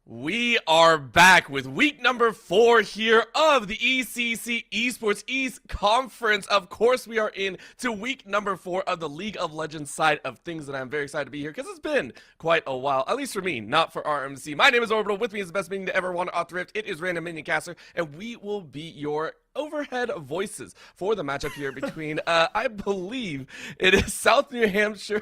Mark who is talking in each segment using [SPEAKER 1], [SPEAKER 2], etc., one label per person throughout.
[SPEAKER 1] We are back with week number 4 here of the ECC Esports East Conference. Of course, we are into week number 4 of the League of Legends side of things, and I'm very excited to be here because it's been quite a while, at least for me, not for RMC. My name is Orbital. With me is the best minion to ever wander off the rift. It is Random Minion Caster, and we will be your overhead voices for the matchup here between, I believe it is South New Hampshire.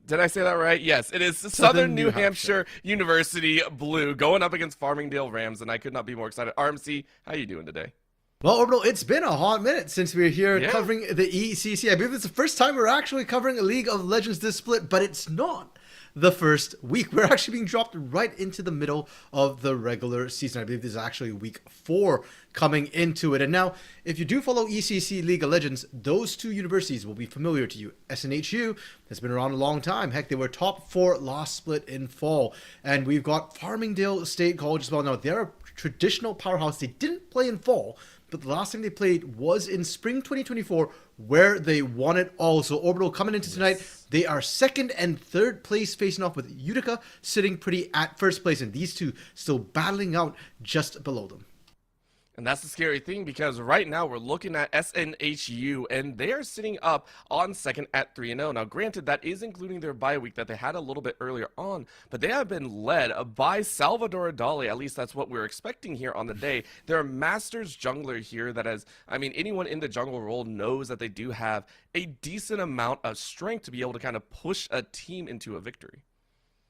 [SPEAKER 1] Did I say that right? Yes, it is Southern New Hampshire University Blue going up against Farmingdale Rams, and I could not be more excited. RMC, how you doing today?
[SPEAKER 2] Well, Orbital, it's been a hot minute since we were here covering the ECC. I believe it's the first time we're actually covering a League of Legends this split, but it's not the first week. We're actually being dropped right into the middle of the regular season. I believe this is actually week 4 coming into it. And now, if you do follow ECC League of Legends, those two universities will be familiar to you. SNHU has been around a long time. Heck, they were top 4 last split in fall. And we've got Farmingdale State College as well. Now, they're a traditional powerhouse. They didn't play in fall, but the last time they played was in spring 2024, where they won it all. So Orbital coming into tonight, they are second and third place facing off with Utica sitting pretty at first place, and these two still battling out just below them.
[SPEAKER 1] And that's the scary thing, because right now we're looking at SNHU, and they are sitting up on second at 3-0. Now, granted, that is including their bye week that they had a little bit earlier on, but they have been led by Salvador Dali. At least that's what we're expecting here on the day. They're a Masters jungler here that has, I mean, anyone in the jungle role knows that they do have a decent amount of strength to be able to kind of push a team into a victory.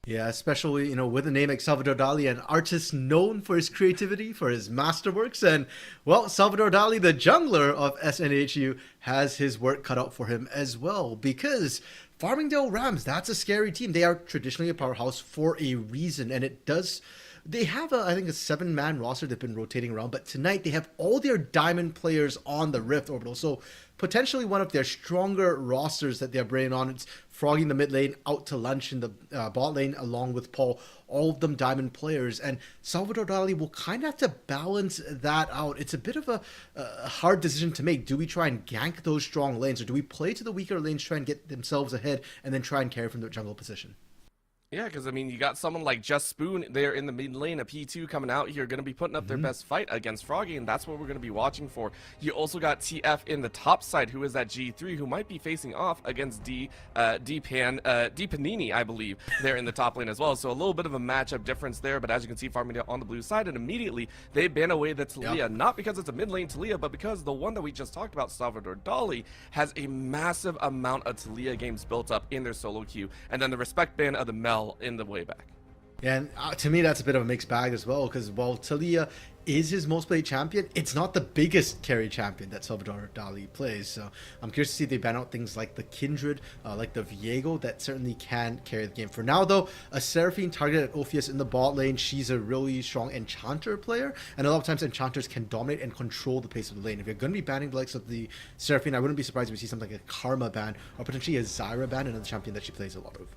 [SPEAKER 2] Yeah, especially, with a name like Salvador Dali, an artist known for his creativity, for his masterworks. And, well, Salvador Dali, the jungler of SNHU, has his work cut out for him as well. Because Farmingdale Rams, that's a scary team. They are traditionally a powerhouse for a reason. And it does... They have, I think, a 7-man roster they've been rotating around, but tonight they have all their diamond players on the Rift Orbital. So potentially one of their stronger rosters that they're bringing on. It's Froggy in the mid lane, out to lunch in the bot lane, along with Paul. All of them diamond players, and Salvador Dali will kind of have to balance that out. It's a bit of a hard decision to make. Do we try and gank those strong lanes, or do we play to the weaker lanes, try and get themselves ahead, and then try and carry from the jungle position?
[SPEAKER 1] Yeah, because, I mean, you got someone like Just Spoon there in the mid lane, a P2 coming out here, going to be putting up their best fight against Froggy, and that's what we're going to be watching for. You also got TF in the top side, who is that G3, who might be facing off against D Panini, I believe, there in the top lane as well. So a little bit of a matchup difference there, but as you can see, Farmingdale on the blue side, and immediately they ban away the Taliyah, not because it's a mid lane Taliyah, but because the one that we just talked about, Salvador Dali, has a massive amount of Taliyah games built up in their solo queue, and then the respect ban of the Mel in the way back.
[SPEAKER 2] Yeah, and to me that's a bit of a mixed bag as well, because while Taliyah is his most played champion, it's not the biggest carry champion that Salvador Dali plays. So I'm curious to see if they ban out things like the Kindred, like the Viego, that certainly can carry the game. For now though, a Seraphine targeted at Ophius in the bot lane. She's a really strong Enchanter player, and a lot of times Enchanters can dominate and control the pace of the lane. If you're going to be banning the likes of the Seraphine, I wouldn't be surprised if we see something like a Karma ban, or potentially a Zyra ban, another champion that she plays a lot of.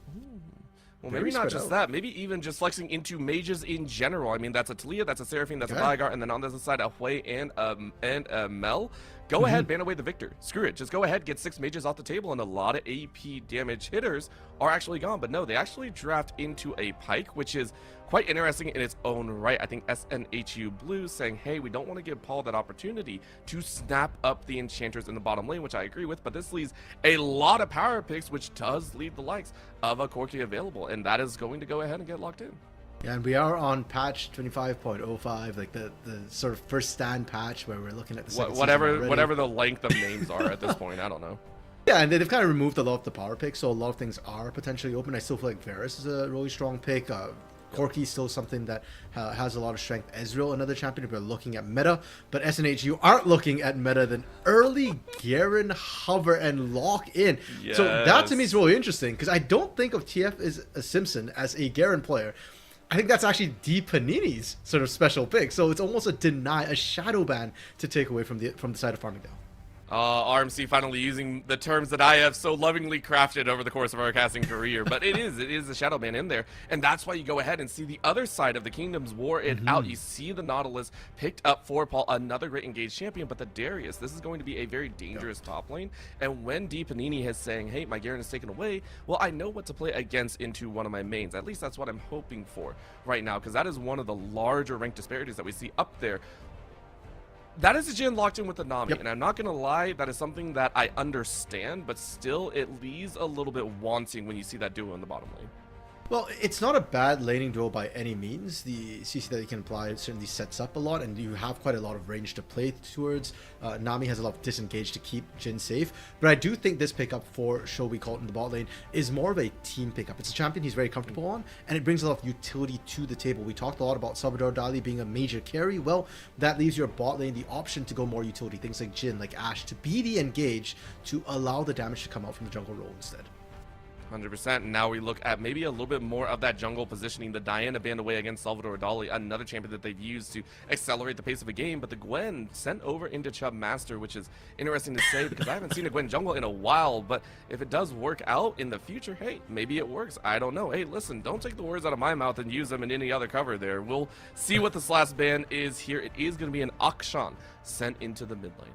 [SPEAKER 1] Well, maybe not just that. Maybe even just flexing into mages in general. I mean, that's a Taliyah, that's a Seraphine, that's a Veigar, and then on the other side, a Hui and a Mel. Go ahead, ban away the Victor. Screw it. Just go ahead, get 6 mages off the table, and a lot of AP damage hitters are actually gone. But no, they actually draft into a Pyke, which is quite interesting in its own right. I think SNHU Blue saying, hey, we don't want to give Paul that opportunity to snap up the Enchanters in the bottom lane, which I agree with, but this leaves a lot of power picks, which does leave the likes of a Corki available, and that is going to go ahead and get locked in.
[SPEAKER 2] Yeah, and we are on patch 25.05, like the sort of first stand patch where we're looking at the second
[SPEAKER 1] whatever the length of names are at this point. I don't know.
[SPEAKER 2] Yeah, and they've kind of removed a lot of the power picks, so a lot of things are potentially open. I still feel like Varus is a really strong pick. Corki is still something that has a lot of strength. Ezreal, another champion if we're looking at meta, but SNHU aren't looking at meta than early Garen, hover, and lock in. Yes. So that to me is really interesting, because I don't think of TF as a Simpson as a Garen player. I think that's actually D Panini's sort of special pick. So it's almost a shadow ban to take away from the side of Farmingdale.
[SPEAKER 1] RMC finally using the terms that I have so lovingly crafted over the course of our casting career, but it is a Shadow Ban in there, and that's why you go ahead and see the other side of the Kingdoms war it out. You see the Nautilus picked up for Paul, another great engaged champion, but the Darius, this is going to be a very dangerous top lane, and when D Panini is saying, hey, my Garen is taken away, well, I know what to play against into one of my mains. At least that's what I'm hoping for right now, because that is one of the larger rank disparities that we see up there. That is a Jhin locked in with the Nami, and I'm not going to lie, that is something that I understand, but still, it leaves a little bit wanting when you see that duo in the bottom lane.
[SPEAKER 2] Well, it's not a bad laning duo by any means. The CC that you can apply certainly sets up a lot, and you have quite a lot of range to play towards. Nami has a lot of disengage to keep Jhin safe, but I do think this pickup for Shobi Colt in the bot lane is more of a team pickup. It's a champion he's very comfortable on, and it brings a lot of utility to the table. We talked a lot about Salvador Dali being a major carry. Well, that leaves your bot lane the option to go more utility, things like Jhin, like Ashe, to be the engage, to allow the damage to come out from the jungle role instead.
[SPEAKER 1] 100%. And now we look at maybe a little bit more of that jungle positioning. The Diana banned away against Salvador Dali, another champion that they've used to accelerate the pace of a game. But the Gwen sent over into Chubb Master, which is interesting to say because I haven't seen a Gwen jungle in a while. But if it does work out in the future, hey, maybe it works. I don't know. Hey, listen, don't take the words out of my mouth and use them in any other cover there. We'll see what this last ban is here. It is going to be an Akshan sent into the mid lane.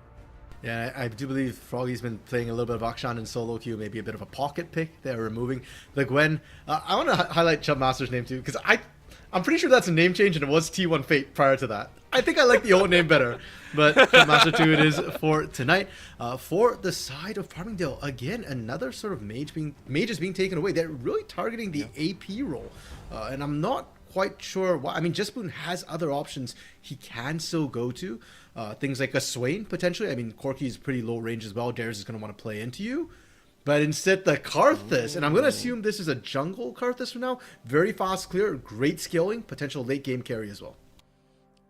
[SPEAKER 2] Yeah, I do believe Froggy's been playing a little bit of Akshan in solo queue, maybe a bit of a pocket pick. They're removing the Gwen. I want to highlight Chubb Master's name too, because I'm pretty sure that's a name change and it was T1 Fate prior to that. I think I like the old name better, but Chubb Master 2 it is for tonight. For the side of Farmingdale, again, another sort of mage is being taken away. They're really targeting the AP role, and I'm not quite sure why. I mean, Jespoon has other options he can still go to. Things like a Swain, potentially. I mean, Corki is pretty low range as well. Darius is going to want to play into you. But instead, the Karthus, and I'm going to assume this is a jungle Karthus for now. Very fast clear, great scaling, potential late game carry as well.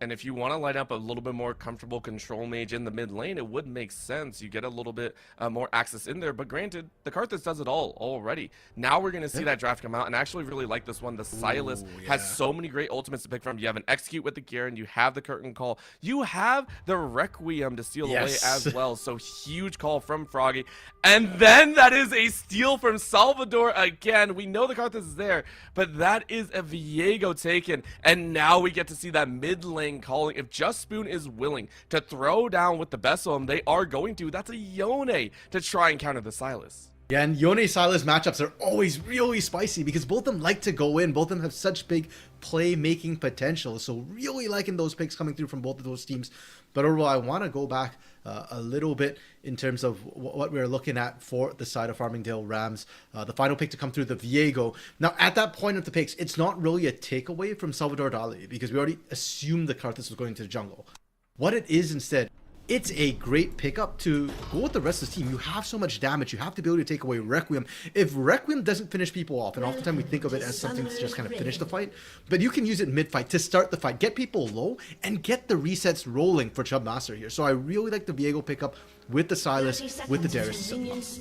[SPEAKER 1] And if you want to line up a little bit more comfortable control mage in the mid lane, it would make sense. You get a little bit more access in there. But granted, the Karthus does it all already. Now we're going to see that draft come out. And I actually really like this one. The Silas has so many great ultimates to pick from. You have an Execute with the Garen. You have the Curtain Call. You have the Requiem to steal away as well. So huge call from Froggy. And then that is a steal from Salvador again. We know the Karthus is there, but that is a Viego taken. And now we get to see that mid lane calling. If Jespoon is willing to throw down with the best of them, they are going to. That's a Yone to try and counter the Silas.
[SPEAKER 2] Yeah, and Yone-Silas matchups are always really spicy because both of them like to go in. Both of them have such big play-making potential. So really liking those picks coming through from both of those teams. But overall, I want to go back a little bit in terms of what we're looking at for the side of Farmingdale Rams. The final pick to come through, the Viego. Now, at that point of the picks, it's not really a takeaway from Salvador Dali because we already assumed the Karthus was going to the jungle. What it is instead, it's a great pickup to go with the rest of the team. You have so much damage. You have the ability to take away Requiem. If Requiem doesn't finish people off, and oftentimes we think of it as something to just kind of finish the fight, but you can use it mid-fight to start the fight, get people low, and get the resets rolling for Chubb Master here. So I really like the Viego pickup with the Silas, with the Darius.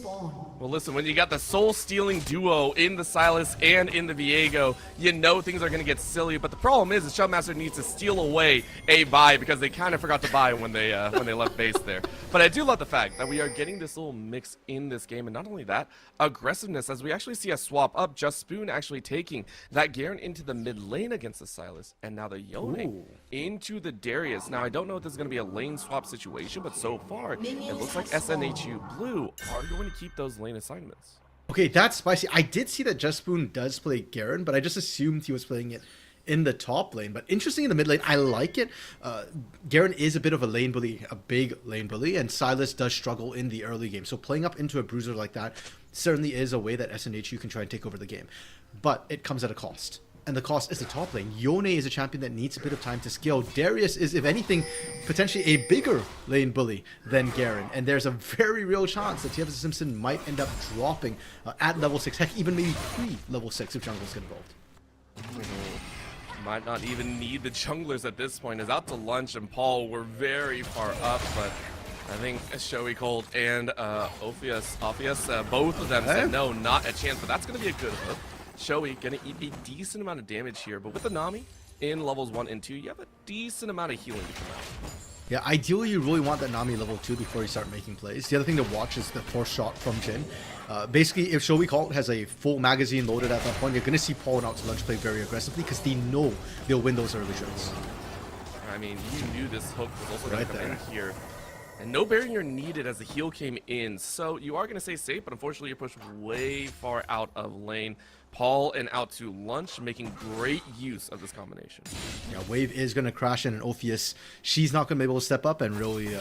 [SPEAKER 1] Well, listen, when you got the soul-stealing duo in the Silas and in the Viego, you know things are going to get silly. But the problem is Chubb Master needs to steal away a buy because they kind of forgot to buy when they left base there. But I do love the fact that we are getting this little mix in this game, and not only that, aggressiveness as we actually see a swap up. Jespoon actually taking that Garen into the mid lane against the Silas, and now the Yone into the Darius. Now I don't know if this is going to be a lane swap situation, but so far it looks like SNHU Blue are going to keep those lane assignments.
[SPEAKER 2] Okay, that's spicy. I did see that Jespoon does play Garen, but I just assumed he was playing it in the top lane. But interesting in the mid lane, I like it. Garen is a bit of a lane bully, a big lane bully, and Silas does struggle in the early game. So playing up into a bruiser like that certainly is a way that SNHU can try and take over the game. But it comes at a cost. And the cost is the top lane. Yone is a champion that needs a bit of time to scale. Darius is, if anything, potentially a bigger lane bully than Garen. And there's a very real chance that TF Simpson might end up dropping at level 6. Heck, even maybe pre-level 6 if jungles get involved.
[SPEAKER 1] Might not even need the junglers at this point. Is out to lunch, and Paul were very far up, but I think Shoei Cold and Ophius, both of them said no, not a chance, but that's going to be a good hook. Shoei gonna eat a decent amount of damage here, but with the Nami in levels 1 and 2, you have a decent amount of healing to come out.
[SPEAKER 2] Yeah, ideally you really want that Nami level 2 before you start making plays. The other thing to watch is the force shot from Jin. Basically, if Showy Cult has a full magazine loaded at that point, you're going to see Paul and Out to Lunch play very aggressively because they know they'll win those early shots.
[SPEAKER 1] I mean, you knew this hook was also going
[SPEAKER 2] Right
[SPEAKER 1] to come
[SPEAKER 2] there.
[SPEAKER 1] in here. And no barrier needed as the heal came in. So you are going to stay safe, but unfortunately you're pushed way far out of lane. Paul and Out to Lunch making great use of this combination.
[SPEAKER 2] Yeah, Wave is going to crash in, and Ophius, she's not going to be able to step up and really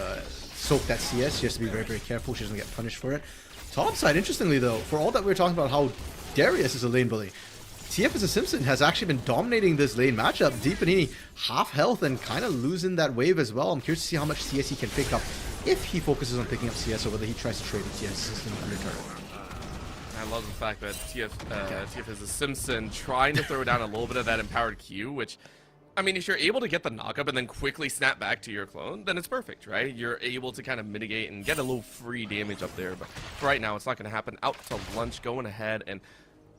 [SPEAKER 2] soak that CS. She has to be very, very careful. She doesn't get punished for it. Top side, interestingly though, for all that we're talking about how Darius is a lane bully, TF as a Simpson has actually been dominating this lane matchup. Deepanini half health and kind of losing that wave as well. I'm curious to see how much CS he can pick up if he focuses on picking up CS or whether he tries to trade the TS system under turret.
[SPEAKER 1] I love the fact that TF is a Simpson trying to throw down a little bit of that empowered Q, which, I mean, if you're able to get the knockup and then quickly snap back to your clone, then it's perfect, right? You're able to kind of mitigate and get a little free damage up there, but for right now, it's not going to happen. Out to Lunch going ahead and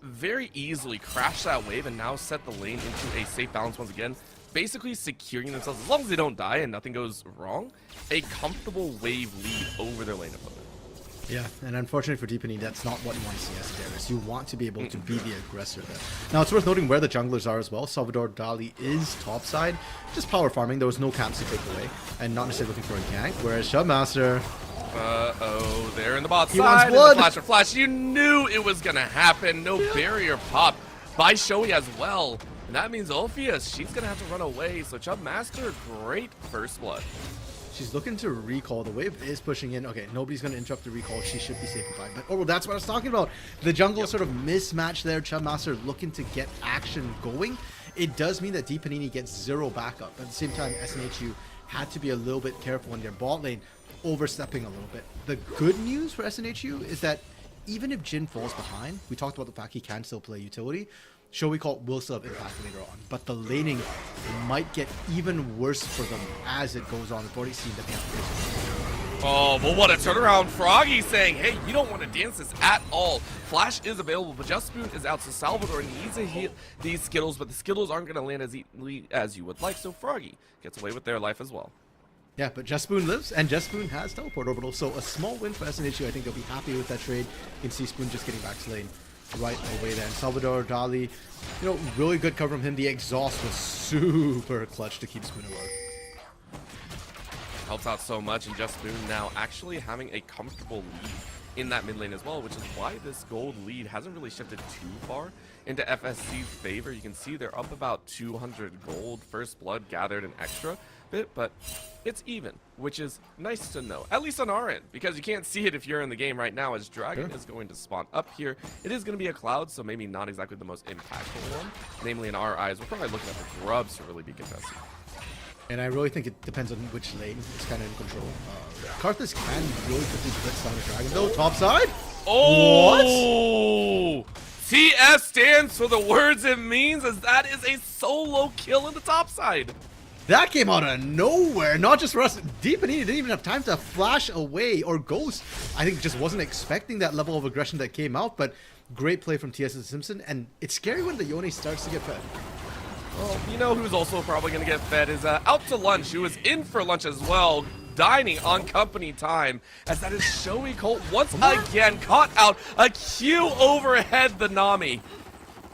[SPEAKER 1] very easily crash that wave and now set the lane into a safe balance once again, basically securing themselves, as long as they don't die and nothing goes wrong, a comfortable wave lead over their lane opponent.
[SPEAKER 2] Yeah, and unfortunately for Deepanini, that's not what you want to see as Darius. You want to be able to be the aggressor there. Now, it's worth noting where the junglers are as well. Salvador Dali is topside, just power farming. There was no camps to take away, and not necessarily looking for a gank, whereas Shubmaster...
[SPEAKER 1] Uh-oh, they're in the bot
[SPEAKER 2] He
[SPEAKER 1] side,
[SPEAKER 2] wants blood.
[SPEAKER 1] and the flash or flash. You knew it was going to happen. No barrier pop by Showy as well. And that means Ophius, she's going to have to run away. So Chubmaster, great first blood.
[SPEAKER 2] She's looking to recall. The wave is pushing in. Okay, nobody's going to interrupt the recall. She should be safe and fine. But, oh, well, that's what I was talking about. The jungle sort of mismatch there. Chubmaster looking to get action going. It does mean that Deepanini gets zero backup. At the same time, SNHU had to be a little bit careful in their bot lane, overstepping a little bit. The good news for SNHU is that even if Jin falls behind, we talked about the fact he can still play utility, Showy Cult will still have impact later on. But the laning might get even worse for them as it goes on. We've already seen that they have to face.
[SPEAKER 1] Oh, but what a turnaround. Froggy saying, hey, you don't want to dance this at all. Flash is available, but Just Spoon is out, so Salvador needs to hit these Skittles, but the Skittles aren't going to land as easily as you would like, so Froggy gets away with their life as well.
[SPEAKER 2] Yeah, but Just Spoon lives, and Just Spoon has teleport orbital, so a small win for SNHU. I think they'll be happy with that trade. You can see Spoon just getting back to lane right away there. And Salvador Dali, you know, really good cover from him. The exhaust was super clutch to keep Spoon alive.
[SPEAKER 1] Helps out so much, and Just Spoon now actually having a comfortable lead in that mid lane as well, which is why this gold lead hasn't really shifted too far into FSC's favor. You can see they're up about 200 gold. First blood gathered an extra bit, but it's even, which is nice to know, at least on our end, because you can't see it if you're in the game right now, as Dragon is going to spawn up here. It is going to be a cloud, so maybe not exactly the most impactful one. Namely, in our eyes, we're probably looking at the grubs to really be contested.
[SPEAKER 2] And I really think it depends on which lane is kind of in control. Karthus can really quickly blitz down the Dragon, though. Top side?
[SPEAKER 1] Oh! What? TF stands for the words it means, as that is a solo kill in the top side.
[SPEAKER 2] That came out of nowhere, not just for us. Deepanini didn't even have time to flash away or ghost. I think just wasn't expecting that level of aggression that came out, but great play from TS Simpson, and it's scary when the Yone starts to get fed.
[SPEAKER 1] Well, you know who's also probably going to get fed is Out to Lunch, who is in for lunch as well, dining on company time, as that is Showy Cult once again caught out a Q overhead the Nami.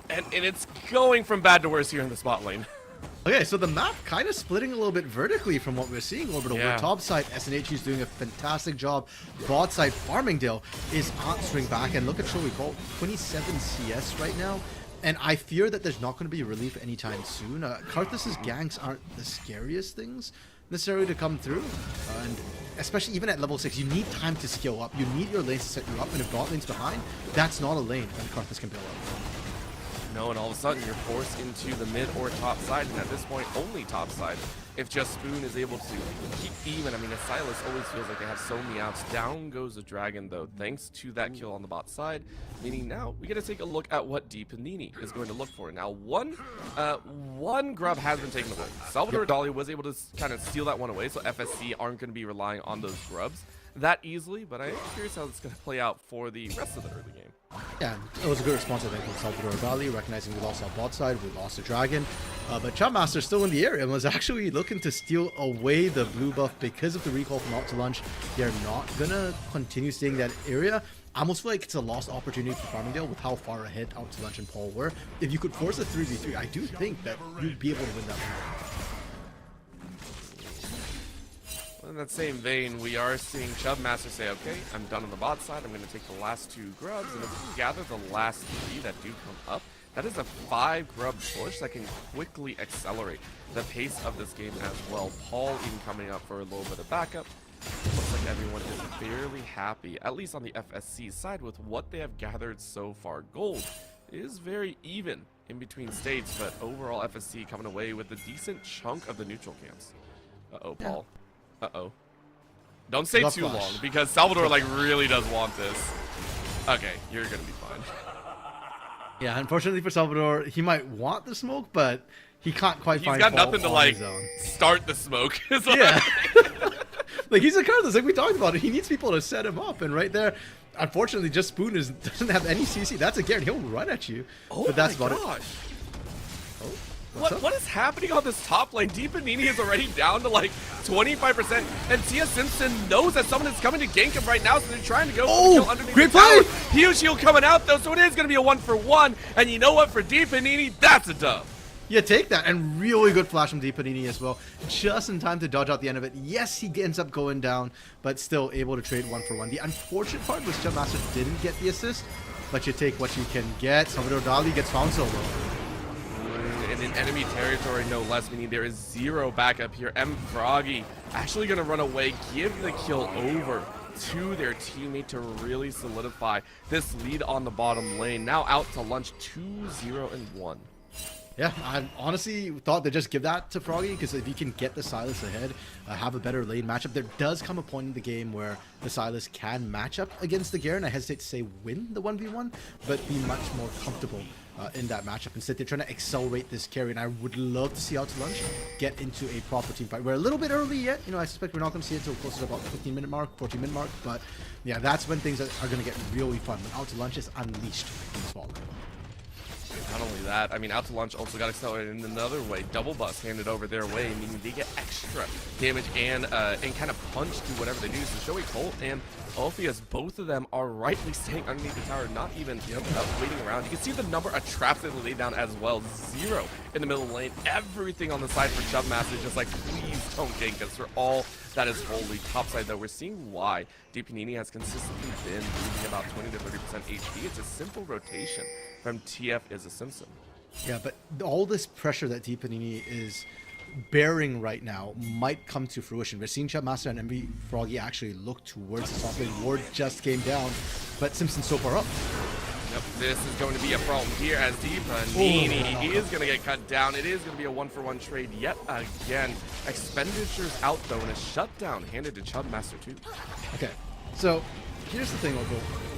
[SPEAKER 1] And it's going from bad to worse here in the spot lane.
[SPEAKER 2] Okay, so the map kind of splitting a little bit vertically from what we're seeing, Orbital.
[SPEAKER 1] Yeah.
[SPEAKER 2] Where top side, SNH is doing a fantastic job. Bot side, Farmingdale is answering back, and look at Showy Cult, 27 CS right now. And I fear that there's not going to be relief anytime soon. Karthus' ganks aren't the scariest things necessarily to come through. And especially even at level 6, you need time to skill up. You need your lanes to set you up. And if bot lane's behind, that's not a lane that Karthus can build up.
[SPEAKER 1] No, and all of a sudden you're forced into the mid or top side, and at this point only top side. If Just Spoon is able to keep even, I mean, Silas always feels like they have so many outs. Down goes the Dragon, though, thanks to that kill on the bot side. Meaning now we got to take a look at what Deepanini is going to look for. Now, one grub has been taken away. Salvador Dali was able to kind of steal that one away, so FSC aren't going to be relying on those grubs. that easily, but I am curious how it's going to play out for the rest of the early game.
[SPEAKER 2] Yeah, it was a good response, I think, from Salvador Dali, recognizing we lost our bot side, we lost the dragon. But Chubmaster still in the area and was actually looking to steal away the blue buff because of the recall from out to lunch. They're not going to continue staying in that area. I almost feel like it's a lost opportunity for Farmingdale with how far ahead out to lunch and Paul were. If you could force a 3v3, I do think that you'd be able to win that round.
[SPEAKER 1] In that same vein, we are seeing Chubmaster say, okay, I'm done on the bot side. I'm going to take the last 2 grubs. And if we can gather the last 3 that do come up, that is a 5 grub push that can quickly accelerate the pace of this game as well. Paul even coming up for a little bit of backup. Looks like everyone is fairly happy, at least on the FSC side, with what they have gathered so far. Gold is very even in between states, but overall FSC coming away with a decent chunk of the neutral camps. Uh-oh, Paul. Uh-oh. Don't say too long, because Salvador, like, really does want this. Okay, you're gonna be fine.
[SPEAKER 2] Yeah, unfortunately for Salvador, he might want the smoke, but he can't quite find
[SPEAKER 1] He's got nothing to, like, start the smoke.
[SPEAKER 2] Yeah. Like, he's a cardless, like we talked about it. He needs people to set him up, and right there, unfortunately, just Spoon doesn't have any CC. That's a guarantee. He'll run at you.
[SPEAKER 1] Oh
[SPEAKER 2] but that's
[SPEAKER 1] my
[SPEAKER 2] about
[SPEAKER 1] gosh.
[SPEAKER 2] It. Oh.
[SPEAKER 1] What is happening on this top lane? Deepanini is already down to like 25%, and Tia Simpson knows that someone is coming to gank him right now, so they're trying to go for the kill underneath
[SPEAKER 2] great
[SPEAKER 1] the tower.
[SPEAKER 2] play!
[SPEAKER 1] Huge shield coming out though, so it is going to be a 1-for-1, and you know what? For Deepanini, that's a dub.
[SPEAKER 2] Yeah, take that, and really good flash from Deepanini as well. Just in time to dodge out the end of it. Yes, he ends up going down, but still able to trade 1-for-1. The unfortunate part was Chubmaster didn't get the assist, but you take what you can get. Salvador Dali gets found solo.
[SPEAKER 1] In enemy territory, no less, meaning there is 0 backup here. Froggy actually going to run away, give the kill over to their teammate to really solidify this lead on the bottom lane. Now out to lunch 2-0-1.
[SPEAKER 2] Yeah, I honestly thought they'd just give that to Froggy, because if you can get the Sylas ahead, have a better lane matchup, there does come a point in the game where the Sylas can match up against the Garen. I hesitate to say win the 1v1, but be much more comfortable in that matchup. Instead, they're trying to accelerate this carry, and I would love to see out to lunch get into a proper team fight. We're a little bit early yet. You know, I suspect we're not going to see it until closer to about the 15-minute mark, 14-minute mark, but yeah, that's when things are going to get really fun, when out to lunch is unleashed in the spotlight.
[SPEAKER 1] Not only that, I mean, out to lunch also got accelerated in another way. Double bus handed over their way, meaning they get extra damage and kind of punch to whatever they do. So Joey Colt and Orpheus, both of them are rightly staying underneath the tower, not even waiting around. You can see the number of traps that they laid down as well. 0 in the middle lane. Everything on the side for Chubmaster, just like, please don't gank us for all that is holy. Top side, though, we're seeing why Deepanini has consistently been losing about 20 to 30% HP. It's a simple rotation from TF is a Simpson.
[SPEAKER 2] Yeah, but all this pressure that Deepanini is bearing right now might come to fruition. We're seeing Chubmaster and MV Froggy actually look towards the top lane. Ward just came down, but Simpson's so far up.
[SPEAKER 1] Yep, this is going to be a problem here as Deepanini is going to get cut down. It is going to be a 1-for-1 trade yet again. Expenditures out though, and a shutdown handed to Chubmaster too.
[SPEAKER 2] Okay, so here's the thing, Loco.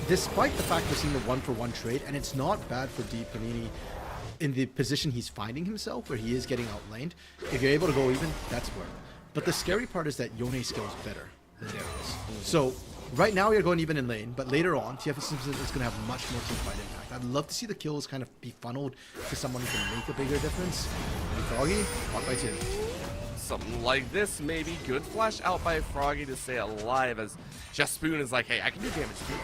[SPEAKER 2] Despite the fact we're seeing the 1-for-1 trade, and it's not bad for Deepanini in the position he's finding himself, where he is getting outlaned, if you're able to go even, that's where. But the scary part is that Yone's skill is better than Darius. So right now you're going even in lane, but later on, TF Simpson is going to have much more team fight impact. I'd love to see the kills kind of be funneled to someone who can make a bigger difference. And Froggy, walk by 2.
[SPEAKER 1] Something like this, maybe. Good flash out by Froggy to stay alive, as Just Spoon is like, hey, I can do damage too.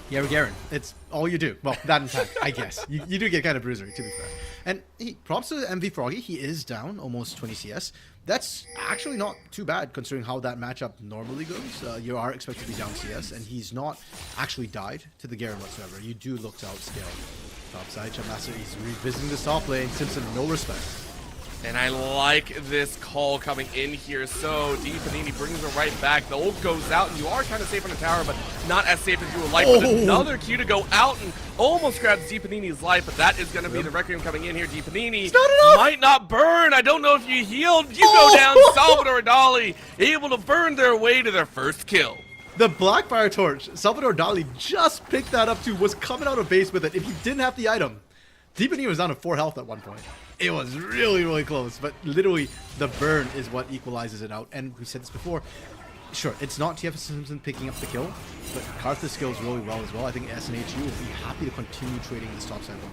[SPEAKER 2] Yeah, Garen, it's all you do. Well, that in fact, I guess. You do get kind of bruisery, to be fair. And props to MV Froggy, he is down almost 20 CS. That's actually not too bad, considering how that matchup normally goes. You are expected to be down CS, and he's not actually died to the Garen whatsoever. You do look to outscale. Topside, Chubmaster, he's revisiting the top lane. Simpson, no respect.
[SPEAKER 1] And I like this call coming in here. So Deepanini brings it right back. The ult goes out, and you are kind of safe on the tower, but not as safe as you would like. But another Q to go out and almost grabs Deepanini's life, but that is going to be the Requiem coming in here. Deepanini might not burn. I don't know if you healed. You go down. Salvador Dali able to burn their way to their first kill.
[SPEAKER 2] The Blackfire Torch, Salvador Dali just picked that up too, was coming out of base with it. If he didn't have the item, Deepanini was down to 4 health at one point. It was really, really close, but literally the burn is what equalizes it out. And we said this before, Sure, it's not TF Simpson picking up the kill, but Karthus skills really well as well. I think SNHU will be happy to continue trading this top side one.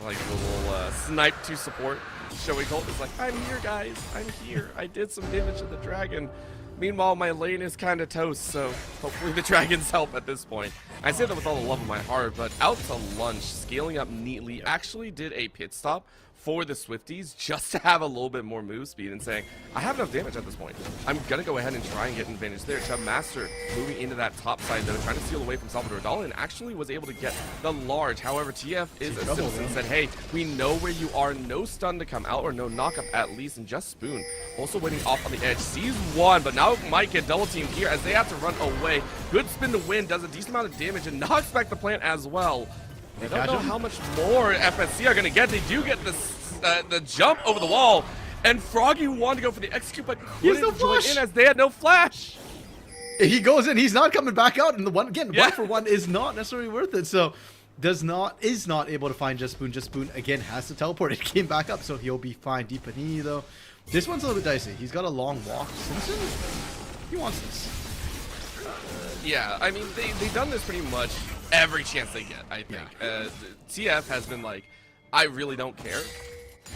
[SPEAKER 1] Like the little snipe to support. Showy Colt is like, I'm here, guys. I'm here. I did some damage to the dragon. Meanwhile, my lane is kind of toast, so hopefully the dragons help at this point. I say that with all the love of my heart, but out to lunch, scaling up neatly, actually did a pit stop for the Swifties just to have a little bit more move speed and saying, I have enough damage at this point. I'm going to go ahead and try and get an advantage there. Chub Master moving into that top side, though, trying to steal away from Salvador Dali and actually was able to get the large. However, TF is a citizen, said, hey, we know where you are. No stun to come out or no knockup at least. And just Spoon also waiting off on the edge. Sees one, but now might get double teamed here as they have to run away. Good spin to win, does a decent amount of damage and knocks back the plant as well. I don't know how much more FSC are going to get. They do get the jump over the wall. And Froggy wanted to go for the execute, but couldn't join in as they had no flash.
[SPEAKER 2] He goes in, he's not coming back out. And the one, again, 1-for-1 is not necessarily worth it. So is not able to find Just Spoon. Just Spoon, again, has to teleport. It came back up, so he'll be fine. Deep Panini, though. This one's a little bit dicey. He's got a long walk. Simpson, he wants this.
[SPEAKER 1] Yeah, I mean, they've done this pretty much every chance they get, I think. TF has been like, I really don't care.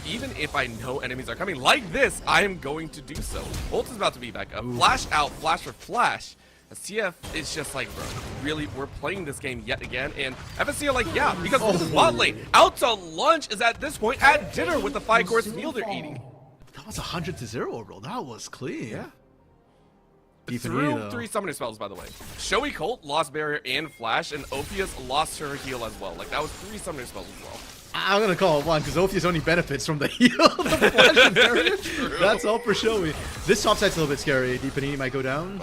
[SPEAKER 1] Even if I know enemies are coming like this, I am going to do so. Ult is about to be back up. Flash out, flash for flash. As TF is just like, bro, really, we're playing this game yet again. And FSC are like, yeah, because this bot lane out to lunch is at this point at dinner with the 5-course meal they're eating.
[SPEAKER 2] That was 100-0, bro. That was clean.
[SPEAKER 1] Yeah. Through 3 summoner spells, by the way. Showy Colt lost barrier and flash, and Ophius lost her heal as well. Like, that was 3 summoner spells as well.
[SPEAKER 2] I'm gonna call it 1 because Ophius only benefits from the heal. The flash and barrier. That's all for Showy. This top side's a little bit scary. Deep Panini might go down.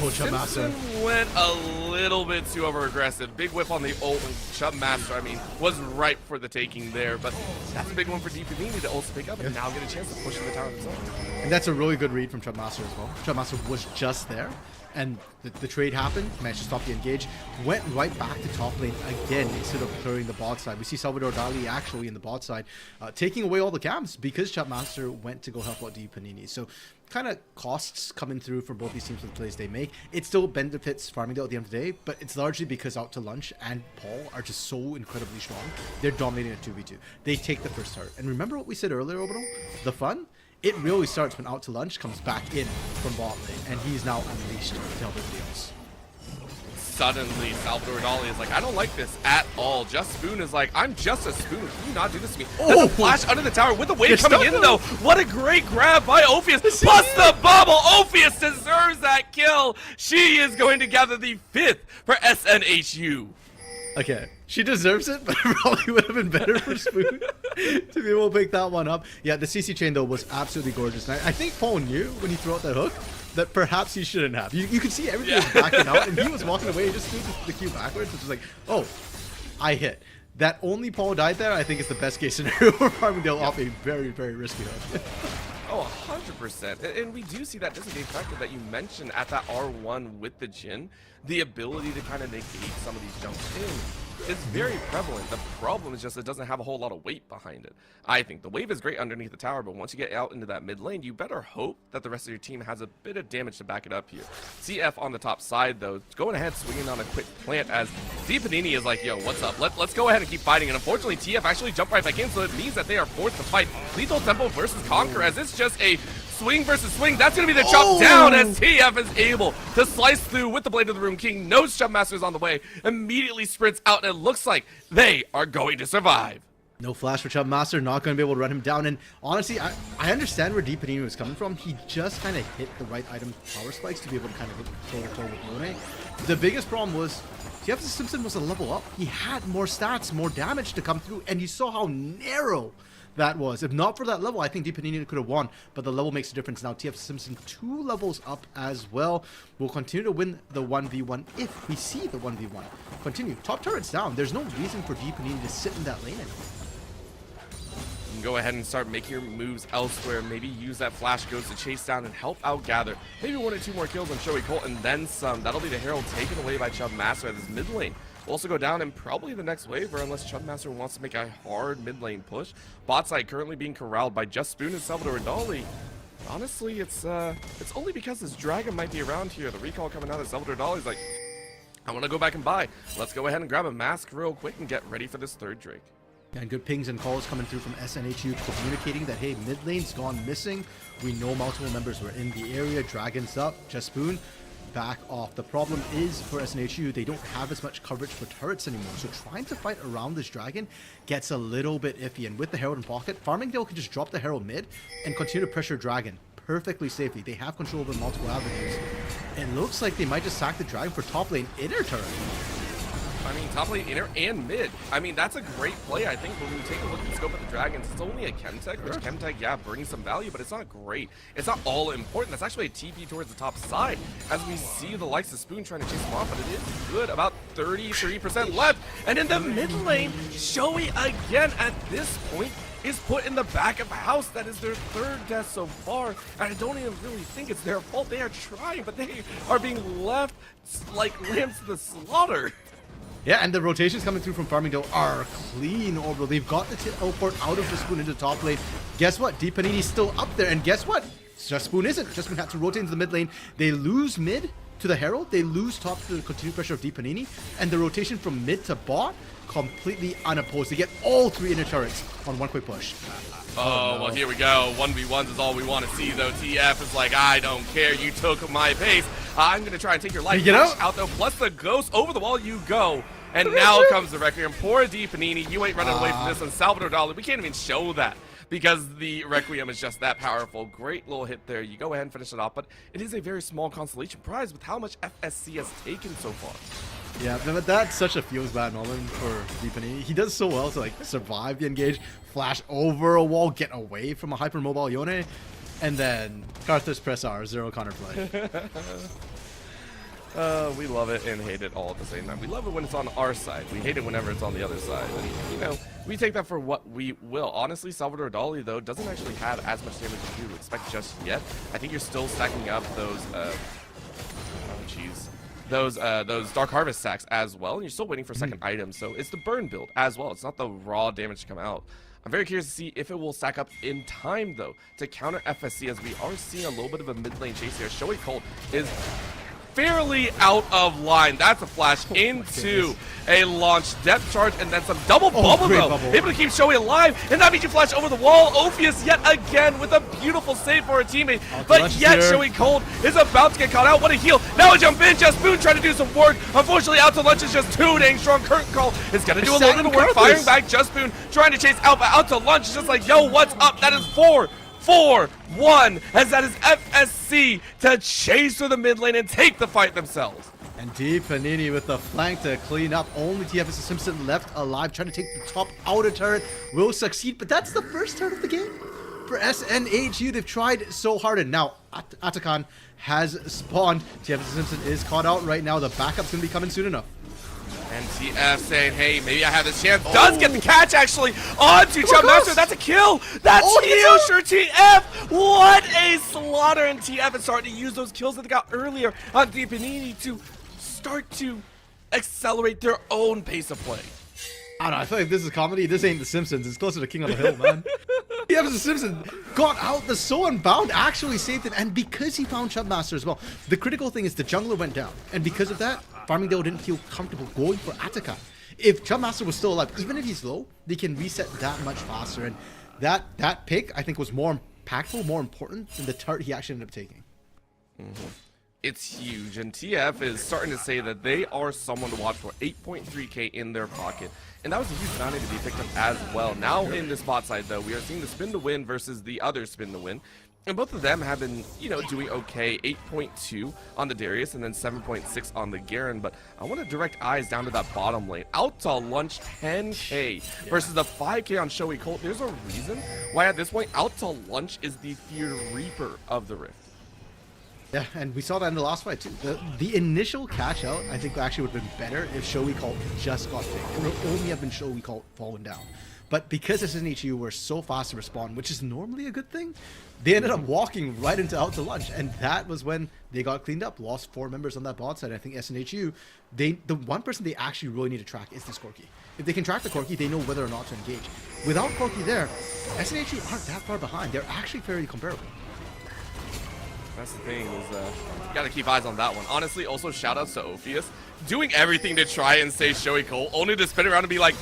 [SPEAKER 2] Oh, Chub Master
[SPEAKER 1] went a little bit too over aggressive. Big whip on the ult, and Chub Master, I mean, was ripe for the taking there. But that's a big one for Deep Panini to also pick up and now get a chance to push in the tower himself.
[SPEAKER 2] And that's a really good read from Chub Master as well. Chub Master was just there, and the trade happened, managed to stop the engage, went right back to top lane again instead of clearing the bot side. We see Salvador Dali actually in the bot side, taking away all the camps because Chub Master went to go help out Deep Panini. So kind of costs coming through for both these teams with the plays they make. It still benefits Farmingdale at the end of the day, but it's largely because Out to Lunch and Paul are just so incredibly strong. They're dominating at 2v2. They take the first start. And remember what we said earlier, Orbital? The fun? It really starts when Out to Lunch comes back in from bot lane, and he's now unleashed to help everybody else.
[SPEAKER 1] Suddenly, Salvador Dali is like, I don't like this at all. Just Spoon is like, I'm just a Spoon. Can you not do this to me? Oh, flash under the tower with the wave coming in, though. What a great grab by Ophius. Plus the bubble. Ophius deserves that kill. She is going to gather the 5th for SNHU.
[SPEAKER 2] Okay, she deserves it, but it probably would have been better for Spoon to be able to pick that one up. Yeah, the CC chain, though, was absolutely gorgeous. And I think Paul knew when he threw out that hook that perhaps he shouldn't have. You could see everything was backing out, and he was walking away. He just threw the Q backwards, which was like, oh, I hit. That only Paul died there, I think, is the best case scenario for Farmingdale off a very, very risky hook.
[SPEAKER 1] Oh, 100%. And we do see that disengage factor that you mentioned at that R1 with the Jhin. The ability to kind of negate some of these jumps in is very prevalent. The problem is just it doesn't have a whole lot of weight behind it. I think the wave is great underneath the tower, but once you get out into that mid lane, you better hope that the rest of your team has a bit of damage to back it up here. CF on the top side, though, going ahead swinging on a quick plant as Deep Panini is like, yo, what's up? Let's go ahead and keep fighting. And unfortunately, TF actually jumped right back in, so it means that they are forced to fight Lethal Tempo versus Conquer, as it's just a swing versus swing. That's going to be the chop down as TF is able to slice through with the Blade of the Room King. Knows Chub Master's on the way. Immediately sprints out, and it looks like they are going to survive.
[SPEAKER 2] No flash for Chub Master, not going to be able to run him down. And honestly, I understand where Deep Panini was coming from. He just kind of hit the right item power spikes to be able to kind of hit toe-to-toe with Lone. The biggest problem was TF Simpson was a level up. He had more stats, more damage to come through, and you saw how narrow that was. If not for that level, I think Deep Panini could have won, but the level makes a difference. Now TF Simpson 2 levels up as well. We'll continue to win the 1v1 if we see the 1v1 continue. Top turret's down. There's no reason for Deep Panini to sit in that lane anymore.
[SPEAKER 1] You can go ahead and start making your moves elsewhere. Maybe use that flash ghost to chase down and help out gather. Maybe 1 or 2 more kills on Showy Colt and then some. That'll be the Herald taken away by Chub Master at this mid lane. Will also go down in probably the next wave, or unless Chub Master wants to make a hard mid lane push. Bot side currently being corralled by Just Spoon and Salvador Dali. Honestly, it's only because this dragon might be around here. The recall coming out of Salvador Dali's like, I want to go back and buy. Let's go ahead and grab a mask real quick and get ready for this third Drake.
[SPEAKER 2] And good pings and calls coming through from SNHU communicating that, hey, mid lane's gone missing. We know multiple members were in the area. Dragon's up. Just Spoon, back off. The problem is for SNHU, they don't have as much coverage for turrets anymore. So trying to fight around this dragon gets a little bit iffy. And with the Herald in pocket, Farmingdale can just drop the Herald mid and continue to pressure Dragon perfectly safely. They have control over multiple avenues. It looks like they might just sack the dragon for top lane inner turret.
[SPEAKER 1] I mean, top lane, inner, and mid. I mean, that's a great play, I think, when we take a look at the scope of the Dragons. It's only a Chemtech, which Chemtech, yeah, brings some value, but it's not great. It's not all important. That's actually a TP towards the top side, as we see the likes of Spoon trying to chase him off, but it is good. About 33% left. And in the mid lane, Shoei again at this point is put in the back of a house. That is their third death so far, and I don't even really think it's their fault. They are trying, but they are being left like lambs to the slaughter.
[SPEAKER 2] Yeah, and the rotations coming through from Farmingdale are clean overall. They've got the teleport out of the Spoon into the top lane. Guess what? Deep Panini's still up there, and guess what? Just Spoon isn't. Just Spoon had to rotate into the mid lane. They lose mid to the Herald. They lose top to the continued pressure of Deep Panini, and the rotation from mid to bot completely unopposed. They get all three inner turrets on one quick push.
[SPEAKER 1] Oh, no. Well, here we go. 1v1s is all we want to see, though. TF is like, I don't care. You took my base. I'm going to try and take your life out, though. Plus the ghost. Over the wall you go. And now comes the Requiem. Poor D Panini. You ain't running away from this. And Salvador Dali, we can't even show that because the Requiem is just that powerful. Great little hit there. You go ahead and finish it off. But it is a very small consolation prize with how much FSC has taken so far.
[SPEAKER 2] Yeah, but that's such a feels bad moment for D Panini. He does so well to like survive the engage, flash over a wall, get away from a hypermobile Yone, and then Carthus press R, zero counterplay.
[SPEAKER 1] We love it and hate it all at the same time. We love it when it's on our side. We hate it whenever it's on the other side. And, you know, we take that for what we will. Honestly, Salvador Dali, though, doesn't actually have as much damage as you would expect just yet. I think you're still stacking up those, those Dark Harvest stacks as well. And you're still waiting for second items. So it's the burn build as well. It's not the raw damage to come out. I'm very curious to see if it will stack up in time, though, to counter FSC, as we are seeing a little bit of a mid lane chase here. Shoei Colt is fairly out of line. That's a flash into a launch depth charge and then some double bubble though. Able to keep Shoei alive, and that means you flash over the wall. Ophius yet again with a beautiful save for a teammate. But yet Shoei Cold is about to get caught out. What a heal. Now a jump in. Just Spoon trying to do some work. Unfortunately, out to lunch is just too dang strong. Curtain Call is gonna do a little bit of work. Firing back. Just Spoon trying to chase out, but out to lunch is just like, yo, what's up? That is 4-1, as that is FSC to chase through the mid lane and take the fight themselves.
[SPEAKER 2] And D Panini with the flank to clean up. Only TFS Simpson left alive, trying to take the top outer turret. Will succeed, but that's the first turret of the game for SNHU. They've tried so hard, and now Atakan has spawned. TFS Simpson is caught out right now. The backup's going to be coming soon enough.
[SPEAKER 1] And TF saying, hey, maybe I have this chance. Does get the catch, actually, onto Chum Master. That's a kill. That's huge for TF. What a slaughter. And TF is starting to use those kills that they got earlier on D Panini to start to accelerate their own pace of play.
[SPEAKER 2] I don't know. I feel like this is comedy. This ain't The Simpsons. It's closer to King on the Hill, man. Yeah, the Simpson got out. The So Unbound actually saved him, and because he found Chub Master as well. The critical thing is the jungler went down, and because of that, Farmingdale didn't feel comfortable going for Ataka. If Chub Master was still alive, even if he's low, they can reset that much faster, and that pick, I think, was more impactful, more important than the turret he actually ended up taking.
[SPEAKER 1] It's huge, and TF is starting to say that they are someone to watch for. 8.3k in their pocket, and that was a huge bounty to be picked up as well. Now in this bot side, though, we are seeing the spin to win versus the other spin to win, and both of them have been, you know, doing okay. 8.2 on the Darius and then 7.6 on the Garen, but I want to direct eyes down to that bottom lane. Out to lunch 10k versus the 5k on Shoei Colt. There's a reason why at this point out to lunch is the feared Reaper of the Rift.
[SPEAKER 2] Yeah, and we saw that in the last fight too. The initial catch out, I think, actually would have been better if Shoei Colt just got picked. It would only have been Shoei Colt falling down. But because SNHU were so fast to respond, which is normally a good thing, they ended up walking right into out to lunch, and that was when they got cleaned up. Lost 4 members on that bot side. I think SNHU, the one person they actually really need to track is this Corki. If they can track the Corki, they know whether or not to engage. Without Corki there, SNHU aren't that far behind. They're actually fairly comparable.
[SPEAKER 1] That's the thing is, you gotta keep eyes on that one. Honestly, also shout outs to Ophius, doing everything to try and save Shoei Cole, only to spin around and be like,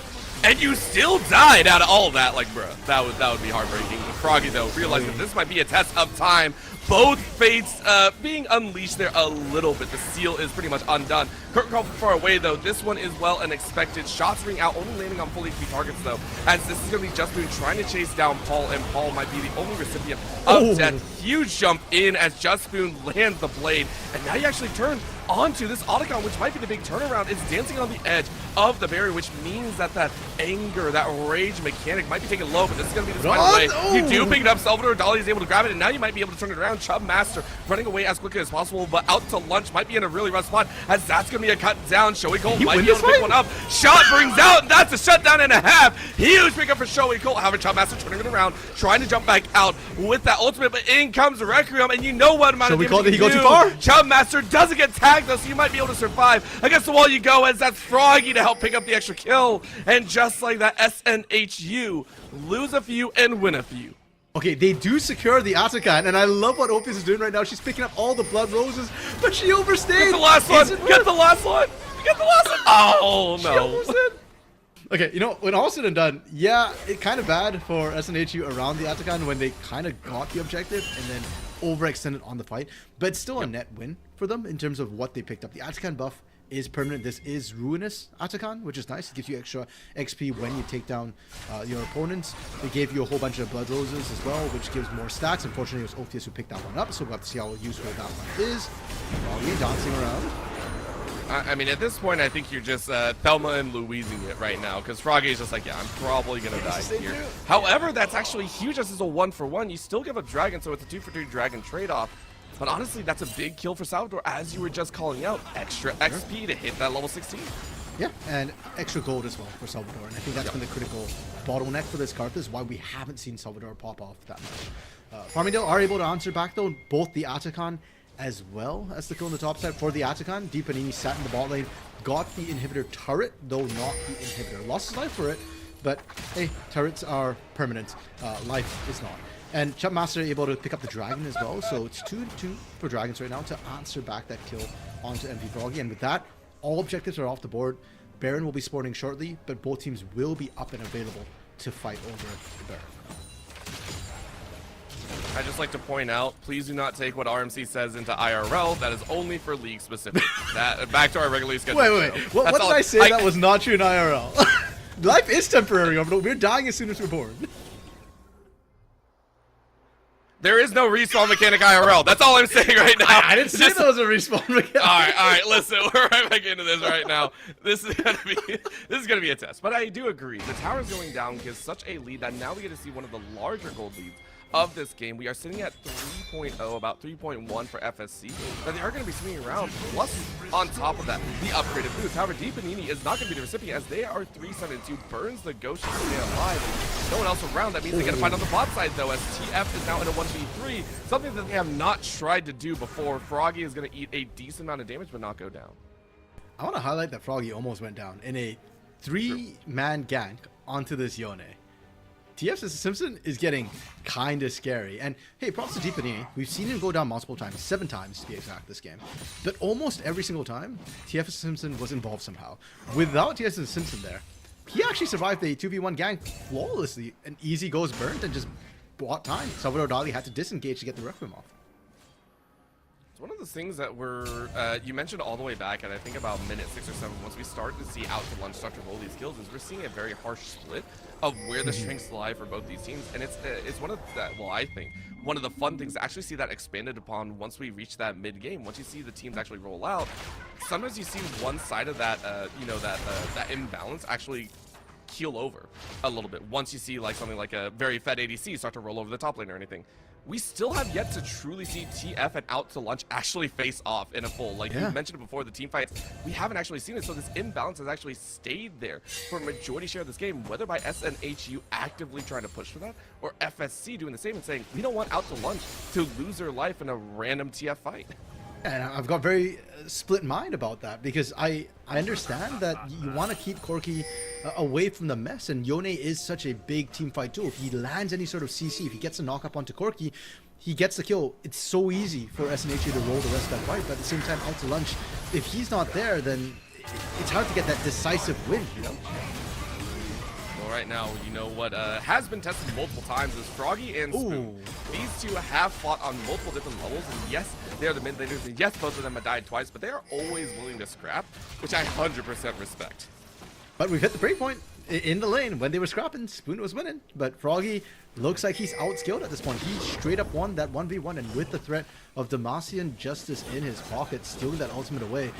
[SPEAKER 1] and you still died out of all of that. Like, bruh, that would be heartbreaking. Froggy though, realizing this might be a test of time. Both fates being unleashed there a little bit. The seal is pretty much undone. Kurt called far away though. This one is well and expected. Shots ring out, only landing on full HP targets though. As this is going to be Just Boon trying to chase down Paul, and Paul might be the only recipient of death. Huge jump in as Just Boon lands the blade, and now you actually turn onto this Otacon, which might be the big turnaround. It's dancing on the edge of the barrier, which means that that anger, that rage mechanic might be taken low, but this is going to be the final way. You do pick it up. Salvador Dali is able to grab it, and now you might be able to turn it around. Chub Master running away as quickly as possible, but out to lunch might be in a really rough spot, as that's going to be a cut down. Shoei Cole might be able to pick one up. Shot brings out, and that's a shutdown and a half. Huge pickup for Shoei Cole. However, Chub Master turning it around, trying to jump back out with that ultimate, but in comes Requiem, and you know what amount of damage
[SPEAKER 2] did he go too far?
[SPEAKER 1] Chub Master doesn't get tagged though, so you might be able to survive. Against the wall you go, as that's Froggy to help pick up the extra kill, and just like that, SNHU lose a few and win a few.
[SPEAKER 2] Okay, they do secure the Otacon, and I love what Ophius is doing right now. She's picking up all the blood roses, but she overstayed.
[SPEAKER 1] Get the last one! Get the last one! Get the last one! Oh, no.
[SPEAKER 2] Okay, you know, when all said and done, yeah, it kind of bad for SNHU around the Otacon when they kind of got the objective and then overextended on the fight, but it's still a net win for them in terms of what they picked up. The Otacon buff is permanent. This is Ruinous Otacon, which is nice. It gives you extra XP when you take down your opponents. They gave you a whole bunch of blood roses as well, which gives more stacks. Unfortunately, it was Ophius who picked that one up, so we'll have to see how useful that one is. Froggy dancing around.
[SPEAKER 1] I mean, at this point, I think you're just Thelma and Louising it right now, because Froggy is just like, yeah, I'm probably going to die here. However, that's actually huge. This is a 1-for-1. You still give a dragon, so it's a 2-for-2 dragon trade-off. But honestly, that's a big kill for Salvador, as you were just calling out. Extra XP to hit that level 16.
[SPEAKER 2] Yeah, and extra gold as well for Salvador, and I think that's been the critical bottleneck for this card. This is why we haven't seen Salvador pop off that much. Farmingdale are able to answer back, though, both the Otacon as well as the kill on the top side for the Otacon. Deep Panini sat in the bot lane, got the inhibitor turret, though not the inhibitor. Lost his life for it, but hey, turrets are permanent. Life is not. And Chub Master able to pick up the dragon as well, so it's 2-2 for dragons right now to answer back that kill onto MP Froggy. And with that, all objectives are off the board. Baron will be sporting shortly, but both teams will be up and available to fight over the Baron.
[SPEAKER 1] I'd just like to point out, please do not take what RMC says into IRL. That is only for league specific. That back to our regularly scheduled
[SPEAKER 2] Wait. What did I say that was not true in IRL? Life is temporary, but we're dying as soon as we're born.
[SPEAKER 1] There is no respawn mechanic IRL. That's all I'm saying right now.
[SPEAKER 2] I didn't say there was a respawn mechanic.
[SPEAKER 1] All right. Listen, we're right back into this right now. This is gonna be a test. But I do agree. The tower's going down gives such a lead that now we get to see one of the larger gold leads of this game. We are sitting at 3.0, about 3.1 for FSC. Now they are going to be swinging around, plus on top of that, the upgraded boost. However, Deep Panini is not going to be the recipient, as they are 3-7-2, burns the Ghost to stay alive. No one else around. That means they got to find on the bot side, though, as TF is now in a 1v3, something that they have not tried to do before. Froggy is going to eat a decent amount of damage, but not go down.
[SPEAKER 2] I want to highlight that Froggy almost went down in a 3-man gank onto this Yone. TF's Simpson is getting kind of scary. And hey, props to Deep Panini. We've seen him go down multiple times, 7 times to be exact this game. But almost every single time, TF Simpson was involved somehow. Without TF Simpson there, he actually survived the 2v1 gank flawlessly. An easy goes burnt and just bought time. Salvador Dali had to disengage to get the Requiem off.
[SPEAKER 1] One of the things that you mentioned all the way back at I think about minute 6 or 7, once we start to see out to lunch start to roll these kills, is we're seeing a very harsh split of where the strengths lie for both these teams, and it's one of the, well, I think one of the fun things to actually see that expanded upon once we reach that mid game. Once you see the teams actually roll out, sometimes you see one side of that that imbalance actually keel over a little bit. Once you see like something like a very fed ADC start to roll over the top lane or anything. We still have yet to truly see TF and Out to Lunch actually face off in a full. Like you mentioned it before, the team fights, we haven't actually seen it. So this imbalance has actually stayed there for a majority share of this game, whether by SNHU actively trying to push for that, or FSC doing the same and saying, we don't want Out to Lunch to lose their life in a random TF fight.
[SPEAKER 2] And I've got very split mind about that because I understand that you want to keep Corki away from the mess, and Yone is such a big team fight too. If he lands any sort of CC, if he gets a knock up onto Corki, he gets the kill. It's so easy for SNHU to roll the rest of that fight, but at the same time, out to lunch, if he's not there, then it's hard to get that decisive win, you know?
[SPEAKER 1] Well, right now, you know what has been tested multiple times is Froggy and Spoon. These two have fought on multiple different levels, and yes, they are the mid laners, and yes, both of them have died twice, but they are always willing to scrap, which I 100% respect.
[SPEAKER 2] But we've hit the break point in the lane. When they were scrapping, Spoon was winning, but Froggy looks like he's outskilled at this point. He straight up won that 1v1, and with the threat of Demacian Justice in his pocket, stealing that ultimate away,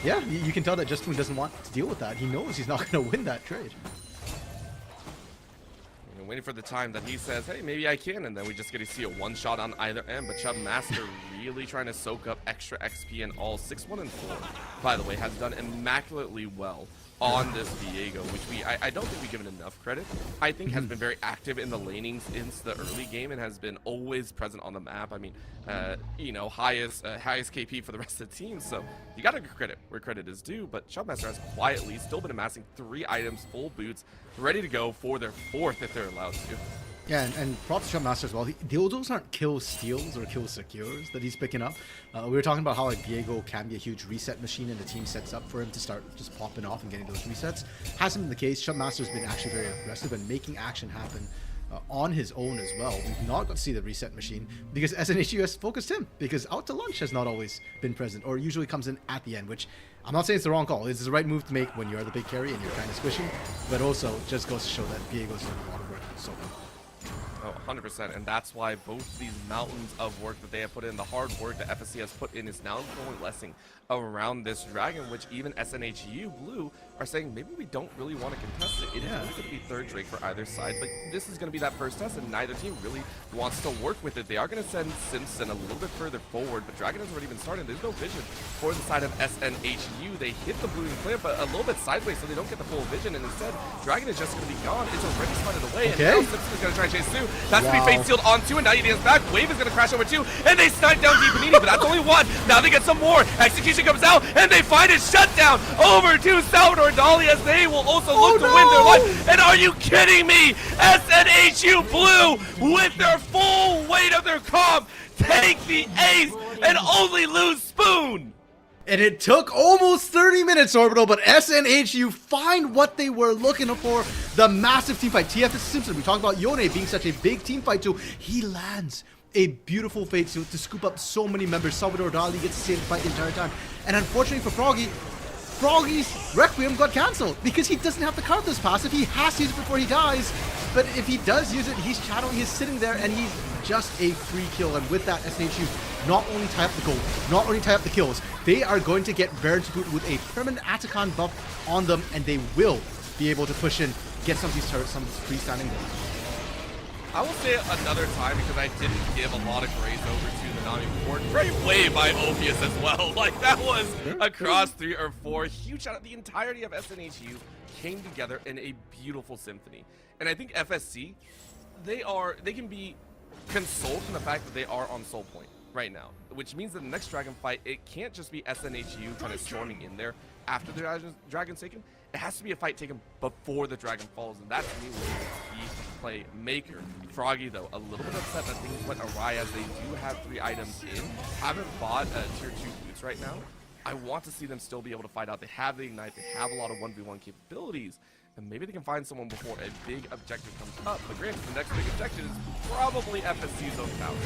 [SPEAKER 2] yeah, you can tell that Justin doesn't want to deal with that. He knows he's not going to win that trade.
[SPEAKER 1] Waiting for the time that he says, hey, maybe I can, and then we just get to see a one-shot on either end, but Chub Master really trying to soak up extra XP, and all 6-1 and 4, by the way, has done immaculately well on this Viego, which I don't think we've given enough credit. I think has been very active in the lanings since the early game and has been always present on the map. I mean, you know, highest KP for the rest of the team, so you gotta give credit where credit is due, but Chubmaster has quietly still been amassing 3 items, full boots, ready to go for their 4th if they're allowed to.
[SPEAKER 2] Yeah, and props to Master as well. Those aren't kill steals or kill secures that he's picking up. We were talking about how like Viego can be a huge reset machine, and the team sets up for him to start just popping off and getting those resets. Hasn't been the case. Chub Master's been actually very aggressive and making action happen on his own as well. We've not got to see the reset machine because SNHU has focused him, because out to lunch has not always been present, or usually comes in at the end, which I'm not saying it's the wrong call. It's the right move to make when you're the big carry and you're kind of squishy, but also just goes to show that Viego's doing a lot of work so far.
[SPEAKER 1] Oh, 100%, and that's why both these mountains of work that they have put in, the hard work that FSC has put in, is now coalescing around this dragon, which even SNHU Blue are saying maybe we don't really want to contest it. It is only going to be third Drake for either side, but this is going to be that first test, and neither team really wants to work with it. They are going to send Simpson a little bit further forward, but Dragon has already been started. There's no vision for the side of SNHU. They hit the blue and clear, but a little bit sideways, so they don't get the full vision, and instead, Dragon is just going to be gone. It's already spotted away, and now Simpson is going to try and chase through. That's going to be Fate Sealed on 2, and now Yadian's back. Wave is going to crash over 2, and they snipe down Deepanini, but that's only 1. Now they get some more. Execution comes out, and they find it shut down over to Salvador Dali, as they will also look to win their life. And are you kidding me? SNHU Blue, with their full weight of their comp, take the ace and only lose Spoon.
[SPEAKER 2] And it took almost 30 minutes, Orbital, but SNHU find what they were looking for, the massive team fight. TF Simpson, we talked about Yone being such a big team fight too. He lands a beautiful fate suit to scoop up so many members. Salvador Dali gets to stay in the fight the entire time. And unfortunately for Froggy's Requiem got cancelled because he doesn't have the Karthus passive. He has to use it before he dies. But if he does use it, he's channeling, he's sitting there, and he's just a free kill. And with that, SNHU not only tie up the gold, not only tie up the kills, they are going to get Baron to boot with a permanent Atacon buff on them, and they will be able to push in, get some of these turrets, some of these freestanding goals.
[SPEAKER 1] I will say it another time because I didn't give a lot of grace over to the Nami Ward. Great way by Ophius as well. Like, that was across 3 or 4. Huge shout out. The entirety of SNHU came together in a beautiful symphony. And I think FSC, they can be consoled from the fact that they are on Soul Point right now, which means that the next Dragon fight, it can't just be SNHU kind of storming in there after the Dragon's taken. It has to be a fight taken before the Dragon falls, and that's me with the play maker. Froggy, though, a little bit upset that things went awry, as they do have 3 items in. Haven't bought tier 2 boots right now. I want to see them still be able to fight out. They have the Ignite, they have a lot of 1v1 capabilities, and maybe they can find someone before a big objective comes up. But granted, the next big objective is probably FSC's own towers.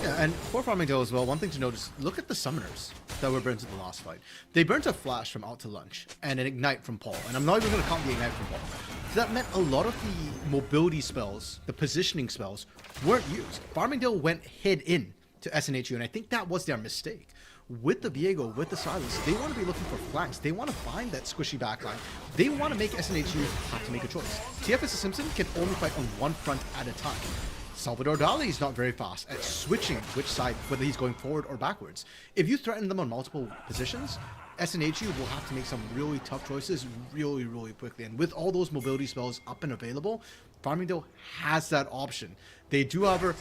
[SPEAKER 2] Yeah, and for Farmingdale as well, one thing to notice, look at the summoners that were burnt in the last fight. They burnt a Flash from Out to Lunch and an Ignite from Paul, and I'm not even going to count the Ignite from Paul. So that meant a lot of the mobility spells, the positioning spells, weren't used. Farmingdale went head in to SNHU, and I think that was their mistake. With the Viego, with the Silas, they want to be looking for flanks. They want to find that squishy backline. They want to make SNHU have to make a choice. TFS Simpson can only fight on one front at a time. Salvador Dali is not very fast at switching which side, whether he's going forward or backwards. If you threaten them on multiple positions, SNHU will have to make some really tough choices really quickly. And with all those mobility spells up and available, Farmingdale has that option. They do, however,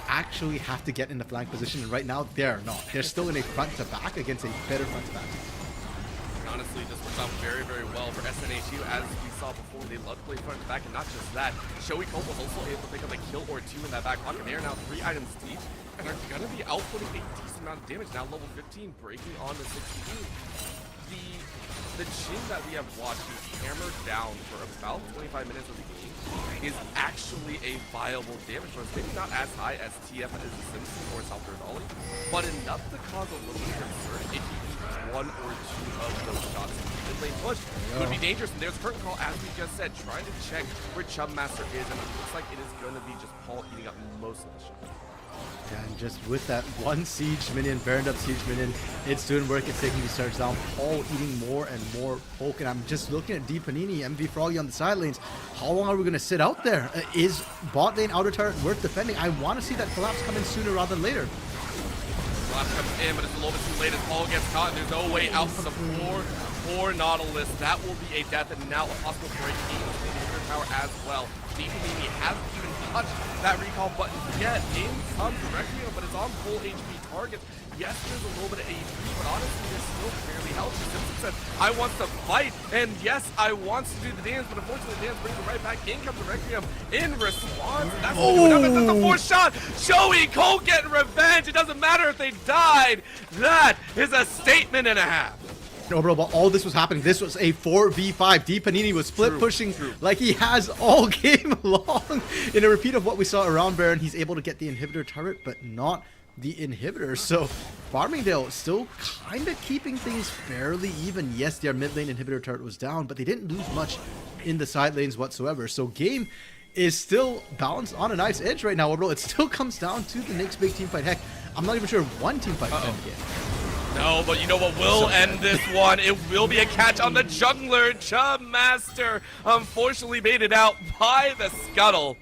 [SPEAKER 2] actually have to get in the flank position, and right now they're not. They're still in a front to back against a better front to back.
[SPEAKER 1] Honestly, this works out very, very well for SNHU. As we saw before, they love to play front to back, and not just that. Shoei Cole was also able to pick up a kill or two in that back pocket. They are now 3 items deep, and are going to be outputting a decent amount of damage. Now level 15, breaking on to 16. The Jhin that we have watched is hammered down for about 25 minutes of the game is actually a viable damage source. Maybe not as high as TF as a Simpson or Salvador Dali, but enough to cause a little bit of concern if you eat 1 or 2 of those shots. Mid lane push could be dangerous, and there's curtain call, as we just said, trying to check where Chub Master is, and it looks like it is going to be just Paul eating up most of the shots.
[SPEAKER 2] And just with that one siege minion, burned up siege minion, it's doing work. It's taking these surge down. Paul eating more and more poke. And I'm just looking at D Panini, MV Froggy on the side lanes. How long are we going to sit out there? Is bot lane outer turret worth defending? I want to see that collapse come in sooner rather than later.
[SPEAKER 1] Collapse comes in, but it's a little bit too late as Paul gets caught. There's no way out for the poor Nautilus. That will be a death, and now a possible break into the inhibitor tower as well. D Panini hasn't even touched that recall button yet. In comes Requiem, but it's on full HP targets. Yes, there's a little bit of AP, but honestly, they're still fairly healthy. Simpson says, I want to fight, and yes, I want to do the dance, but unfortunately, the dance brings it right back. In comes the Requiem in response. That's the 4th shot. Shoei Cole getting revenge. It doesn't matter if they died. That is a statement and a half.
[SPEAKER 2] No, bro, but all this was happening. This was a 4v5. D Panini was split pushing like he has all game long. In a repeat of what we saw around Baron, he's able to get the inhibitor turret, but not the inhibitor. So Farmingdale still kind of keeping things fairly even. Yes, their mid lane inhibitor turret was down, but they didn't lose much in the side lanes whatsoever. So game is still balanced on a nice edge right now, bro. It still comes down to the next big team fight. Heck, I'm not even sure one team fight can end the game.
[SPEAKER 1] No, but you know what will end this one? It will be a catch on the jungler. Chub Master unfortunately baited out by the Scuttle.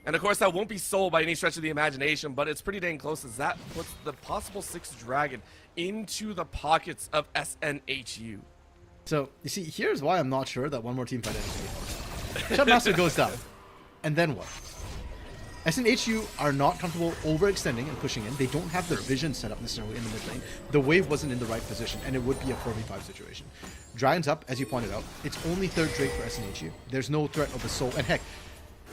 [SPEAKER 1] And of course, that won't be sold by any stretch of the imagination, but it's pretty dang close as that puts the possible 6th dragon into the pockets of SNHU.
[SPEAKER 2] So, you see, here's why I'm not sure that one more team fight ends the game. Chub Master goes down. And then what? SNHU are not comfortable overextending and pushing in. They don't have the vision set up necessarily in the mid lane. The wave wasn't in the right position, and it would be a 4v5 situation. Dragon's up, as you pointed out. It's only 3rd Drake for SNHU. There's no threat of the soul. And heck,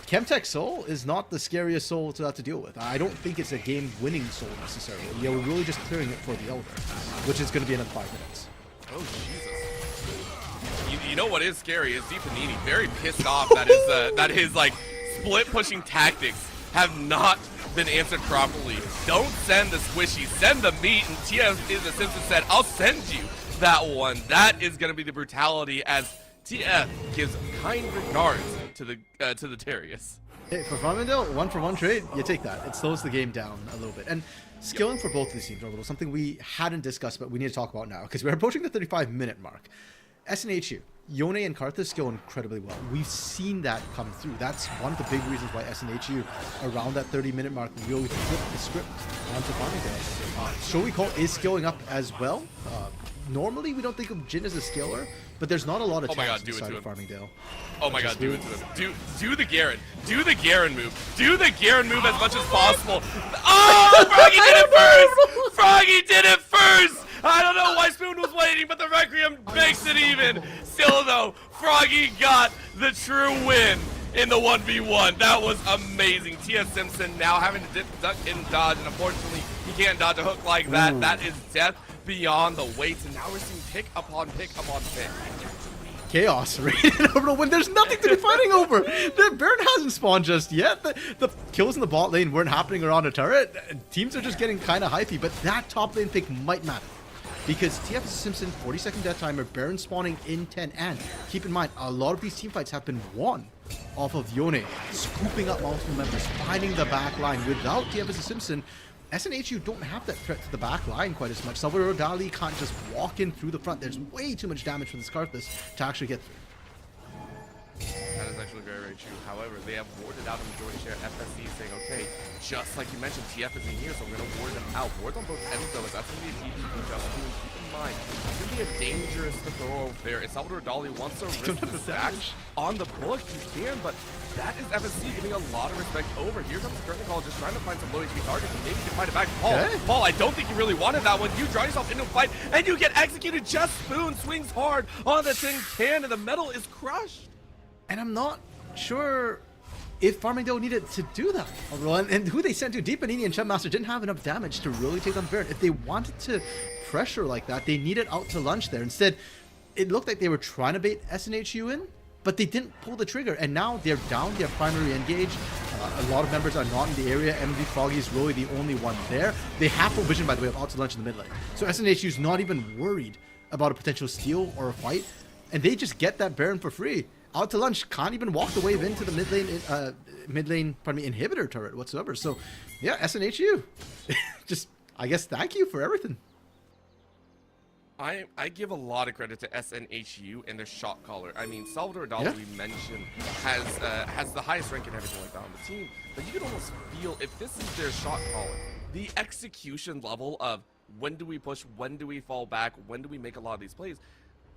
[SPEAKER 2] Chemtech Soul is not the scariest soul to have to deal with. I don't think it's a game-winning soul necessarily. Yeah, we're really just clearing it for the Elder, which is going to be another 5 minutes.
[SPEAKER 1] Oh, Jesus. You know what is scary is D Panini very pissed off that his like split pushing tactics have not been answered properly. Don't send the squishy, send the meat, and TF is the Simpson said, I'll send you that one. That is going to be the brutality as TF gives kind regards to the Darius.
[SPEAKER 2] Hey, for Farmingdale, 1-for-1 trade, you take that. It slows the game down a little bit. And skilling for both of these teams, Orbital, something we hadn't discussed, but we need to talk about now, because we're approaching the 35-minute mark. SNHU, Yone and Karthus skill incredibly well. We've seen that come through. That's one of the big reasons why SNHU, around that 30-minute mark, really flipped the script onto Farmingdale. Shoei Cole is skilling up as well. Normally, we don't think of Jhin as a skiller, but there's not a lot of talents inside of Farmingdale.
[SPEAKER 1] Oh my god, do it to him. Do the Garen. Do the Garen move. Do the Garen move as much as possible. Oh, Froggy did it first! Froggy did it first! I don't know why Spoon was waiting, but the Requiem makes it even. Still though, Froggy got the true win in the 1v1. That was amazing. T.S. Simpson now having to duck and dodge, and unfortunately, he can't dodge a hook like that. Ooh. That is death beyond the weights, and now we're seeing pick upon pick upon pick.
[SPEAKER 2] Chaos right over when there's nothing to be fighting over. The Baron hasn't spawned just yet. The kills in the bot lane weren't happening around a turret. Teams are just getting kind of hypey, but that top lane pick might matter. Because TF Simpson, 40-second death timer, Baron spawning in 10, and keep in mind, a lot of these teamfights have been won off of Yone scooping up multiple members, finding the back line. Without TF Simpson, SNHU don't have that threat to the back line quite as much. Salvador Dali can't just walk in through the front. There's way too much damage from this Karthus to actually get through.
[SPEAKER 1] That is actually very, very true. However, they have warded out a majority share FSC saying, okay, just like you mentioned, TF is in here, so we're going to ward them out. Wards on both ends, though, as that's going to be a PvP just to keep in mind. It's going to be be a dangerous throw there. If Salvador Dali wants to risk the stacks on the bullet, he can, but that is FSC getting a lot of respect over. Here comes Curtain Call just trying to find some low HP targets, and maybe you can find it back. Paul, I don't think you really wanted that one. You draw yourself into a fight, and you get executed. Just Spoon swings hard on the tin can, and the metal is crushed.
[SPEAKER 2] And I'm not sure if Farmingdale needed to do that. And who they sent to, Deep Panini and Chubmaster didn't have enough damage to really take on Baron. If they wanted to pressure like that, they needed out to lunch there. Instead, it looked like they were trying to bait SNHU in, but they didn't pull the trigger. And now they're down, they're primary engaged. A lot of members are not in the area. MV Froggy is really the only one there. They have full vision, by the way, of out to lunch in the mid lane. So SNHU's not even worried about a potential steal or a fight. And they just get that Baron for free. Out to lunch can't even walk the wave into the mid lane inhibitor turret whatsoever. So yeah, SNHU, just I guess thank you for everything.
[SPEAKER 1] I give a lot of credit to SNHU and their shot caller. I mean, Salvador Dali, we mentioned, has the highest rank and everything like that on the team. But you can almost feel, if this is their shot caller, the execution level of when do we push, when do we fall back, when do we make a lot of these plays.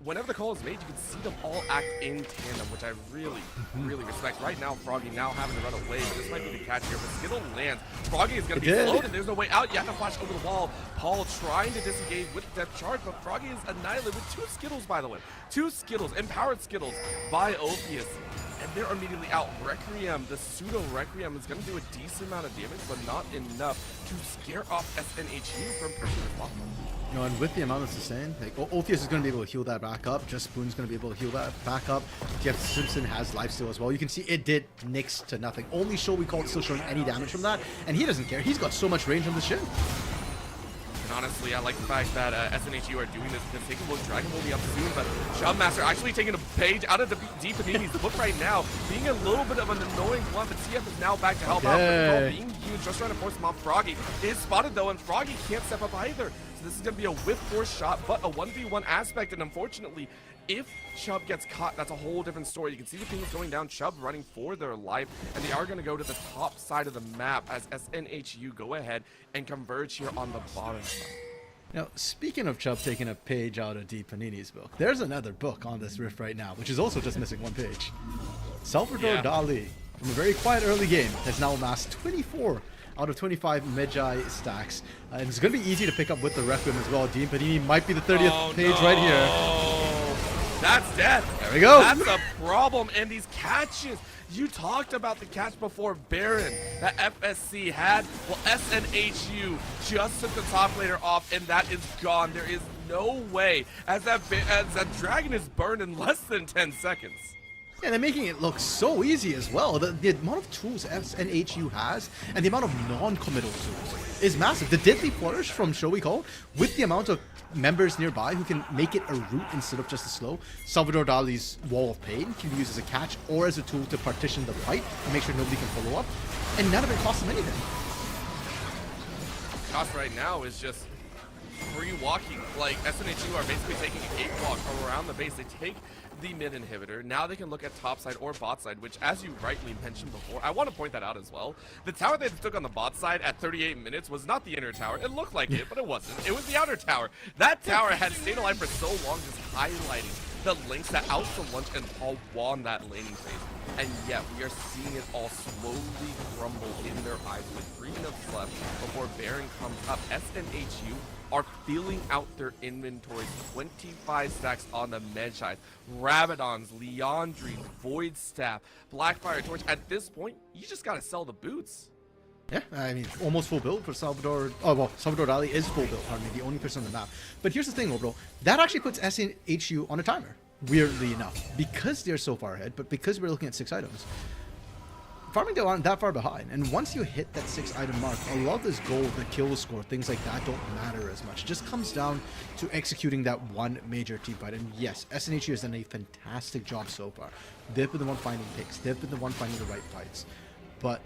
[SPEAKER 1] Whenever the call is made, you can see them all act in tandem, which I really respect. Right now, Froggy now having to run away, but this might be the catch here. But Skittle lands. Froggy is going to be floated. There's no way out. You have to flash over the wall. Paul trying to disengage with Depth Charge, but Froggy is annihilated with 2 Skittles, by the way. 2 Skittles, empowered Skittles by Ophius. And they're immediately out. Requiem, the pseudo Requiem, is going to do a decent amount of damage, but not enough to scare off SNHU from pushing the bottom.
[SPEAKER 2] You know, and with the amount of sustain, like Ophius is going to be able to heal that back up. Just Spoon's going to be able to heal that back up. Jeff Simpson has lifesteal as well. You can see it did next to nothing. Only Show We Call it still showing any damage from that, and he doesn't care. He's got so much range on the Shin.
[SPEAKER 1] And honestly, I like the fact that SNHU are doing this because taking Wood Dragon will be up soon, but Chubmaster actually taking a page out of the Deep Panini's book right now, being a little bit of an annoying blunt, but TF is now back to help out. Being huge, just trying to force him off. Froggy is spotted though, and Froggy can't step up either. So this is going to be a whiff force shot, but a 1v1 aspect, and unfortunately, if Chubb gets caught, that's a whole different story. You can see the pings going down, Chubb running for their life, and they are going to go to the top side of the map as SNHU go ahead and converge here on the bottom side.
[SPEAKER 2] Now, speaking of Chubb taking a page out of Deep Panini's book, there's another book on this rift right now, which is also just missing 1 page. Salvador Dali, from a very quiet early game, has now amassed 24 out of 25 Medjai stacks. And it's going to be easy to pick up with the Requiem as well. Deep Panini might be the 30th page right here.
[SPEAKER 1] That's dead.
[SPEAKER 2] There we go.
[SPEAKER 1] That's a problem. And these catches, you talked about the catch before Baron that FSC had. Well, SNHU just took the top laner off, and that is gone. There is no way, as that dragon is burned in less than 10 seconds.
[SPEAKER 2] Yeah, they're making it look so easy as well. The amount of tools SNHU has and the amount of non-committal tools is massive. The Deadly Flourish from Show We Call, with the amount of members nearby who can make it a root instead of just a slow. Salvador Dali's Wall of Pain can be used as a catch or as a tool to partition the fight and make sure nobody can follow up. And none of it costs them anything.
[SPEAKER 1] Cost right now is just free walking. Like, SNHU are basically taking a cakewalk around the base. They take the mid inhibitor. Now they can look at top side or bot side, which, as you rightly mentioned before, I want to point that out as well. The tower they took on the bot side at 38 minutes was not the inner tower. It looked like it, but it wasn't. It was the outer tower. That tower had stayed alive for so long, just highlighting the links that out to lunch and Paul won that laning phase. And yet we are seeing it all slowly crumble in their eyes with 3 minutes left before Baron comes up. SNHU are filling out their inventories. 25 stacks on the Medjai. Rabadons, Leandri, Void Staff, Blackfire Torch. At this point, you just gotta sell the boots.
[SPEAKER 2] Yeah, I mean, almost full build for Salvador. Oh, well, Salvador Dali is full build, pardon me, the only person on the map. But here's the thing, bro. That actually puts SNHU on a timer, weirdly enough. Because they're so far ahead, but because we're looking at 6 items. Farmingdale aren't that far behind, and once you hit that 6 item mark, a lot of this gold, the kill score, things like that don't matter as much. It just comes down to executing that one major team fight. And yes, SNHU has done a fantastic job so far. They've been the one finding picks, they've been the one finding the right fights. But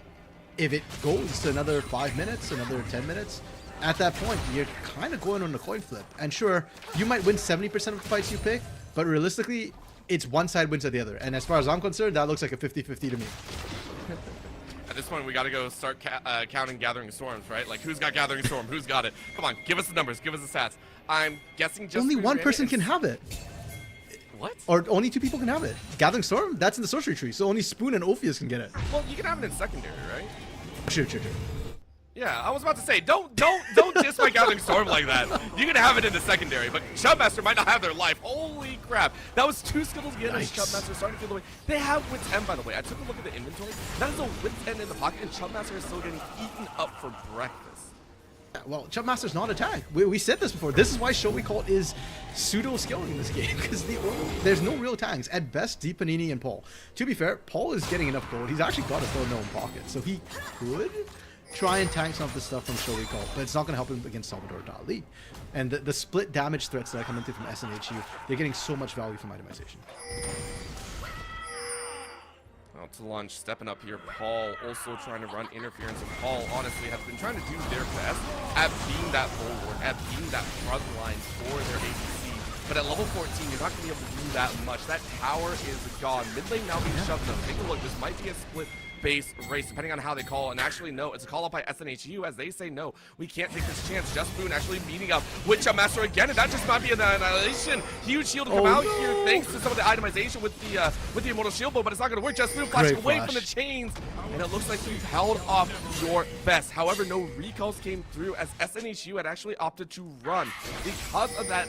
[SPEAKER 2] if it goes to another 5 minutes, another 10 minutes, at that point, you're kind of going on a coin flip. And sure, you might win 70% of the fights you pick, but realistically, it's one side wins at the other. And as far as I'm concerned, that looks like a 50-50 to me.
[SPEAKER 1] this point, we gotta go start counting Gathering Storms, right? Like, who's got Gathering Storm? Who's got it? Come on, give us the numbers, give us the stats. I'm guessing just
[SPEAKER 2] Only one person can have it.
[SPEAKER 1] What?
[SPEAKER 2] Or only 2 people can have it. Gathering Storm, that's in the sorcery tree, so only Spoon and Ophius can get it.
[SPEAKER 1] Well, you can have it in secondary, right?
[SPEAKER 2] Sure.
[SPEAKER 1] Yeah, I was about to say, don't diss my Gathering Storm like that. You can have it in the secondary, but Chubmaster might not have their life. Holy crap. That was 2 Skittles again as Chubmaster starting to feel the way. They have Wit's End, by the way. I took a look at the inventory. That is a Wit's End in the pocket, and Chubmaster is still getting eaten up for breakfast.
[SPEAKER 2] Well, Chubmaster's not a tag. We said this before. This is why Showy Cult is pseudo-skilling in this game, because there's no real tags. At best, Deep Panini and Paul. To be fair, Paul is getting enough gold. He's actually got his own known pocket, so he could try and tank some of the stuff from Showy Cult, but it's not going to help him against Salvador Dali. And the split damage threats that are coming through from SNHU, they're getting so much value from itemization.
[SPEAKER 1] Out to lunch, stepping up here. Paul also trying to run interference, and Paul honestly has been trying to do their best at being that bulwark, at being that front line for their ADC. But at level 14, you're not going to be able to do that much. That tower is gone. Mid lane now being shoved up. Take a look. This might be a split base race, depending on how they call. And actually, no, it's a call up by SNHU as they say, no, we can't take this chance. Just Boone actually meeting up with Chubmaster again, and that just might be an annihilation. Huge shield to come out here, thanks to some of the itemization with the Immortal Shield Bow, but it's not going to work. Just Boone flashing away from the chains, and it looks like you've held off your best. However, no recalls came through as SNHU had actually opted to run. Because of that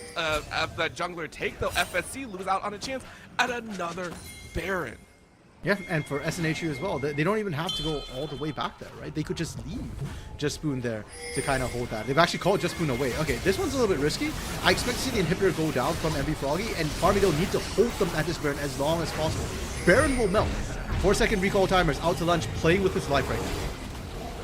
[SPEAKER 1] jungler take, though, FSC lose out on a chance at another Baron.
[SPEAKER 2] Yeah, and for SNHU as well, they don't even have to go all the way back there, right? They could just leave Just Spoon there to kind of hold that. They've actually called Just Spoon away. Okay, this one's a little bit risky. I expect to see the inhibitor go down from MV Froggy, and Farmingdale need to hold them at this Baron as long as possible. Baron will melt. 4-second recall timers, out to lunch, playing with his life right now.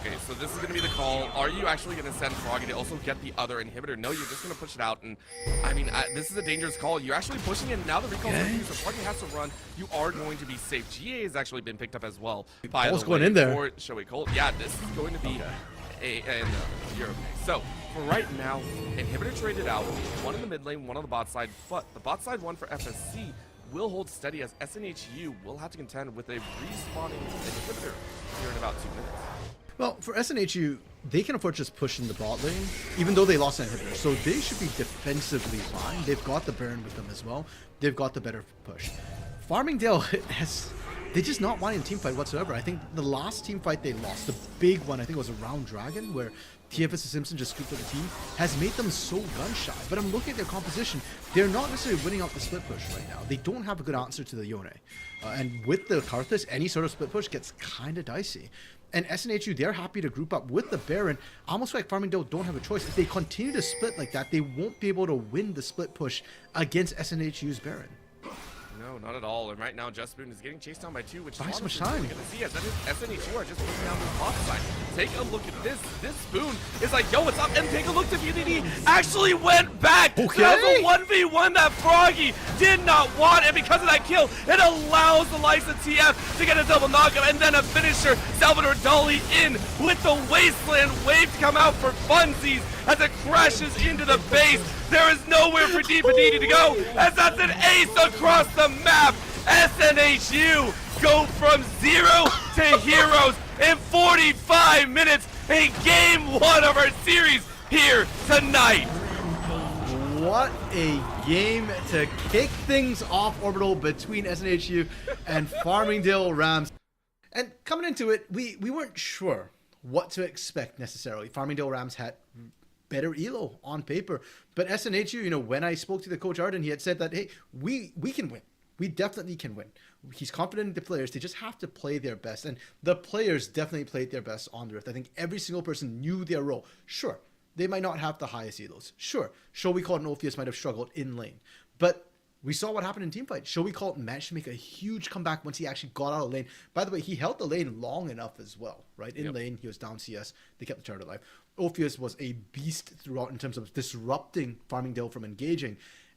[SPEAKER 1] Okay, so this is going to be the call. Are you actually going to send Froggy to also get the other inhibitor? No, you're just going to push it out. And I mean, this is a dangerous call. You're actually pushing it. Now the recall's going to so Froggy has to run. You are going to be safe. GA has actually been picked up as well. By the way,
[SPEAKER 2] going in there.
[SPEAKER 1] For Showy Colt. Yeah, this is going to be you're okay. So, for right now, inhibitor traded out. One in the mid lane, one on the bot side. But the bot side one for FSC will hold steady as SNHU will have to contend with a respawning inhibitor here in about 2 minutes.
[SPEAKER 2] Well, for SNHU, they can afford to just push in the bot lane, even though they lost an inhibitor. So they should be defensively fine. They've got the Baron with them as well. They've got the better push. Farmingdale they're just not wanting a team fight whatsoever. I think the last team fight they lost, the big one, I think it was around Dragon, where TFS and Simpson just scooped up the team, has made them so gun-shy. But I'm looking at their composition. They're not necessarily winning out the split push right now. They don't have a good answer to the Yone. And with the Karthus, any sort of split push gets kind of dicey. And SNHU, they're happy to group up with the Baron. Almost like Farmingdale don't have a choice. If they continue to split like that, they won't be able to win the split push against SNHU's Baron.
[SPEAKER 1] No, not at all. And right now, Just Spoon is getting chased down by 2, which
[SPEAKER 2] Buy
[SPEAKER 1] is
[SPEAKER 2] so much time.
[SPEAKER 1] Going to see as SNHU are just pushing down the bot side. Take a look at this. This Spoon is like, yo, what's up? And take a look to Unity. Actually went back.
[SPEAKER 2] Okay.
[SPEAKER 1] That was a 1v1 that Froggy did not want. And because of that kill, it allows the likes of TF to get a double knockout. And then a finisher, Salvador Dali in with the Wasteland Wave to come out for funsies as it crashes into the base. There is nowhere for Deep Panini to go, as that's an ace across the map. SNHU go from 0 to heroes in 45 minutes in game 1 of our series here tonight.
[SPEAKER 2] What a game to kick things off Orbital between SNHU and Farmingdale Rams. And coming into it, we weren't sure what to expect necessarily. Farmingdale Rams had better elo on paper, but SNHU, when I spoke to the coach Arden, he had said that, hey, we can win. We definitely can win. He's confident in the players. They just have to play their best, and the players definitely played their best on the Rift. I think every single person knew their role. Sure, they might not have the highest elos. Sure, Showy Cult and Ophius might have struggled in lane, but we saw what happened in teamfight. Showy Cult managed to make a huge comeback once he actually got out of lane. By the way, he held the lane long enough as well, right? In lane, he was down CS. They kept the chart alive. Ophius was a beast throughout in terms of disrupting Farmingdale from engaging.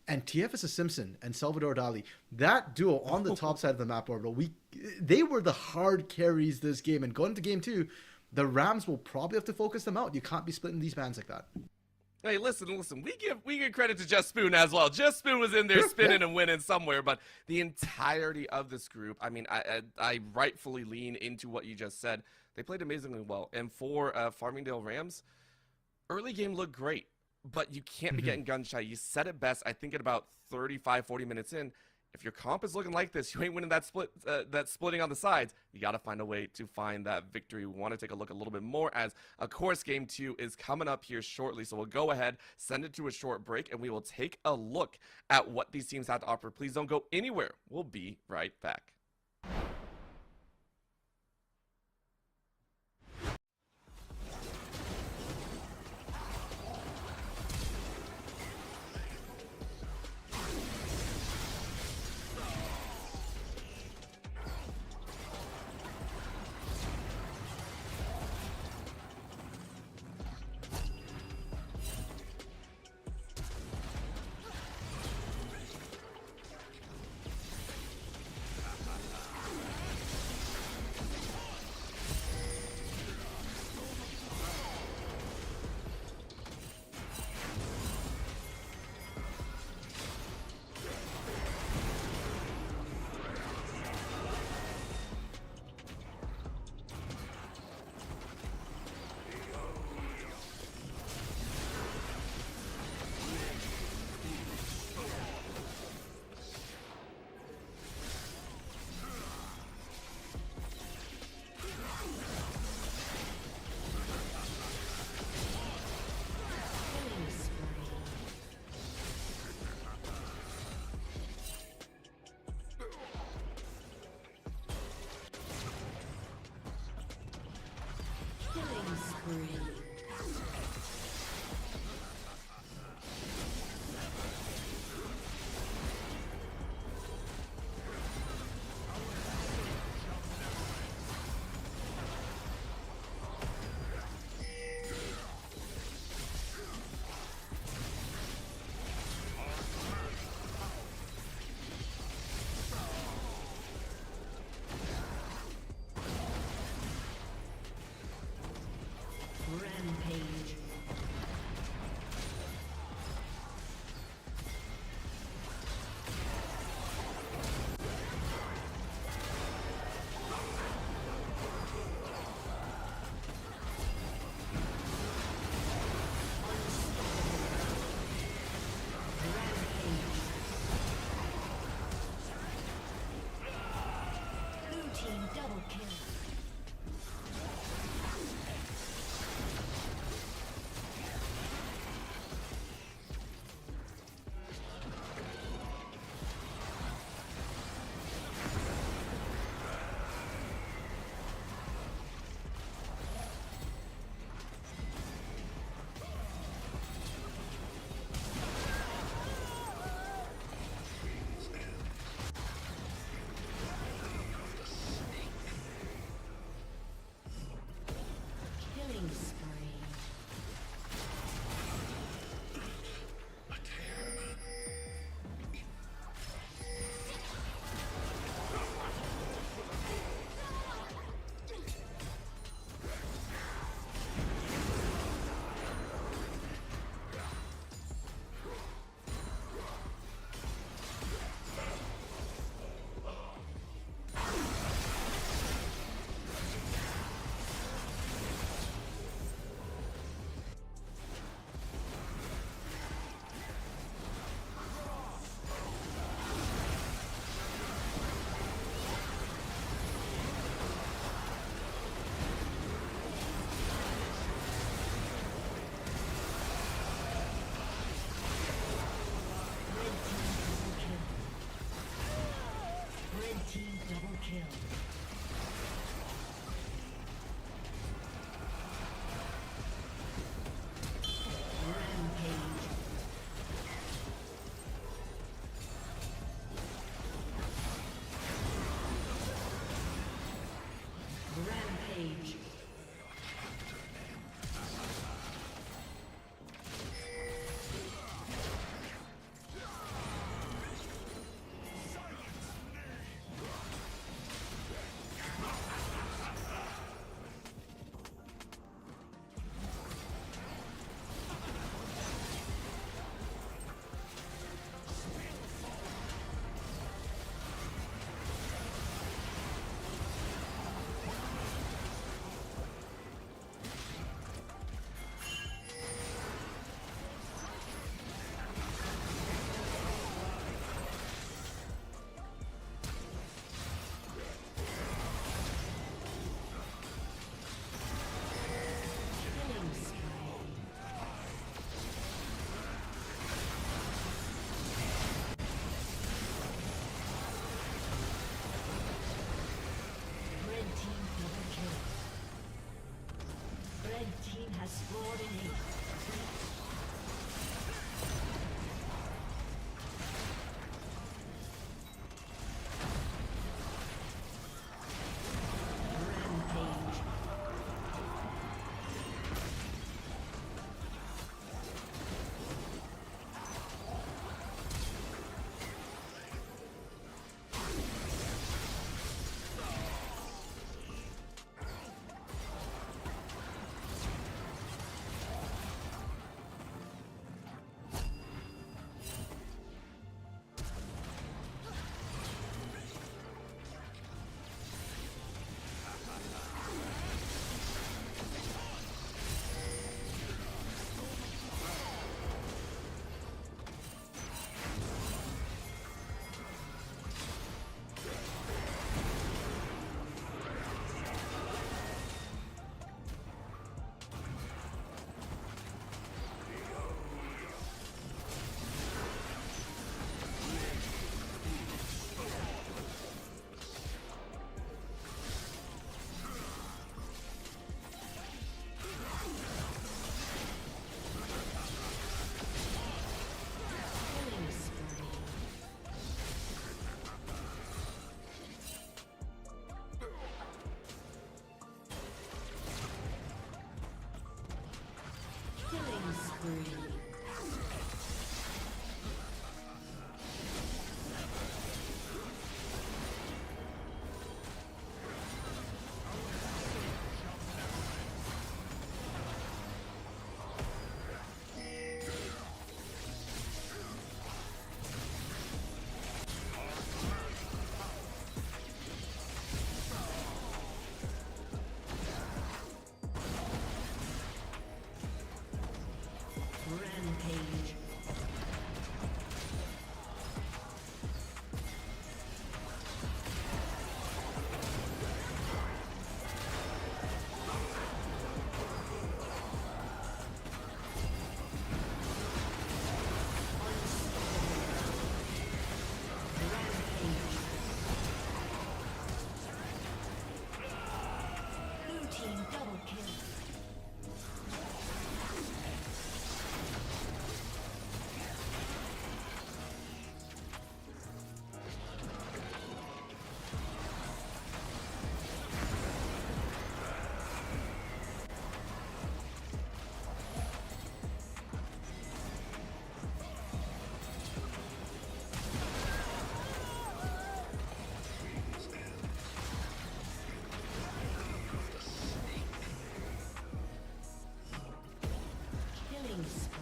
[SPEAKER 2] And TFS Simpson and Salvador Dali, that duo on the top side of the map Orbital, they were the hard carries this game. And going into game 2, the Rams will probably have to focus them out. You can't be splitting these bands like that.
[SPEAKER 1] Hey, listen. We give credit to Just Spoon as well. Just Spoon was in there spinning and winning somewhere, but the entirety of this group, I mean, I rightfully lean into what you just said. they played amazingly well. And for Farmingdale Rams, early game looked great, but you can't be getting gun shy. You said it best, I think, at about 35, 40 minutes in. If your comp is looking like this, you ain't winning that splitting on the sides. You got to find a way to find that victory. We want to take a look a little bit more as, of course, game 2 is coming up here shortly. So we'll go ahead, send it to a short break, and we will take a look at what these teams have to offer. Please don't go anywhere. We'll be right back.
[SPEAKER 3] Rampage. Blue team double kill. Killing spree. Red team double kill. Rampage. Rampage. has scored an ace. Rampage. Killing spree. Killing spree. Rampage. Blue team double kill. Killing spree.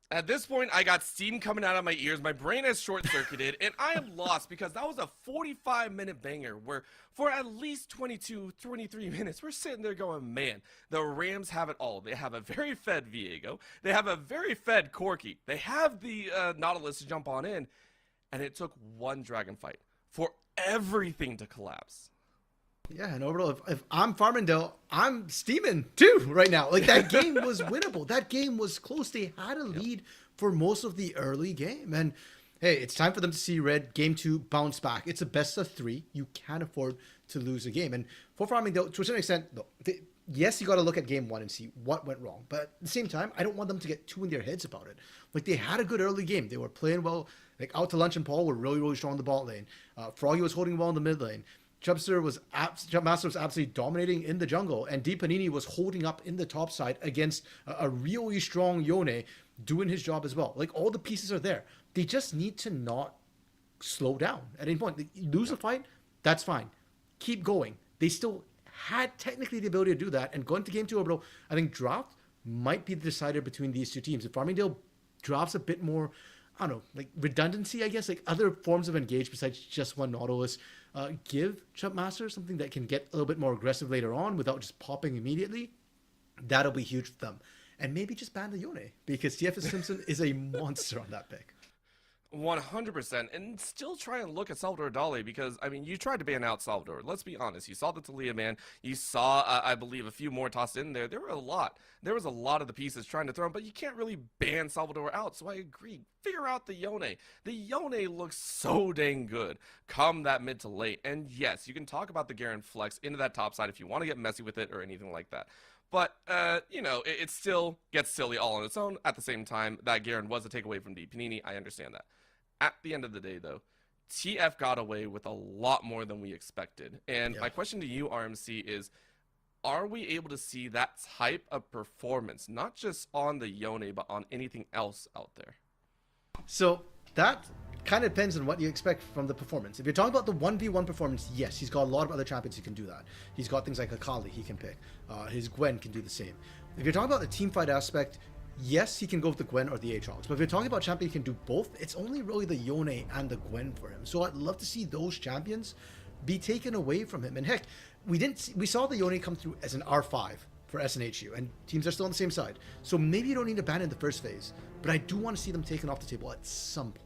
[SPEAKER 1] At this point, I got steam coming out of my ears, my brain has short-circuited, and I am lost because that was a 45-minute banger where for at least 22, 23 minutes, we're sitting there going, man, the Rams have it all. They have a very fed Viego, they have a very fed Corki, they have the Nautilus to jump on in, and it took one dragon fight for everything to collapse.
[SPEAKER 2] Yeah, and overall, if I'm Farmingdale, I'm steaming too right now. Like, that game was winnable. That game was close. They had a lead for most of the early game. And hey, it's time for them to see Red Game 2 bounce back. It's a best of 3. You can't afford to lose a game. And for Farmingdale, to a certain extent, though, yes, you got to look at Game 1 and see what went wrong. But at the same time, I don't want them to get too in their heads about it. Like, they had a good early game. They were playing well. Like, Out to Lunch and Paul were really, really strong in the bot lane. Froggy was holding well in the mid lane. Chubmaster was absolutely dominating in the jungle, and D Panini was holding up in the top side against a really strong Yone, doing his job as well. Like, all the pieces are there. They just need to not slow down at any point. They lose a fight, that's fine. Keep going. They still had technically the ability to do that, and going to game 2 Orbital, I think draft might be the decider between these two teams. If Farmingdale drafts a bit more, I don't know, like redundancy, I guess, like other forms of engage besides just one Nautilus, give Chubmaster something that can get a little bit more aggressive later on without just popping immediately, that'll be huge for them. And maybe just ban the Yone, because TFS Simpson is a monster on that pick.
[SPEAKER 1] 100%, and still try and look at Salvador Dali, because, I mean, you tried to ban out Salvador. Let's be honest. You saw the Talia ban. You saw, I believe, a few more tossed in there. There were a lot. There was a lot of the pieces trying to throw him, but you can't really ban Salvador out, so I agree. Figure out the Yone. The Yone looks so dang good come that mid to late, and yes, you can talk about the Garen flex into that top side if you want to get messy with it or anything like that. But, you know, it still gets silly all on its own. At the same time, that Garen was a takeaway from D Panini. I understand that. At the end of the day, though, TF got away with a lot more than we expected. And my question to you, RMC, is, are we able to see that type of performance, not just on the Yone, but on anything else out there?
[SPEAKER 2] So that kind of depends on what you expect from the performance. If you're talking about the 1v1 performance, yes, he's got a lot of other champions who can do that. He's got things like Akali he can pick. His Gwen can do the same. If you're talking about the team fight aspect, yes, he can go with the Gwen or the Aatrox. But if you're talking about champion who can do both, it's only really the Yone and the Gwen for him. So I'd love to see those champions be taken away from him. And heck, we saw the Yone come through as an R5 for SNHU, and teams are still on the same side. So maybe you don't need to ban in the first phase, but I do want to see them taken off the table at some point.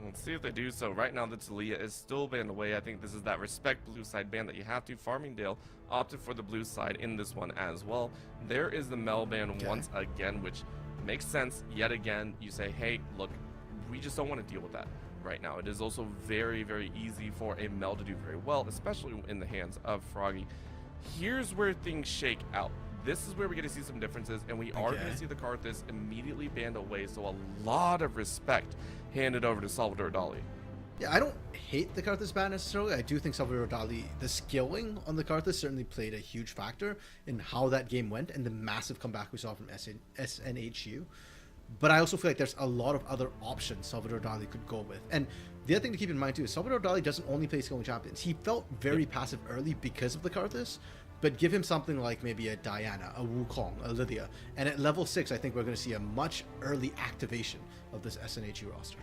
[SPEAKER 1] Let's see if they do so. Right now, the Talia is still banned away. I think this is that respect blue side ban that you have to. Farmingdale opted for the blue side in this one as well. There is the Mel ban once again, which makes sense. Yet again, you say, hey, look, we just don't want to deal with that right now. It is also very, very easy for a Mel to do very well, especially in the hands of Froggy. Here's where things shake out. This is where we get to see some differences, and we are going to see the Karthus immediately banned away, so a lot of respect handed over to Salvador Dali.
[SPEAKER 2] Yeah, I don't hate the Karthus ban necessarily. I do think Salvador Dali, the skilling on the Karthus certainly played a huge factor in how that game went and the massive comeback we saw from SNHU. But I also feel like there's a lot of other options Salvador Dali could go with. And the other thing to keep in mind too is Salvador Dali doesn't only play skilling champions. He felt very passive early because of the Karthus, but give him something like maybe a Diana, a Wukong, a Lydia, and at level 6 I think we're going to see a much early activation of this SNHU roster.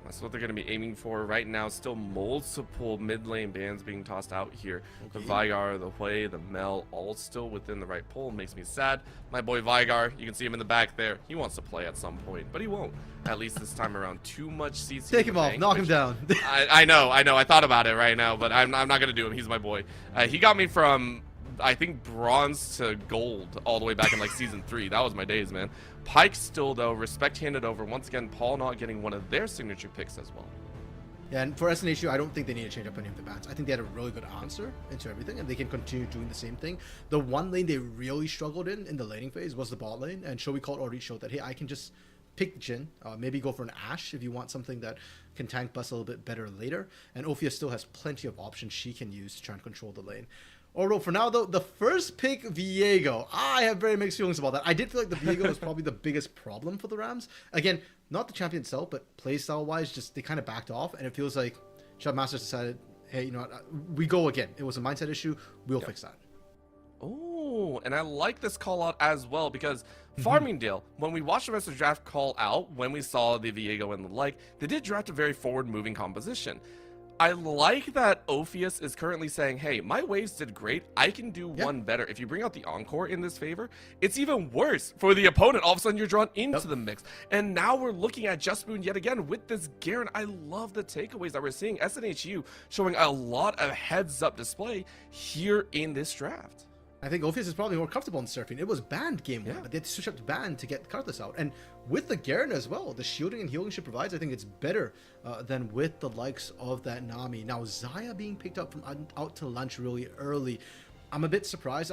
[SPEAKER 1] That's what they're going to be aiming for right now. Still multiple mid lane bans being tossed out here. The Veigar, the Hui, the Mel, all still within the right pool. Makes me sad. My boy Veigar, you can see him in the back there. He wants to play at some point, but he won't. At least this time around. Too much CC.
[SPEAKER 2] Take him off. Knock him down.
[SPEAKER 1] I know. I thought about it right now, but I'm not going to do him. He's my boy. He got me from, I think, bronze to gold all the way back in like season 3. That was my days, man. Pike still, though, respect handed over. Once again, Paul not getting one of their signature picks as well.
[SPEAKER 2] Yeah, and for SNHU, I don't think they need to change up any of the bans. I think they had a really good answer into everything, and they can continue doing the same thing. The one lane they really struggled in the laning phase was the bot lane, and Showy Cult already showed that, hey, I can just pick Jhin, maybe go for an Ashe if you want something that can tank bust a little bit better later, and Ophia still has plenty of options she can use to try and control the lane. Although for now, though, the first pick, Viego, I have very mixed feelings about that. I did feel like the Viego was probably the biggest problem for the Rams. Again, not the champion itself, but playstyle-wise, just they kind of backed off, and it feels like Chubmasters decided, hey, you know what, we go again. It was a mindset issue. We'll fix that.
[SPEAKER 1] Oh, and I like this call out as well, because Farmingdale, when we watched the rest of the draft call out, when we saw the Viego and the like, they did draft a very forward-moving composition. I like that Ophius is currently saying, hey, my waves did great. I can do one better. If you bring out the Encore in this favor, it's even worse for the opponent. All of a sudden, you're drawn into the mix. And now we're looking at Just Moon yet again with this Garen. I love the takeaways that we're seeing. SNHU showing a lot of heads-up display here in this draft.
[SPEAKER 2] I think Ophius is probably more comfortable in surfing. It was banned game 1, but they had to switch up to banned to get Karthus out. And with the Garen as well, the shielding and healing she provides, I think it's better than with the likes of that Nami. Now, Xayah being picked up from out to lunch really early, I'm a bit surprised.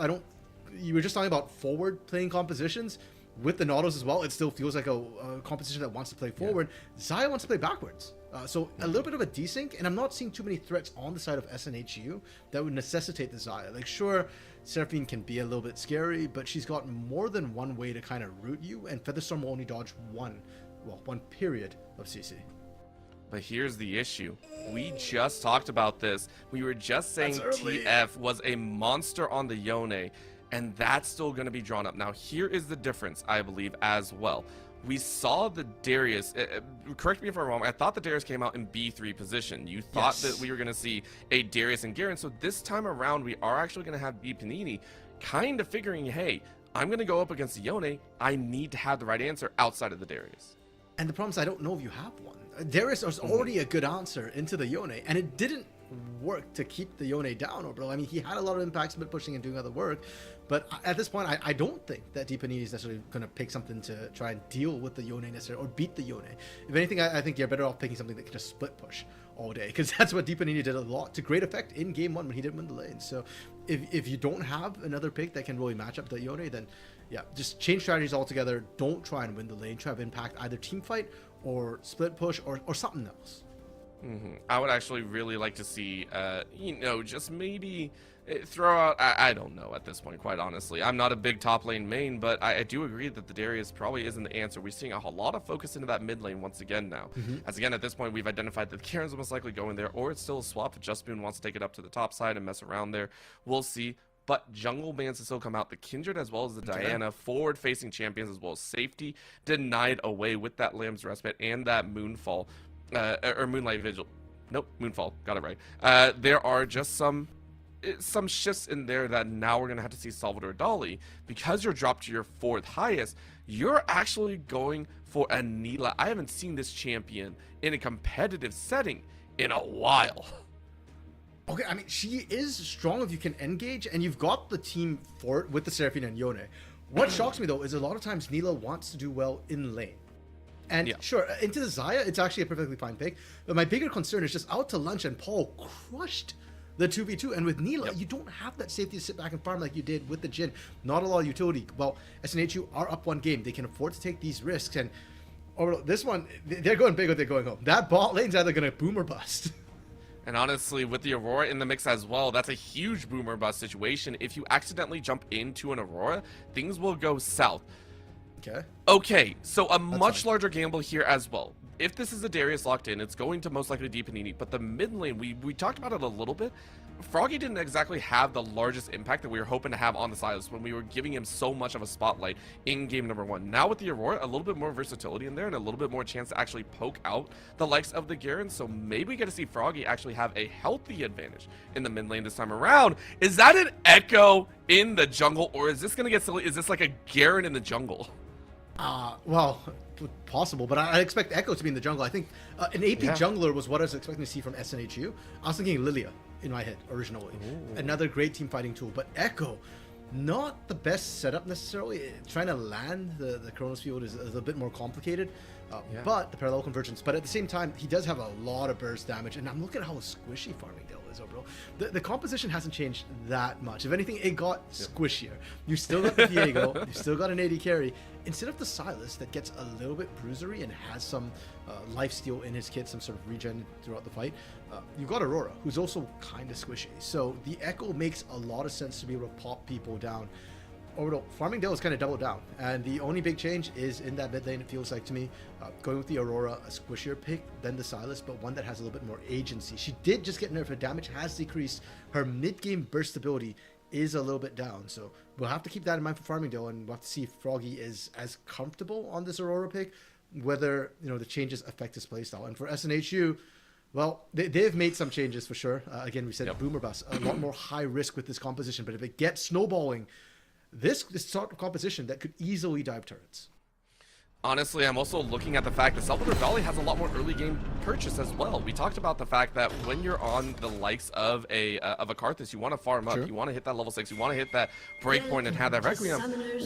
[SPEAKER 2] You were just talking about forward playing compositions. with the Nautilus as well, it still feels like a competition that wants to play forward. Xayah wants to play backwards. So a little bit of a desync, and I'm not seeing too many threats on the side of SNHU that would necessitate the Xayah. Like, sure, Seraphine can be a little bit scary, but she's got more than one way to kind of root you, and Featherstorm will only dodge one period of CC.
[SPEAKER 1] But here's the issue. We just talked about this. We were just saying TF was a monster on the Yone, and that's still going to be drawn up. Now, here is the difference, I believe, as well. We saw the Darius, correct me if I'm wrong, I thought the Darius came out in B3 position. You thought that we were going to see a Darius and Garen, so this time around we are actually going to have B Panini kind of figuring, hey, I'm going to go up against the Yone, I need to have the right answer outside of the Darius.
[SPEAKER 2] And the problem is I don't know if you have one. Darius was already a good answer into the Yone, and it didn't work to keep the Yone down, bro. I mean, he had a lot of impact, split pushing and doing other work, but at this point, I don't think that Deepanini is necessarily going to pick something to try and deal with the Yone necessarily, or beat the Yone. If anything, I think you're better off picking something that can just split push all day, because that's what Deepanini did a lot to great effect in game 1 when he didn't win the lane. So if you don't have another pick that can really match up the Yone, then yeah, just change strategies altogether. Don't try and win the lane. Try to impact either team fight or split push or something else.
[SPEAKER 1] I would actually really like to see, just maybe throw out, I don't know at this point, quite honestly. I'm not a big top lane main, but I do agree that the Darius probably isn't the answer. We're seeing a lot of focus into that mid lane once again now. As again, at this point, we've identified that Karen's most likely going there, or it's still a swap if Just Moon wants to take it up to the top side and mess around there. We'll see. But jungle bans to still come out. The Kindred as well as the Diana, forward-facing champions as well as safety, denied away with that Lamb's Respite and that Moonfall, or Moonlight Vigil. Nope, Moonfall, got it right. There are just some shifts in there that now we're going to have to see Salvador Dali. Because you're dropped to your 4th highest, you're actually going for a Neela. I haven't seen this champion in a competitive setting in a while.
[SPEAKER 2] Okay, I mean, she is strong if you can engage, and you've got the team for it with the Seraphine and Yone. What shocks me, though, is a lot of times Neela wants to do well in lane. And sure, into the Xayah, it's actually a perfectly fine pick. But my bigger concern is just out to lunch, and Paul crushed the 2v2. And with Neela, you don't have that safety to sit back and farm like you did with the Jhin. Not a lot of utility. Well, SNHU are up 1 game. They can afford to take these risks. And this one, they're going big or they're going home. That bot lane's either going to boom or bust.
[SPEAKER 1] And honestly, with the Aurora in the mix as well, that's a huge boomer bust situation. If you accidentally jump into an Aurora, things will go south. Okay, so a much larger gamble here as well. If this is a Darius locked in, it's going to most likely Deepanini. But the mid lane, we talked about it a little bit. Froggy didn't exactly have the largest impact that we were hoping to have on the Silas when we were giving him so much of a spotlight in game number 1. Now with the Aurora, a little bit more versatility in there and a little bit more chance to actually poke out the likes of the Garen. So maybe we get to see Froggy actually have a healthy advantage in the mid lane this time around. Is that an Echo in the jungle, or is this going to get silly? Is this like a Garen in the jungle?
[SPEAKER 2] Well, possible, but I expect Echo to be in the jungle. I think an AP jungler was what I was expecting to see from SNHU. I was thinking Lilia in my head originally. Another great team fighting tool, but Echo, not the best setup necessarily. Trying to land the Chronos field is a bit more complicated, but the parallel convergence. But at the same time, he does have a lot of burst damage, and I'm looking at how squishy Farmingdale is, bro. The composition hasn't changed that much. If anything, it got squishier. You still got the Diego, you still got an AD carry. Instead of the Silas that gets a little bit bruisery and has some lifesteal in his kit, some sort of regen throughout the fight, you got Aurora, who's also kind of squishy. So the Echo makes a lot of sense to be able to pop people down. Although Farmingdale is kind of doubled down, and the only big change is in that mid lane. It feels like to me, going with the Aurora, a squishier pick than the Silas, but one that has a little bit more agency. She did just get nerfed. Her damage has decreased. Her mid-game burst ability is a little bit down, so we'll have to keep that in mind for Farmingdale, and we'll have to see if Froggy is as comfortable on this Aurora pick, whether the changes affect his playstyle. And for SNHU, well, they've made some changes for sure. Again, we said boomer bust, a lot more high risk with this composition, but if it gets snowballing, this sort of composition that could easily dive turrets.
[SPEAKER 1] Honestly, I'm also looking at the fact that Salvador Dali has a lot more early game purchase as well. We talked about the fact that when you're on the likes of a Karthus, you want to farm up, you want to hit that level 6, you want to hit that breakpoint and have that Requiem.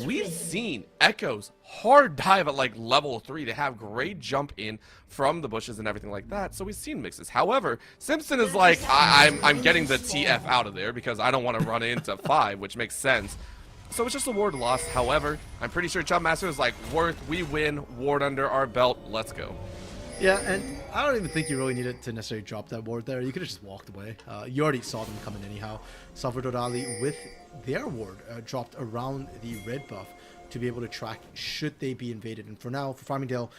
[SPEAKER 1] We've seen Echoes hard dive at like level 3 to have great jump in from the bushes and everything like that. So we've seen mixes. However, Simpson is like, I'm getting the TF out of there because I don't want to run into 5, which makes sense. So it's just a ward loss. However, I'm pretty sure Chub Master is like, worth, we win, ward under our belt, let's go.
[SPEAKER 2] Yeah, and I don't even think you really needed to necessarily drop that ward there. You could have just walked away. You already saw them coming anyhow. Salvador Dali with their ward dropped around the red buff to be able to track should they be invaded. And for now, for Farmingdale,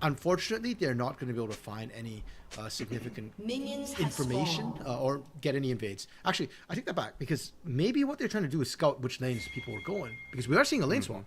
[SPEAKER 2] unfortunately, they're not going to be able to find any significant
[SPEAKER 3] Minions have
[SPEAKER 2] information
[SPEAKER 3] spawned.
[SPEAKER 2] or get any invades. Actually, I take that back because maybe what they're trying to do is scout which lanes people are going, because we are seeing a lane swap.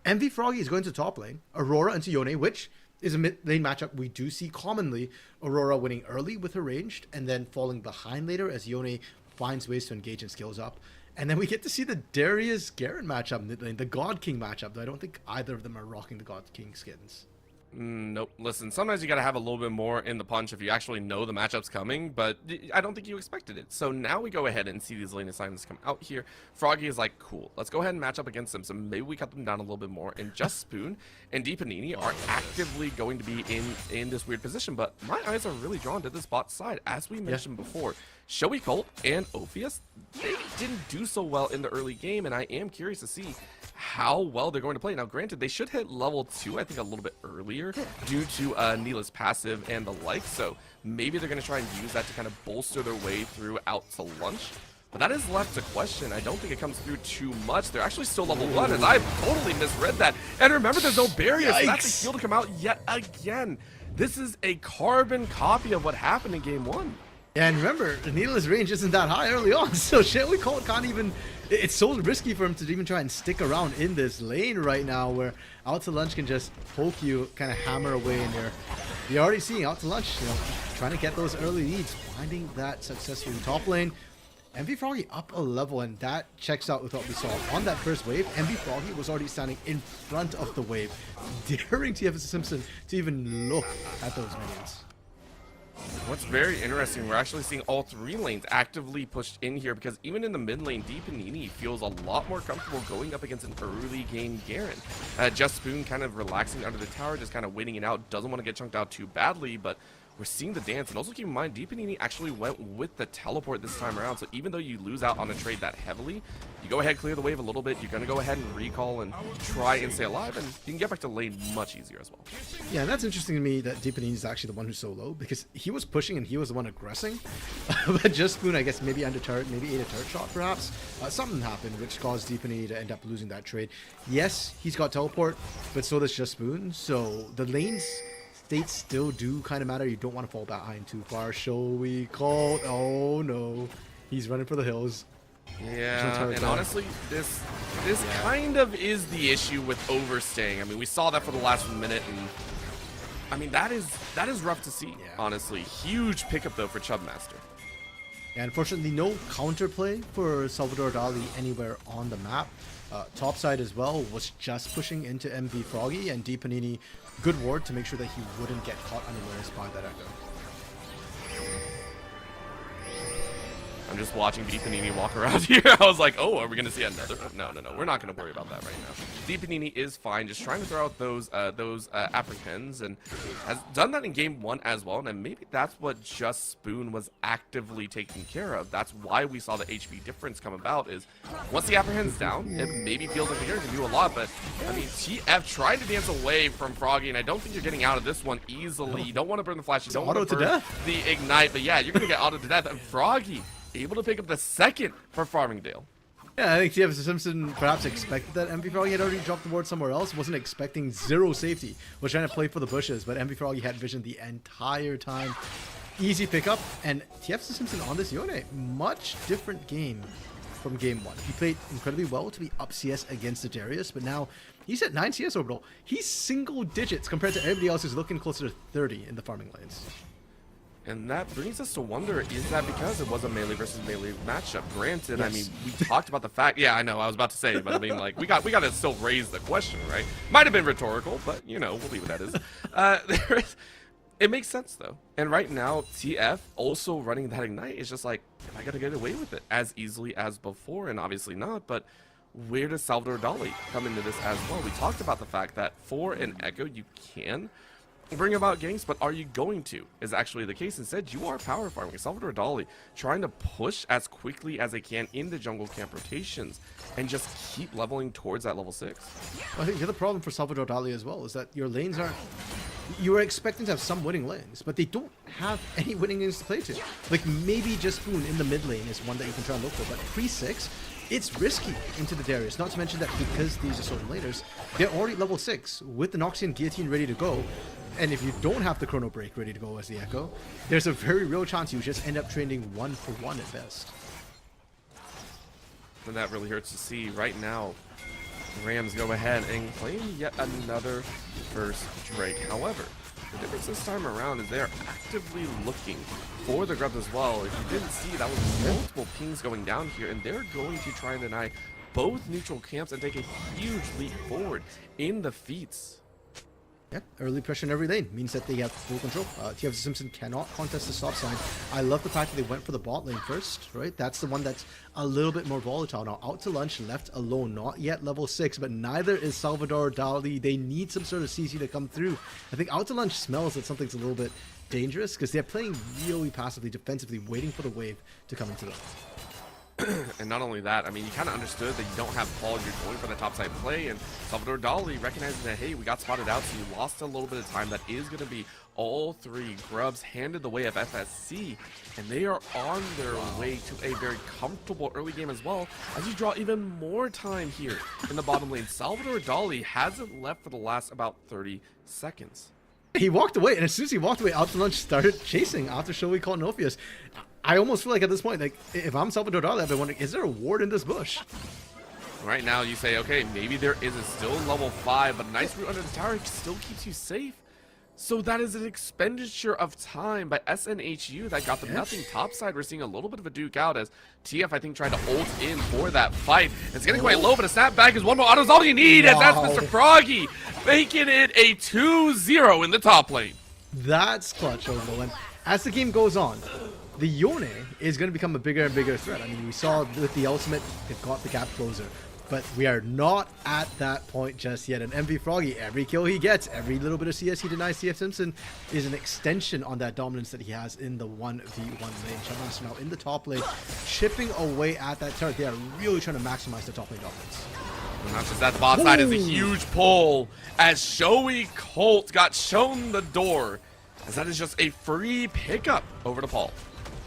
[SPEAKER 2] MV Froggy is going to top lane, Aurora into Yone, which is a mid lane matchup we do see commonly. Aurora winning early with her ranged and then falling behind later as Yone finds ways to engage and skills up. And then we get to see the Darius Garen matchup mid lane, the God King matchup, though I don't think either of them are rocking the God King skins.
[SPEAKER 1] Nope. Listen, sometimes you gotta have a little bit more in the punch if you actually know the matchup's coming, but I don't think you expected it. So now we go ahead and see these lane assignments come out here. Froggy is like, cool, let's go ahead and match up against them. So maybe we cut them down a little bit more. And Just Spoon and Deepanini are actively going to be in this weird position, but my eyes are really drawn to this bot side. As we mentioned before, Shoei Colt and Ophius, they didn't do so well in the early game, and I am curious to see how well they're going to play. Now, granted, they should hit level 2, I think, a little bit earlier due to Neela's passive and the like, so maybe they're going to try and use that to kind of bolster their way through out to lunch. But that is left to question. I don't think it comes through too much. They're actually still level 1, as I totally misread that. And remember, there's no barrier, so that's a heal to come out yet again. This is a carbon copy of what happened in game 1.
[SPEAKER 2] Yeah, and remember, Neela's range isn't that high early on, so Shoei Colt can't even... It's so risky for him to even try and stick around in this lane right now, where Out to Lunch can just poke you, kind of hammer away in there. You're already seeing Out to Lunch, you know, trying to get those early leads, finding that successfully top lane. MV Froggy up a level, and that checks out with what we saw on that first wave. MV Froggy was already standing in front of the wave, daring TF Simpson to even look at those minions.
[SPEAKER 1] What's very interesting, we're actually seeing all 3 lanes actively pushed in here, because even in the mid lane, Deepanini feels a lot more comfortable going up against an early game Garen. Just Spoon kind of relaxing under the tower, just kind of waiting it out, doesn't want to get chunked out too badly, but we're seeing the dance. And also keep in mind, Deepanini actually went with the teleport this time around, so even though you lose out on a trade that heavily, you go ahead, clear the wave a little bit, you're going to go ahead and recall and try and stay alive, and you can get back to lane much easier as well.
[SPEAKER 2] Yeah, and that's interesting to me that Deepanini is actually the one who's so low, because he was pushing and he was the one aggressing. But Just Spoon, I guess, maybe under turret, maybe ate a turret shot perhaps. Something happened which caused Deepanini to end up losing that trade. Yes, he's got teleport, but so does Just Spoon, so the lanes states still do kind of matter. You don't want to fall behind too far. Shoei Colt, oh no, he's running for the hills.
[SPEAKER 1] Yeah, and honestly, this kind of is the issue with overstaying. I mean, we saw that for the last minute, and I mean that is rough to see.
[SPEAKER 2] Yeah.
[SPEAKER 1] Honestly, huge pickup though for Chub Master.
[SPEAKER 2] And unfortunately, no counterplay for Salvador Dali anywhere on the map. Topside as well was just pushing into MV Froggy, and Deepanini, good ward to make sure that he wouldn't get caught unawares by that echo.
[SPEAKER 1] I'm just watching Deepanini walk around here. I was like, oh, are we going to see another? No, we're not going to worry about that right now. Deepanini is fine, just trying to throw out those apprehends, and has done that in game 1 as well, and then maybe that's what Just Spoon was actively taking care of. That's why we saw the HP difference come about, is once the apprehend's down, it maybe feels like the hero can do a lot, but I mean, TF tried to dance away from Froggy, and I don't think you're getting out of this one easily. You don't want to burn the flash, you don't want to burn the ignite, but yeah, you're going to get auto to death, and Froggy able to pick up the second for Farmingdale.
[SPEAKER 2] Yeah, I think TF Simpson perhaps expected that MV Froggy had already dropped the ward somewhere else, wasn't expecting zero safety, was trying to play for the bushes, but MV Froggy had vision the entire time. Easy pickup, and TF Simpson on this Yone, much different game from game 1. He played incredibly well to be up CS against the Darius, but now he's at 9 CS orbital. He's single digits compared to everybody else who's looking closer to 30 in the farming lanes.
[SPEAKER 1] And that brings us to wonder, is that because it was a melee versus melee matchup? Granted,
[SPEAKER 2] Yes.
[SPEAKER 1] I mean, we talked about the fact, yeah, I know, I was about to say, but I mean, like, we got to still raise the question, right? Might have been rhetorical, but, you know, we'll leave it as. It makes sense, though. And right now, TF also running that Ignite is just like, I got to get away with it as easily as before, and obviously not, but where does Salvador Dali come into this as well? We talked about the fact that for an Echo, you can bring about ganks, but are you going to? Is actually the case. Instead, you are power farming. Salvador Dali trying to push as quickly as they can in the jungle camp rotations and just keep leveling towards that level 6.
[SPEAKER 2] I think the other problem for Salvador Dali as well is that your lanes aren't. You were expecting to have some winning lanes, but they don't have any winning lanes to play to. Like maybe just Spoon in the mid lane is one that you can try and look for, but pre-6, it's risky into the Darius. Not to mention that because these are certain laners, they're already level 6 with the Noxian Guillotine ready to go. And if you don't have the Chrono Break ready to go as the Echo, there's a very real chance you just end up trading 1-for-1 at best.
[SPEAKER 1] And that really hurts to see right now. Rams go ahead and claim yet another first Drake. However, the difference this time around is they're actively looking for the grubs as well. If you didn't see, that was multiple pings going down here, and they're going to try and deny both neutral camps and take a huge leap forward in the feats.
[SPEAKER 2] Yeah, early pressure in every lane means that they have full control. TF Simpson cannot contest the stop sign. I love the fact that they went for the bot lane first, right? That's the one that's a little bit more volatile. Now, out to lunch, left alone, not yet level 6, but neither is Salvador Dali. They need some sort of CC to come through. I think out to lunch smells that something's a little bit dangerous because they're playing really passively, defensively, waiting for the wave to come into them.
[SPEAKER 1] And not only that, I mean, you kind of understood that you don't have Paul, you're going for the topside play, and Salvador Dali recognizing that, hey, we got spotted out, so you lost a little bit of time. That is going to be all 3 grubs handed the way of FSC, and they are on their way to a very comfortable early game as well, as you draw even more time here in the bottom lane. Salvador Dali hasn't left for the last about 30 seconds.
[SPEAKER 2] He walked away, and as soon as he walked away, out to lunch started chasing after Shoei called Nophius. I almost feel like at this point, like if I'm Salvador Dali, I've been wondering, is there a ward in this bush?
[SPEAKER 1] Right now, you say, okay, maybe there is a still level 5, but a nice root under the tower still keeps you safe. So that is an expenditure of time by SNHU that got them nothing. Topside, we're seeing a little bit of a duke out as TF, I think, tried to ult in for that fight. It's getting quite low, but a snap back is one more auto is all you need, as that's Mr. Froggy making it a 2-0 in the top lane.
[SPEAKER 2] That's clutch, Obo. And as the game goes on, the Yone is going to become a bigger and bigger threat. I mean, we saw with the ultimate, they've got the gap closer. But we are not at that point just yet. And MV Froggy, every kill he gets, every little bit of CS he denies TF Simpson is an extension on that dominance that he has in the 1v1 lane. Chamaster now in the top lane, chipping away at that turret. They are really trying to maximize the top lane dominance.
[SPEAKER 1] And not just that, the bot side is a huge pull as Shoei Colt got shown the door, as that is just a free pickup over to Paul.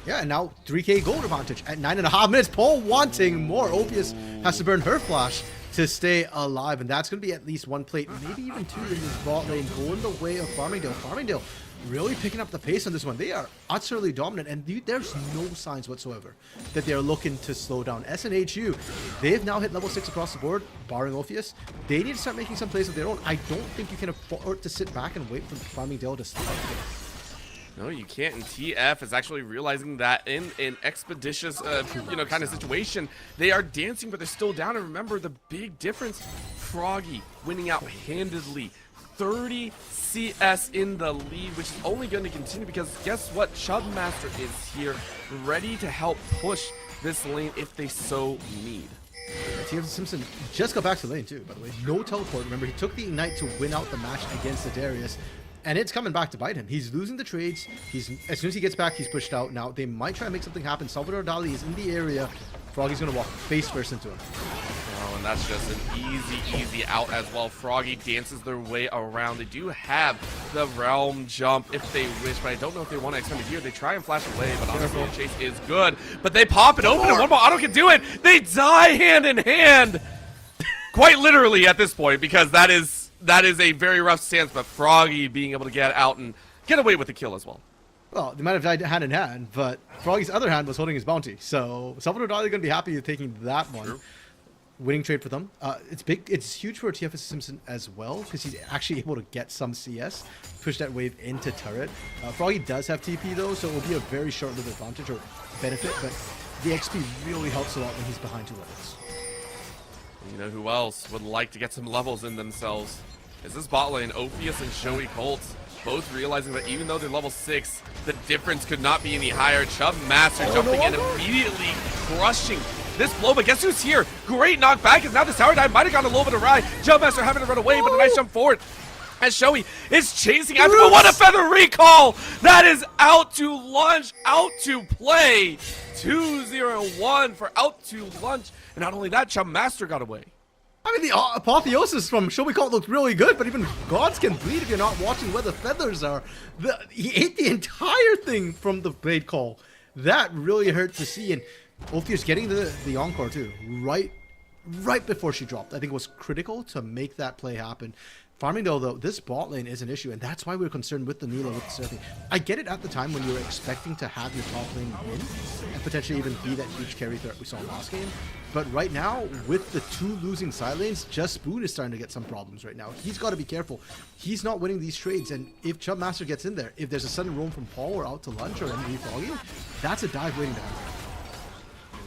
[SPEAKER 2] Yeah, and now 3k gold advantage at 9.5 minutes. Paul wanting more. Opius has to burn her flash to stay alive, and that's going to be at least 1 plate, maybe even 2 in this bot lane, going the way of Farmingdale. Farmingdale really picking up the pace on this one. They are utterly dominant, and there's no signs whatsoever that they're looking to slow down. SNHU, they've now hit level 6 across the board, barring Ophius. They need to start making some plays of their own. I don't think you can afford to sit back and wait for Farmingdale to start.
[SPEAKER 1] No, you can't, and TF is actually realizing that in an expeditious, kind of situation, they are dancing, but they're still down. And remember the big difference, Froggy winning out handedly, 30 CS in the lead, which is only going to continue because guess what? Chubmaster is here, ready to help push this lane if they so need.
[SPEAKER 2] TF Simpson just got back to the lane too, by the way. No teleport. Remember, he took the Ignite to win out the match against the Darius. And it's coming back to bite him. He's losing the trades. As soon as he gets back, he's pushed out. Now, they might try and make something happen. Salvador Dali is in the area. Froggy's going to walk face first into him.
[SPEAKER 1] Oh, and that's just an easy out as well. Froggy dances their way around. They do have the Realm Jump if they wish, but I don't know if they want to extend it here. They try and flash away, but honestly, the chase is good. But they pop it open, and one more auto can do it. They die hand in hand. Quite literally at this point, because that is a very rough stance, but Froggy being able to get out and get away with the kill as well.
[SPEAKER 2] Well, they might have died hand in hand, but Froggy's other hand was holding his bounty. So Salvador Dali going to be happy with taking that one.
[SPEAKER 1] True.
[SPEAKER 2] Winning trade for them. It's big. It's huge for TF Simpson as well, because he's actually able to get some CS, push that wave into turret. Froggy does have TP though, so it will be a very short-lived advantage or benefit, but the XP really helps a lot when he's behind 2 levels.
[SPEAKER 1] You know who else would like to get some levels in themselves? Is this bot lane, Ophius and Shoei Colt, both realizing that even though they're level 6, the difference could not be any higher. Chubmaster jumping in, immediately crushing this blow, but guess who's here? Great knockback, as now this tower dive might have gone a little bit awry. Chubmaster having to run away, but a nice jump forward. As Shoei is chasing after, but what a feather recall! That is out to lunch, out to play. 2-0-1 for out to lunch. And not only that, Chub Master got away.
[SPEAKER 2] I mean, the apotheosis from Shoei Cult looked really good, but even gods can bleed if you're not watching where the feathers are. He ate the entire thing from the blade call. That really hurt to see. And Ophia's getting the encore too, right before she dropped. I think it was critical to make that play happen. Farming though, this bot lane is an issue, and that's why we're concerned with the Nila, with the surfing. I get it at the time when you were expecting to have your top lane win, and potentially even be that huge carry threat we saw last game. But right now, with the 2 losing side lanes, Just Spoon is starting to get some problems right now. He's got to be careful. He's not winning these trades, and if Chub Master gets in there, if there's a sudden roam from Paul or out to lunch or MV Froggy, that's a dive waiting to happen.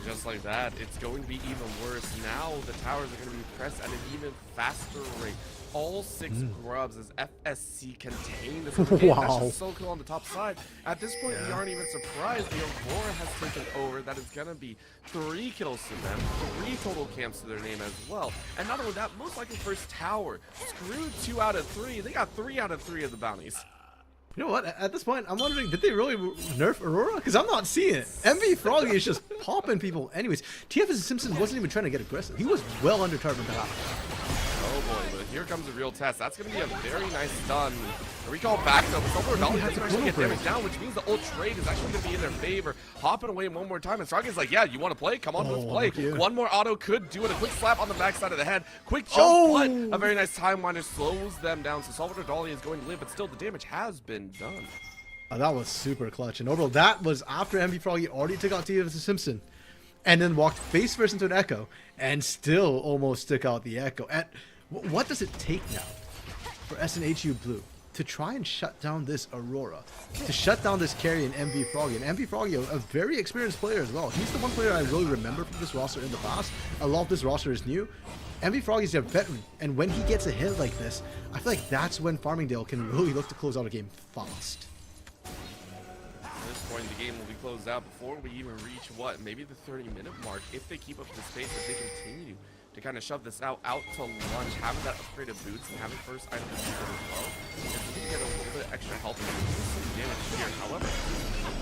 [SPEAKER 1] Just like that, it's going to be even worse. Now the towers are going to be pressed at an even faster rate. All 6 grubs as FSC contain this.
[SPEAKER 2] Wow.
[SPEAKER 1] That's just so cool on the top side. At this point, we aren't even surprised. The Aurora has taken over. That is going to be 3 kills to them, 3 total camps to their name as well. And not only that, most likely first tower. Screwed 2 out of 3. They got 3 out of 3 of the bounties.
[SPEAKER 2] You know what? At this point, I'm wondering, did they really nerf Aurora? Because I'm not seeing it. MV Froggy is just popping people. Anyways, TF Simpson wasn't even trying to get aggressive. He was well under target battle.
[SPEAKER 1] Oh boy, but here comes a real test. That's going to be a very nice stun. A recall back though, but Silver Dolly doesn't actually get damage down, which means the ult trade is actually going to be in their favor. Hopping away one more time, and Straga's like, yeah, you want to play? Come on, let's play. One more auto could do it. A quick slap on the backside of the head. Quick jump, but a very nice time winder slows them down. So Salvador Dali is going to live, but still the damage has been done.
[SPEAKER 2] Oh, that was super clutch. And overall, that was after MV Froggy already took out TF Simpson, and then walked face first into an Echo, and still almost took out the Echo. And what does it take now for SNHU Blue to try and shut down this Aurora, to shut down this carry in MV Froggy? And MV Froggy, a very experienced player as well. He's the one player I really remember from this roster in the past. A lot of this roster is new. MV Froggy's a veteran, and when he gets a hit like this, I feel like that's when Farmingdale can really look to close out a game fast.
[SPEAKER 1] At this point, the game will be closed out before we even reach, what, maybe the 30-minute mark, if they keep up this pace, if they continue to kind of shove this out to lunch, having that upgraded boots and having first item to as well. If we can get a little bit extra health and some damage here. However,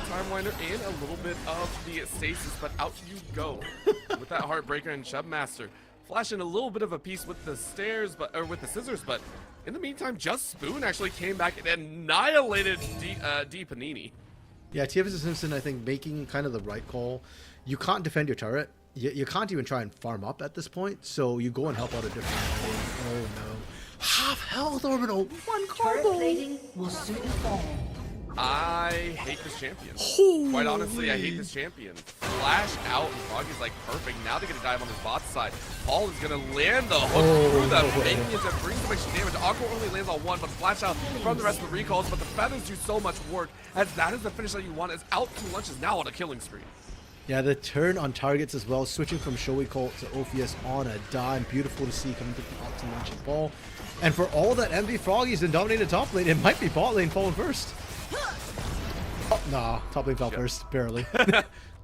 [SPEAKER 1] time winder in a little bit of the stasis, but out you go with that heartbreaker and Chub Master. Flashing a little bit of a piece with the stairs, or with the scissors, but in the meantime, Just Spoon actually came back and annihilated D Panini.
[SPEAKER 2] Yeah, TF Simpson, I think, making kind of the right call. You can't defend your turret. You can't even try and farm up at this point, so you go and help out a different lane. Oh no. Half health orbital, 1
[SPEAKER 3] Turret
[SPEAKER 2] combo!
[SPEAKER 3] plating will soon fall.
[SPEAKER 1] I hate this champion. Quite honestly, I hate this champion. Flash out, and Froggy's like perfect. Now they're gonna dive on his bot side. Paul is gonna land the hook through the minions and bring some extra damage. Aqua only lands on 1, but flash out from the rest of the recalls. But the feathers do so much work, as that is the finish that you want. As out to lunch is now on a killing spree.
[SPEAKER 2] Yeah, the turn on targets as well, switching from Shoei Colt to Ophius on a dime. Beautiful to see coming to the out to lunch and ball. And for all that MV Froggy's been dominating top lane, it might be bot lane falling first. Oh, nah, top lane fell first, barely.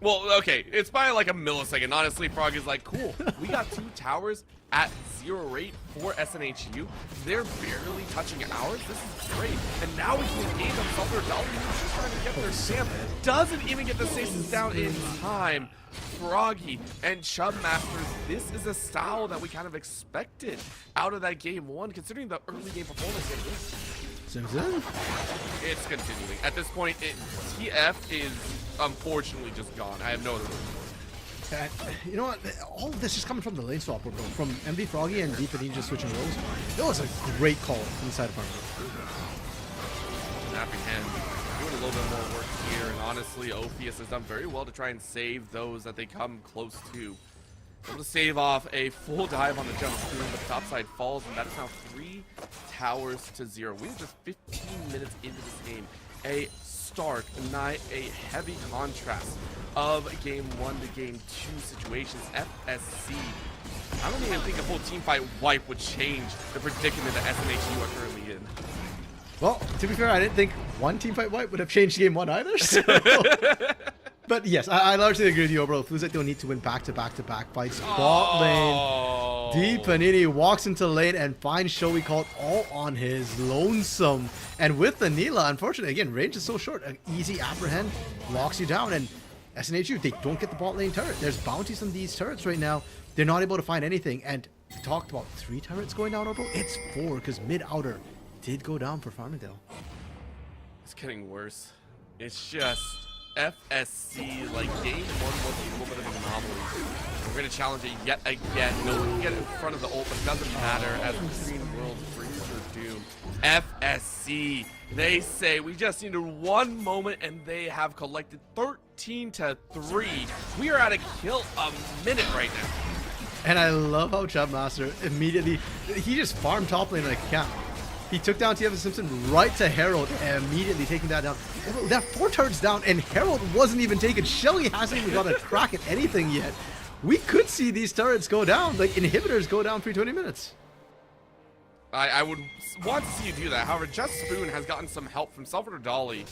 [SPEAKER 1] Well, okay, it's by like a millisecond. Honestly, Frog is like, cool. We got 2 towers at 0 rate for SNHU. They're barely touching ours. This is great. And now we can engage on Salvador Dali, who's just trying to get their stamp. Doesn't even get the stasis down in time. Froggy and Chub Masters, this is a style that we kind of expected out of that game 1, considering the early game performance in this.
[SPEAKER 2] Simpson?
[SPEAKER 1] It's continuing. At this point, TF is unfortunately just gone. I have no other word.
[SPEAKER 2] You know what? All of this is coming from the lane swap, bro. From MV Froggy and D just switching roles. That was a great call inside of Farmingdale.
[SPEAKER 1] Snapping hand, doing a little bit more work here, and honestly, Ophius has done very well to try and save those that they come close to. Able to save off a full dive on the jump spoon, but the top side falls, and that is now 3 towers to 0. We're just 15 minutes into this game. A stark, a heavy contrast of game 1 to game 2 situations. FSC, I don't even think a full team fight wipe would change the predicament that SNHU are currently in.
[SPEAKER 2] Well, to be fair, I didn't think 1 teamfight wipe would have changed game 1 either. So. But yes, I largely agree with you, bro. It feels like they'll need to win back-to-back-to-back fights. Bot lane. D Panini walks into lane and finds Shoei called all on his lonesome. And with the Neela, unfortunately, again, range is so short. An easy apprehend locks you down. And SNHU, they don't get the bot lane turret. There's bounties on these turrets right now. They're not able to find anything. And we talked about 3 turrets going down, Orbital. It's 4 because mid-outer did go down for Farmingdale.
[SPEAKER 1] It's getting worse. It's just FSC, like game 1 was a little bit of an anomaly. We're going to challenge it yet again. No one can get in front of the ult, but it doesn't matter as Green World brings their doom. FSC, they say we just needed 1 moment and they have collected 13-3. We are at a kill a minute right now.
[SPEAKER 2] And I love how Chub Master immediately, he just farmed top lane like a cat. He took down TF Simpson right to Herald, immediately taking that down. That 4 turrets down, and Herald wasn't even taken. Shelly hasn't even got a crack at anything yet. We could see these turrets go down, like inhibitors go down for 20 minutes.
[SPEAKER 1] I would want to see you do that. However, Just Spoon has gotten some help from Salvador Dali.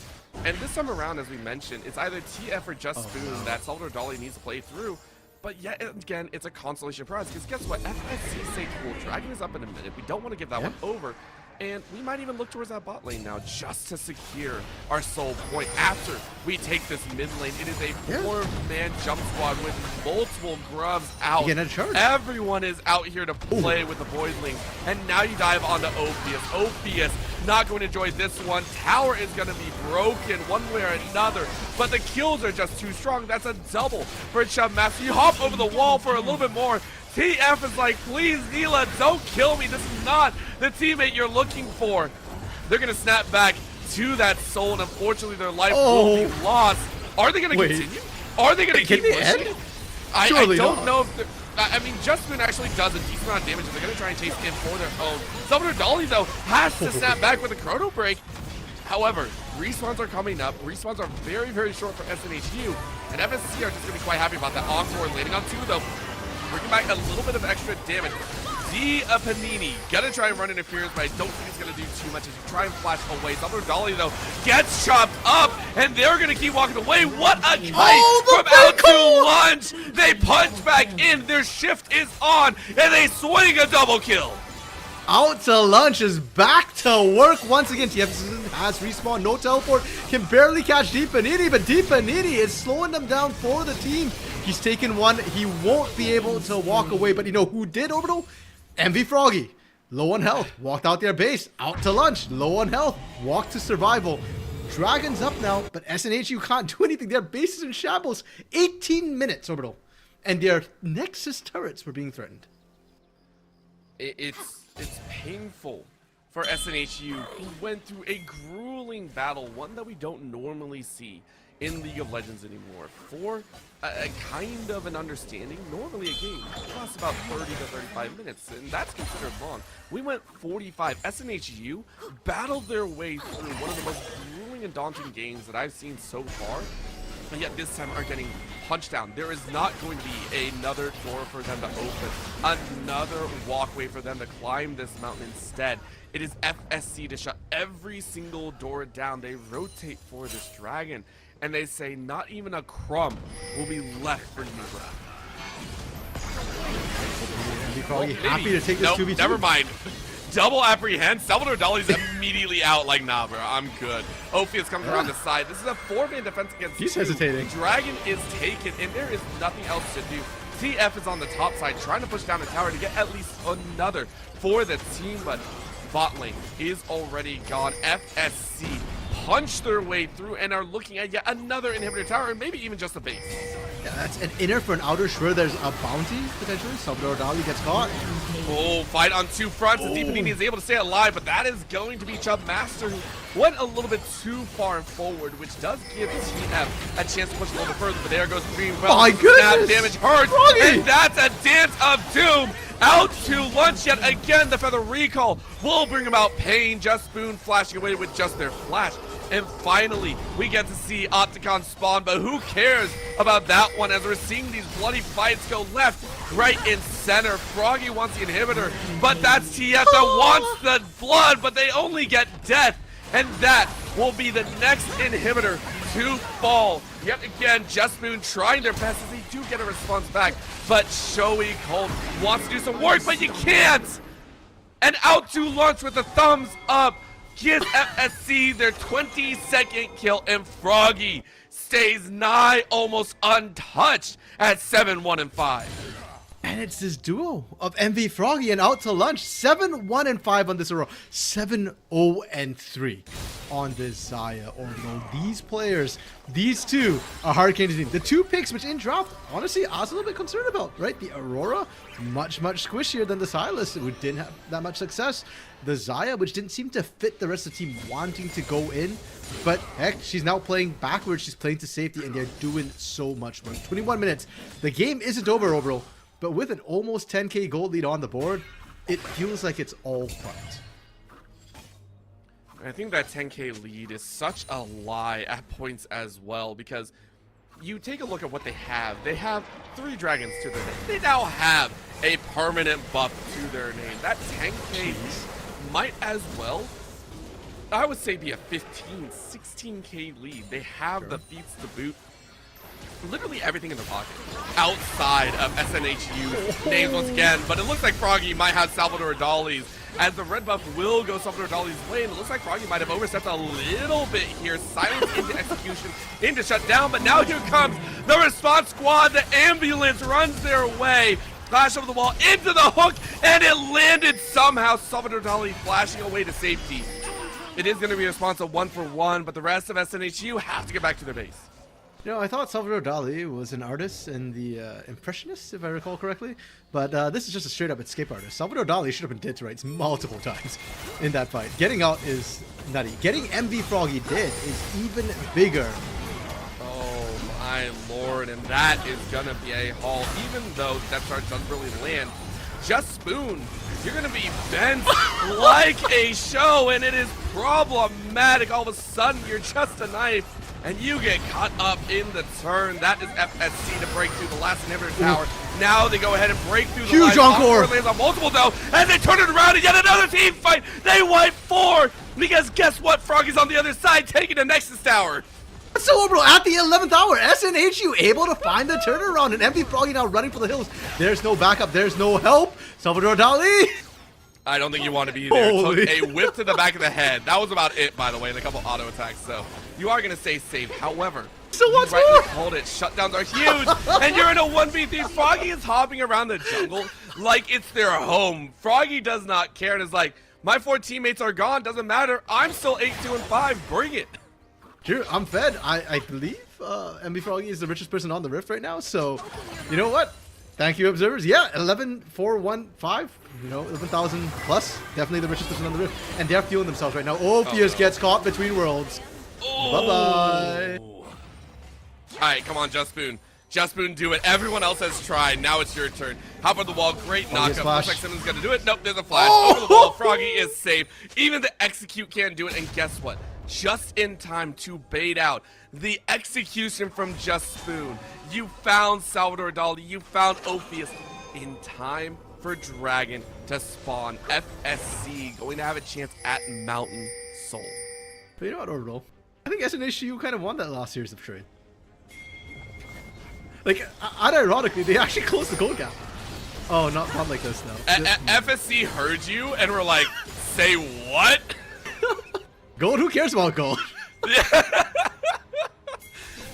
[SPEAKER 1] And this time around, as we mentioned, it's either TF or Just Spoon that Salvador Dali needs to play through. But yet again, it's a consolation prize. Because guess what? FSC say cool. Dragon is up in a minute. We don't want to give that one over. And we might even look towards that bot lane now just to secure our soul point after we take this mid lane. It is a 4-man jump squad with multiple grubs out. Everyone is out here to play with the Voidlings. And now you dive onto Ophius. Ophius not going to enjoy this one. Tower is going to be broken one way or another. But the kills are just too strong. That's a double for Chub Master. You hop over the wall for a little bit more. TF is like, please, Neela, don't kill me. This is not the teammate you're looking for. They're going to snap back to that soul, and unfortunately, their life will be lost. Are they going to continue? Are they going to keep pushing? I don't know if they're... I mean, Justin actually does a decent amount of damage. They're going to try and chase in for their own. Salvador Dali, though, has to snap back with a chrono break. However, respawns are coming up. Respawns are very, very short for SNHU, and FSC are just going to be quite happy about that. Encore landing on 2, though. Bringing back a little bit of extra damage. D Panini gonna try and run interference, but I don't think it's gonna do too much as you try and flash away. Salvador Dali though gets chopped up, and they're gonna keep walking away. What a kite from out to lunge! They punch back in. Their shift is on, and they swing a double kill.
[SPEAKER 2] Out to lunch is back to work once again. TF has respawn, no teleport, can barely catch D Panini, but D Panini is slowing them down for the team. He's taken one. He won't be able to walk away, but you know who did, Orbital? MV Froggy. Low on health, walked out their base, out to lunch, low on health, walked to survival. Dragon's up now, but SNHU can't do anything. Their base is in shambles. 18 minutes, Orbital. And their Nexus turrets were being threatened.
[SPEAKER 1] It's painful for SNHU, who went through a grueling battle, one that we don't normally see in League of Legends anymore. For a kind of an understanding, normally a game lasts about 30 to 35 minutes, and that's considered long. We went 45. SNHU battled their way through one of the most grueling and daunting games that I've seen so far, and yet this time are getting punched down. There is not going to be another door for them to open, another walkway for them to climb this mountain. Instead, it is FSC to shut every single door down. They rotate for this dragon, and they say not even a crumb will be left for you, bro.
[SPEAKER 2] Be probably happy to take this 2v2.
[SPEAKER 1] Never mind. Double apprehend. Salvador Dali's immediately out like, nah, bro, I'm good. Ophius comes around the side. This is a 4-man defense against
[SPEAKER 2] He's
[SPEAKER 1] 2.
[SPEAKER 2] hesitating.
[SPEAKER 1] Dragon is taken, and there is nothing else to do. TF is on the top side, trying to push down the tower to get at least another for the team, but bot lane is already gone. FSC punch their way through and are looking at yet another inhibitor tower, and maybe even just a base.
[SPEAKER 2] Yeah, that's an inner for an outer. Sure, there's a bounty potentially. Salvador Dali gets caught.
[SPEAKER 1] Oh, fight on 2 fronts. The D Panini is able to stay alive, but that is going to be Chub Master, who went a little bit too far forward, which does give TF a chance to push a little bit further. But there goes Green. Well,
[SPEAKER 2] my goodness!
[SPEAKER 1] Damage hurts, and that's a dance of doom. Out to lunch yet again. The Feather Recall will bring about pain. Just Spoon flashing away with just their flash. And finally, we get to see Opticon spawn, but who cares about that one as we're seeing these bloody fights go left, right, and center. Froggy wants the inhibitor, but that's TF that wants the blood, but they only get death. And that will be the next inhibitor to fall. Yet again, Just Moon trying their best as they do get a response back. But Shoei Cold wants to do some work, but you can't! And out to lunch with a thumbs up gives FSC their 22nd kill, and Froggy stays nigh almost untouched at 7-1-5.
[SPEAKER 2] And it's this duo of MV Froggy and Out to Lunch. 7-1-5 on this row. 7-0-3 on this Xayah Orbital. These players, these two are Hurricane team. The two picks which in draft, honestly, I was a little bit concerned about, right? The Aurora, much squishier than the Silas, who didn't have that much success. The Xayah, which didn't seem to fit the rest of the team wanting to go in. But heck, she's now playing backwards. She's playing to safety, and they're doing so much work. 21 minutes. The game isn't over, Orbital. But with an almost 10k gold lead on the board, it feels like it's all front.
[SPEAKER 1] I think that 10k lead is such a lie at points as well, because you take a look at what they have. They have 3 dragons to their name. They now have a permanent buff to their name. That 10k might as well, I would say, be a 15, 16k lead. They have the feats to boot. Literally everything in the pocket outside of SNHU names once again, but it looks like Froggy might have Salvador Dali's, as the red buff will go Salvador Dali's way, and it looks like Froggy might have overstepped a little bit here. Silence into execution, into shutdown, but now here comes the response squad. The ambulance runs their way, flash over the wall, into the hook, and it landed somehow. Salvador Dali flashing away to safety. It is going to be a response of 1-for-1, but the rest of SNHU have to get back to their base.
[SPEAKER 2] You know, I thought Salvador Dali was an artist in the Impressionists, if I recall correctly. But this is just a straight-up escape artist. Salvador Dali should have been dead to rights multiple times in that fight. Getting out is nutty. Getting MV Froggy dead is even bigger.
[SPEAKER 1] Oh my lord, and that is gonna be a haul. Even though Death Charge doesn't really land, Just Spoon, you're gonna be bent like a show, and it is problematic. All of a sudden, you're just a knife, and you get caught up in the turn. That is FSC to break through the last inhibitor tower. Now they go ahead and break through the
[SPEAKER 2] huge encore.
[SPEAKER 1] Lands on multiple though, and they turn it around and yet another team fight. They wipe 4 because guess what? Froggy's on the other side taking the Nexus Tower.
[SPEAKER 2] So, bro, at the 11th hour, SNHU able to find the turnaround, and MV Froggy now running for the hills. There's no backup. There's no help. Salvador Dali.
[SPEAKER 1] I don't think you want to be there.
[SPEAKER 2] Holy.
[SPEAKER 1] Took a whip to the back of the head. That was about it, by the way, and a couple auto attacks. So you are going to stay safe. However,
[SPEAKER 2] so what's
[SPEAKER 1] you rightly
[SPEAKER 2] more?
[SPEAKER 1] called it. Shutdowns are huge, and you're in a 1v3. Froggy is hopping around the jungle like it's their home. Froggy does not care and is like, my 4 teammates are gone. Doesn't matter. I'm still 8-2-5. Bring it.
[SPEAKER 2] Sure, I'm fed. I believe MV Froggy is the richest person on the Rift right now. So, you know what? Thank you, observers. Yeah, 11,415. You know, 11,000 plus. Definitely the richest person on the Rift. And they're fueling themselves right now. Ophius gets caught between worlds. Bye-bye.
[SPEAKER 1] All right, come on, Just Spoon. Just Spoon, do it. Everyone else has tried. Now it's your turn. Hop on the wall. Great knockup. Looks like someone's going to do it. Nope, there's a flash. Over the wall. Froggy is safe. Even the execute can't do it. And guess what? Just in time to bait out the execution from Just Spoon. You found Salvador Dali. You found Ophius in time for Dragon to spawn. FSC going to have a chance at Mountain Soul.
[SPEAKER 2] But you know what, Orbital? I think SNHU kind of won that last series of trade. Like, unironically, they actually closed the gold gap. Oh, not like this, though.
[SPEAKER 1] FSC heard you and were like, say what?
[SPEAKER 2] Gold? Who cares about gold?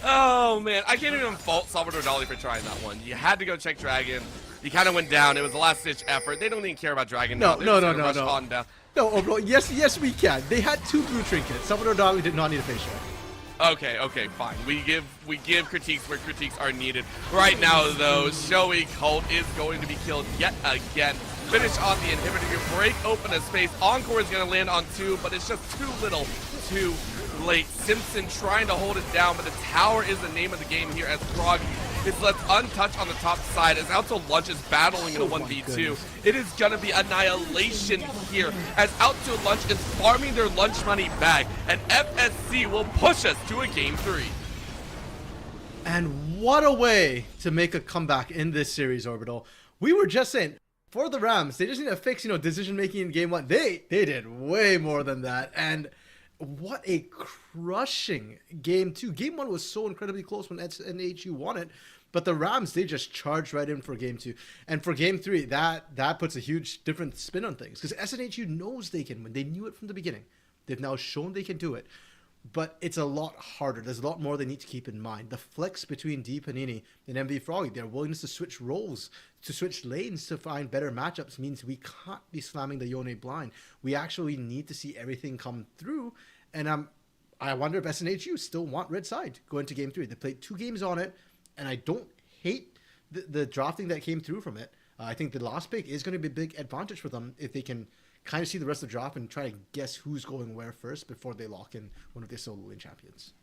[SPEAKER 1] Oh, man. I can't even fault Salvador Dali for trying that one. You had to go check Dragon. You kind of went down. It was a last-ditch effort. They don't even care about Dragon now.
[SPEAKER 2] No.
[SPEAKER 1] On down.
[SPEAKER 2] No, Orbital, yes, we can. They had 2 blue trinkets. Salvador Dali did not need a face shot.
[SPEAKER 1] Okay, fine. We give critiques where critiques are needed. Right now, though, Shoei Cult is going to be killed yet again. Finish on the inhibitor. You break open a space. Encore is going to land on 2, but it's just too little, too late. Simpson trying to hold it down, but the tower is the name of the game here as Froggy is left untouched on the top side as Out to Lunch is battling in a 1v2. It is going to be annihilation here as Out to Lunch is farming their lunch money back, and FSC will push us to a game 3.
[SPEAKER 2] And what a way to make a comeback in this series, Orbital. We were just saying, for the Rams, they just need to fix, decision making in game 1. They did way more than that. And what a crushing game two. Game one was so incredibly close when SNHU won it, but the Rams, they just charged right in for game two. And for game three, that puts a huge different spin on things because SNHU knows they can win. They knew it from the beginning. They've now shown they can do it. But it's a lot harder. There's a lot more they need to keep in mind. The flex between D Panini and MV Froggy, their willingness to switch roles, to switch lanes to find better matchups means we can't be slamming the Yone blind. We actually need to see everything come through. And I wonder if SNHU still want red side going to game three. They played 2 games on it, and I don't hate the drafting that came through from it. I think the last pick is going to be a big advantage for them if they can kind of see the rest of the draft and try to guess who's going where first before they lock in one of their solo lane champions.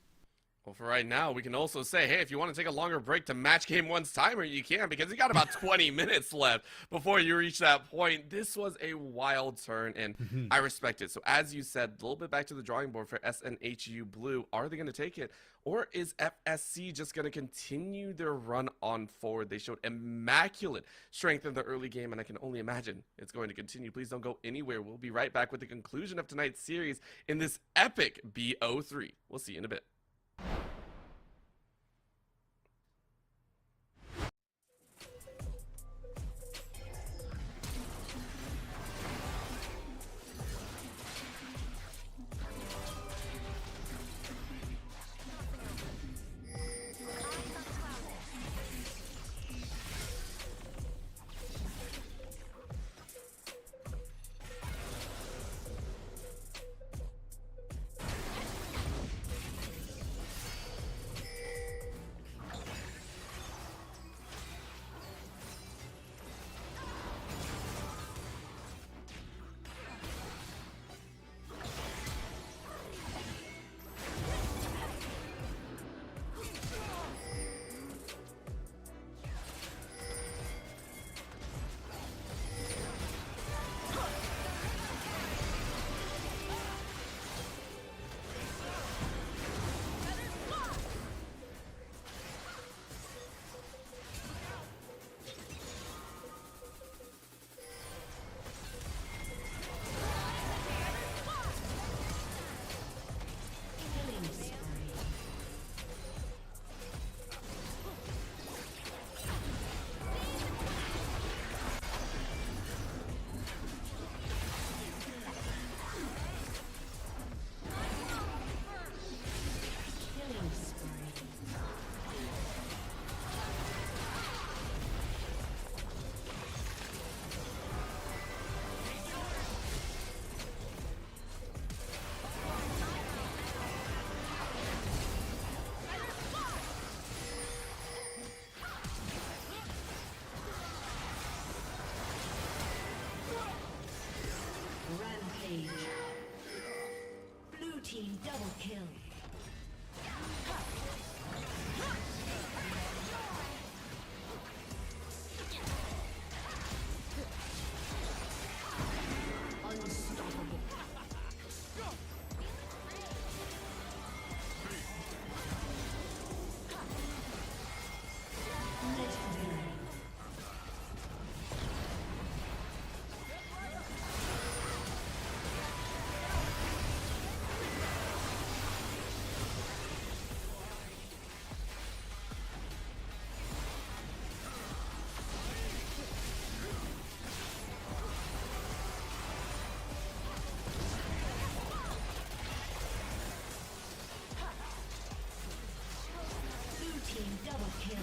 [SPEAKER 1] Well, for right now, we can also say, hey, if you want to take a longer break to match game one's timer, you can, because you got about 20 minutes left before you reach that point. This was a wild turn, and I respect it. So as you said, a little bit back to the drawing board for SNHU Blue. Are they going to take it, or is FSC just going to continue their run on forward? They showed immaculate strength in the early game, and I can only imagine it's going to continue. Please don't go anywhere. We'll be right back with the conclusion of tonight's series in this epic BO3. We'll see you in a bit.
[SPEAKER 3] Rampage. Blue team double kill. Unstoppable. Legendary. Blue team double kill.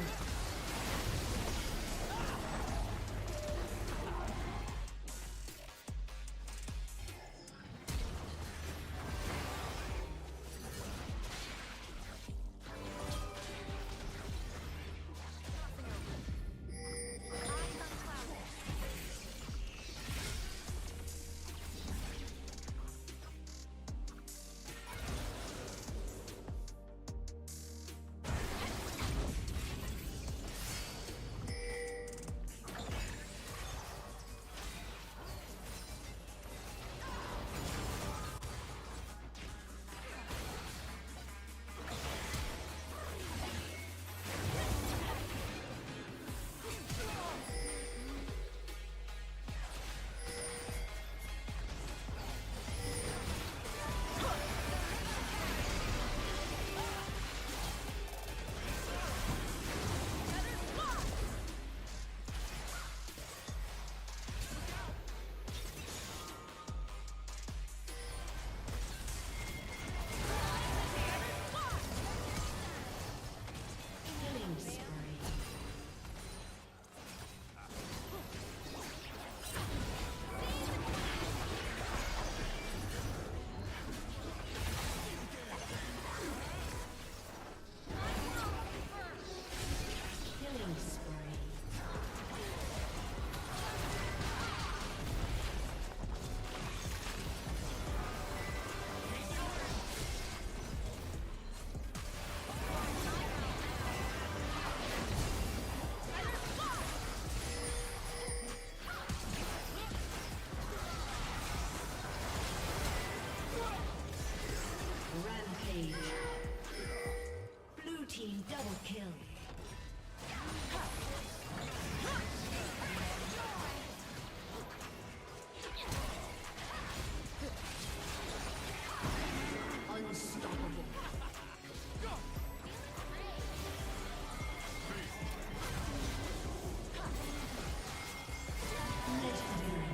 [SPEAKER 3] kill. Unstoppable. Legendary.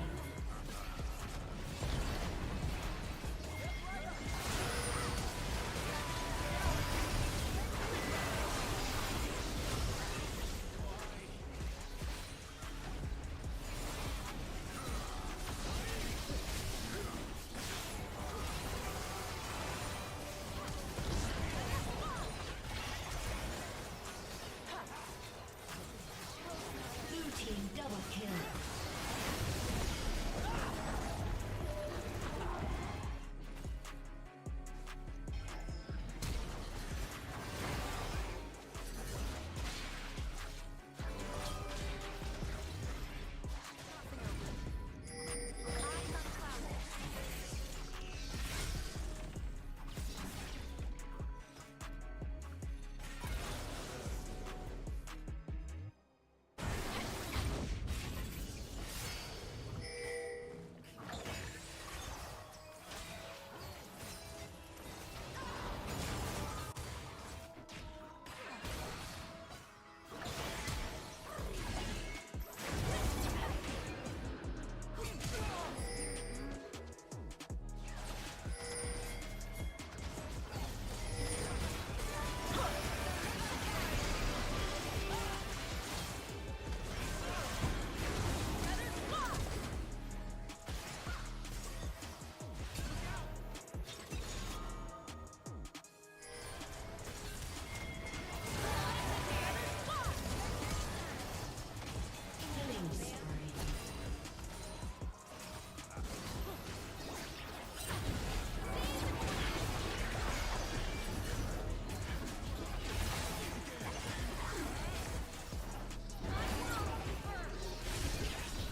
[SPEAKER 3] Blue team double kill. Killing spree.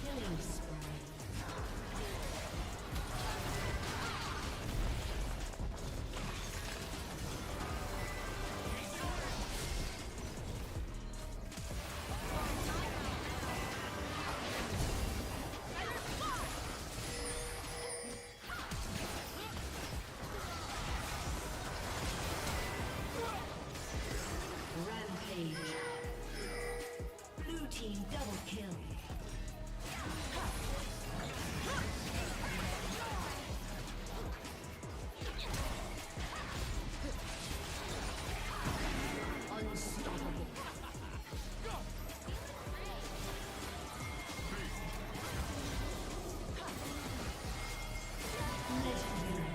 [SPEAKER 3] Killing spree. Rampage. Blue team double kill. Unstoppable. Legendary.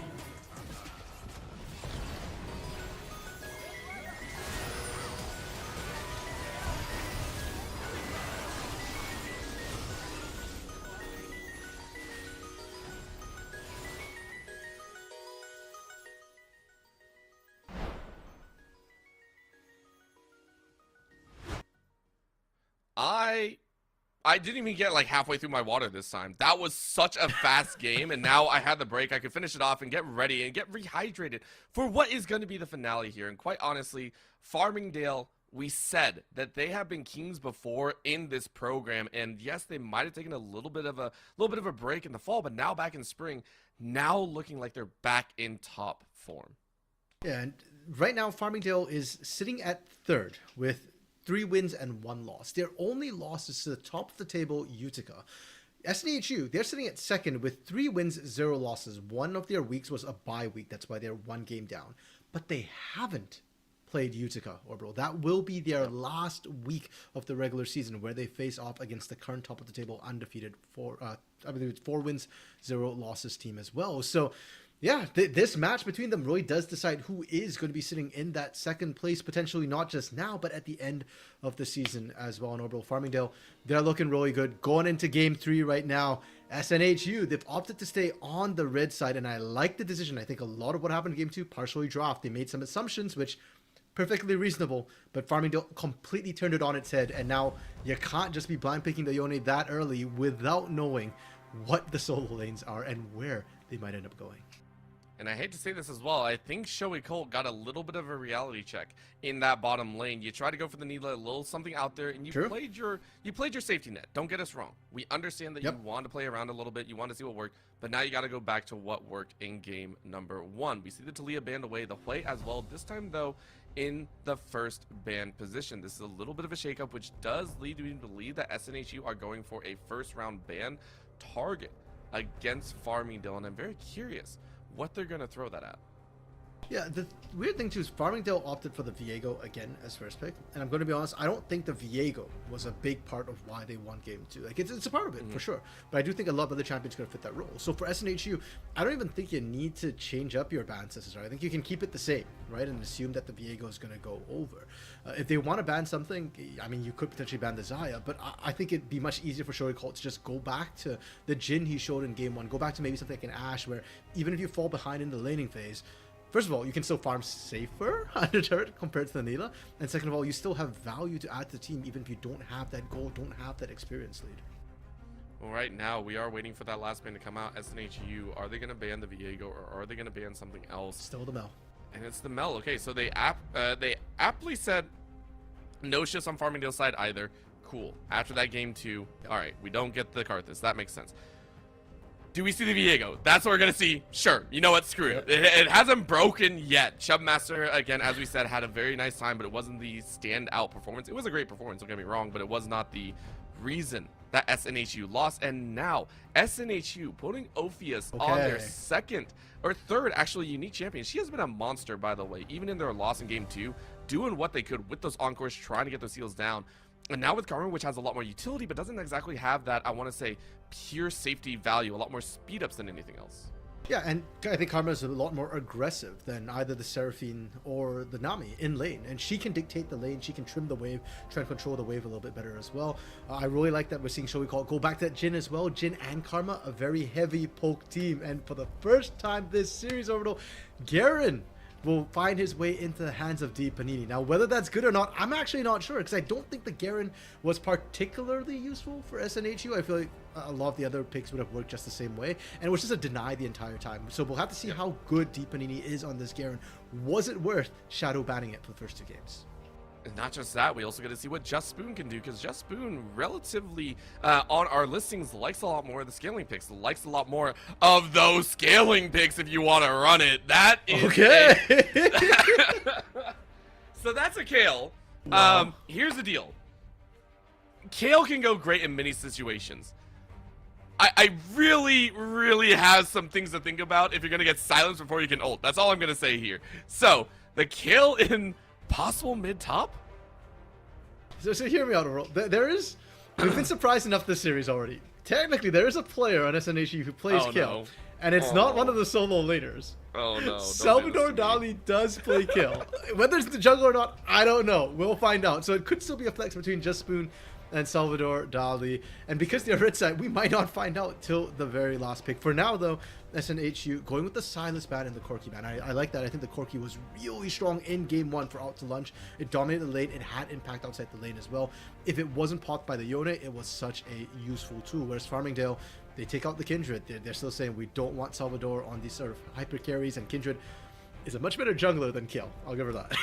[SPEAKER 1] I didn't even get like halfway through my water this time. That was such a fast game, and now I had the break. I could finish it off and get ready and get rehydrated for what is going to be the finale here. And quite honestly, Farmingdale, we said that they have been kings before in this program, and yes, they might have taken a little bit of a break in the fall, but now back in spring, now looking like they're back in top form.
[SPEAKER 2] Yeah, and right now Farmingdale is sitting at third with 3 wins and 1 loss. Their only loss is to the top of the table, Utica. SNHU, they're sitting at second with 3 wins, 0 losses. One of their weeks was a bye week. That's why they're 1 game down. But they haven't played Utica, Orbital. That will be their last week of the regular season where they face off against the current top of the table undefeated I believe it's 4 wins, 0 losses team as well. So yeah, this match between them really does decide who is going to be sitting in that second place, potentially not just now, but at the end of the season as well. In Orbital Farmingdale, they're looking really good. Going into Game 3 right now, SNHU, they've opted to stay on the red side, and I like the decision. I think a lot of what happened in Game 2, partially draft. They made some assumptions, which perfectly reasonable, but Farmingdale completely turned it on its head, and now you can't just be blind picking the Yone that early without knowing what the solo lanes are and where they might end up going.
[SPEAKER 1] And I hate to say this as well, I think Shoei Colt got a little bit of a reality check in that bottom lane. You try to go for the Neela, a little something out there, and you
[SPEAKER 2] True.
[SPEAKER 1] played your safety net. Don't get us wrong. We understand that
[SPEAKER 2] Yep.
[SPEAKER 1] you want to play around a little bit, you want to see what worked, but now you got to go back to what worked in game number 1. We see the Talia band away, the play as well. This time though, in the first band position. This is a little bit of a shakeup, which does lead me to believe that SNHU are going for a first round ban target against Farmingdale, and I'm very curious what they're going to throw that at.
[SPEAKER 2] Yeah, the weird thing too is Farmingdale opted for the Viego again as first pick, and I'm going to be honest, I don't think the Viego was a big part of why they won game 2. Like, it's a part of it for sure, but I do think a lot of other champions could have fit that role. So for SNHU, I don't even think you need to change up your ban systems, right? I think you can keep it the same, right, and assume that the Viego is going to go over. If they want to ban something, I mean, you could potentially ban the Zaya, but I think it'd be much easier for Shoei Colt to just go back to the Jhin he showed in game 1, go back to maybe something like an Ashe, where even if you fall behind in the laning phase, first of all, you can still farm safer under turret compared to the Neela, and second of all, you still have value to add to the team even if you don't have that goal, don't have that experience lead.
[SPEAKER 1] Well, right now we are waiting for that last ban to come out. SNHU, are they going to ban the Viego, or are they going to ban something else?
[SPEAKER 2] Still the Mel.
[SPEAKER 1] And it's the Mel. Okay, so they aptly said no shifts on Farmingdale's side either. Cool. After that game 2, all right, we don't get the Karthus. That makes sense. Do we see the Viego? That's what we're going to see. Sure. You know what? Screw it. It hasn't broken yet. Shubmaster, again, as we said, had a very nice time, but it wasn't the standout performance. It was a great performance, don't get me wrong, but it was not the reason that SNHU lost. And now, SNHU putting Ophius on their second or third, actually, unique champion. She has been a monster, by the way, even in their loss in game 2, doing what they could with those encores, trying to get those seals down. And now with Karma, which has a lot more utility, but doesn't exactly have that, I want to say, pure safety value, a lot more speed ups than anything else.
[SPEAKER 2] Yeah, and I think Karma is a lot more aggressive than either the Seraphine or the Nami in lane, and she can dictate the lane, she can trim the wave, try and control the wave a little bit better as well. I really like that we're seeing Shoei Colt go back to that Jhin as well. Jhin and Karma, a very heavy poke team, and for the first time this series, Orbital, Garen will find his way into the hands of D Panini. Now, whether that's good or not, I'm actually not sure, because I don't think the Garen was particularly useful for SNHU. I feel like a lot of the other picks would have worked just the same way, and it was just a deny the entire time. So we'll have to see how good D Panini is on this Garen. Was it worth shadow banning it for the first 2 games?
[SPEAKER 1] And not just that, we also get to see what Just Spoon can do, because Just Spoon, relatively on our listings, likes a lot more of the scaling picks, likes a lot more of those scaling picks if you want to run it. That is
[SPEAKER 2] okay.
[SPEAKER 1] So that's a Kale.
[SPEAKER 2] Wow.
[SPEAKER 1] Here's the deal. Kale can go great in many situations. I really, really have some things to think about if you're going to get silenced before you can ult. That's all I'm going to say here. So, the Kale in possible mid-top?
[SPEAKER 2] So hear me out, Earl. We've been surprised enough this series already. Technically, there is a player on SNHU who plays
[SPEAKER 1] Oh,
[SPEAKER 2] Kill,
[SPEAKER 1] no.
[SPEAKER 2] and it's not one of the solo laners.
[SPEAKER 1] Oh no.
[SPEAKER 2] Salvador Dali does play Kill. Whether it's the jungle or not, I don't know. We'll find out. So it could still be a flex between Just Spoon and Salvador Dali. And because they're red side, we might not find out till the very last pick. For now, though, SNHU going with the Silas ban and the Corki ban. I like that. I think the Corki was really strong in game 1 for Out to Lunch. It dominated the lane. It had impact outside the lane as well. If it wasn't popped by the Yone, it was such a useful tool. Whereas Farmingdale, they take out the Kindred. They're still saying we don't want Salvador on these sort of hyper carries, and Kindred is a much better jungler than Kill. I'll give her that.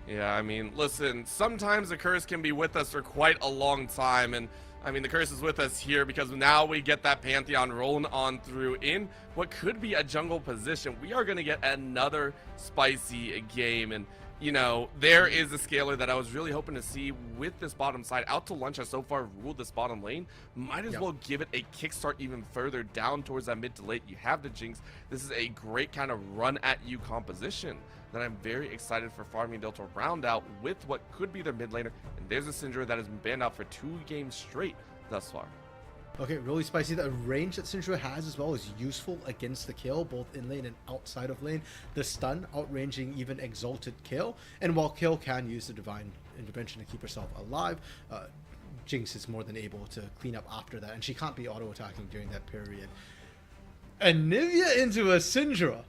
[SPEAKER 1] Yeah, I mean, listen, sometimes the curse can be with us for quite a long time, and I mean, the curse is with us here because now we get that Pantheon rolling on through in what could be a jungle position. We are going to get another spicy game, and you know, there is a scaler that I was really hoping to see with this bottom side. Out to Lunch has so far ruled this bottom lane. Might as well give it a kickstart even further down towards that mid to late. You have the Jinx. This is a great kind of run at you composition that I'm very excited for Farmingdale to round out with what could be their mid laner. And there's a Syndra that has been banned out for 2 games straight thus far.
[SPEAKER 2] Okay, really spicy. The range that Syndra has as well is useful against the Kill, both in lane and outside of lane. The stun outranging even Exalted Kill. And while Kill can use the Divine Intervention to keep herself alive, Jinx is more than able to clean up after that. And she can't be auto-attacking during that period. And Nivea into a Syndra.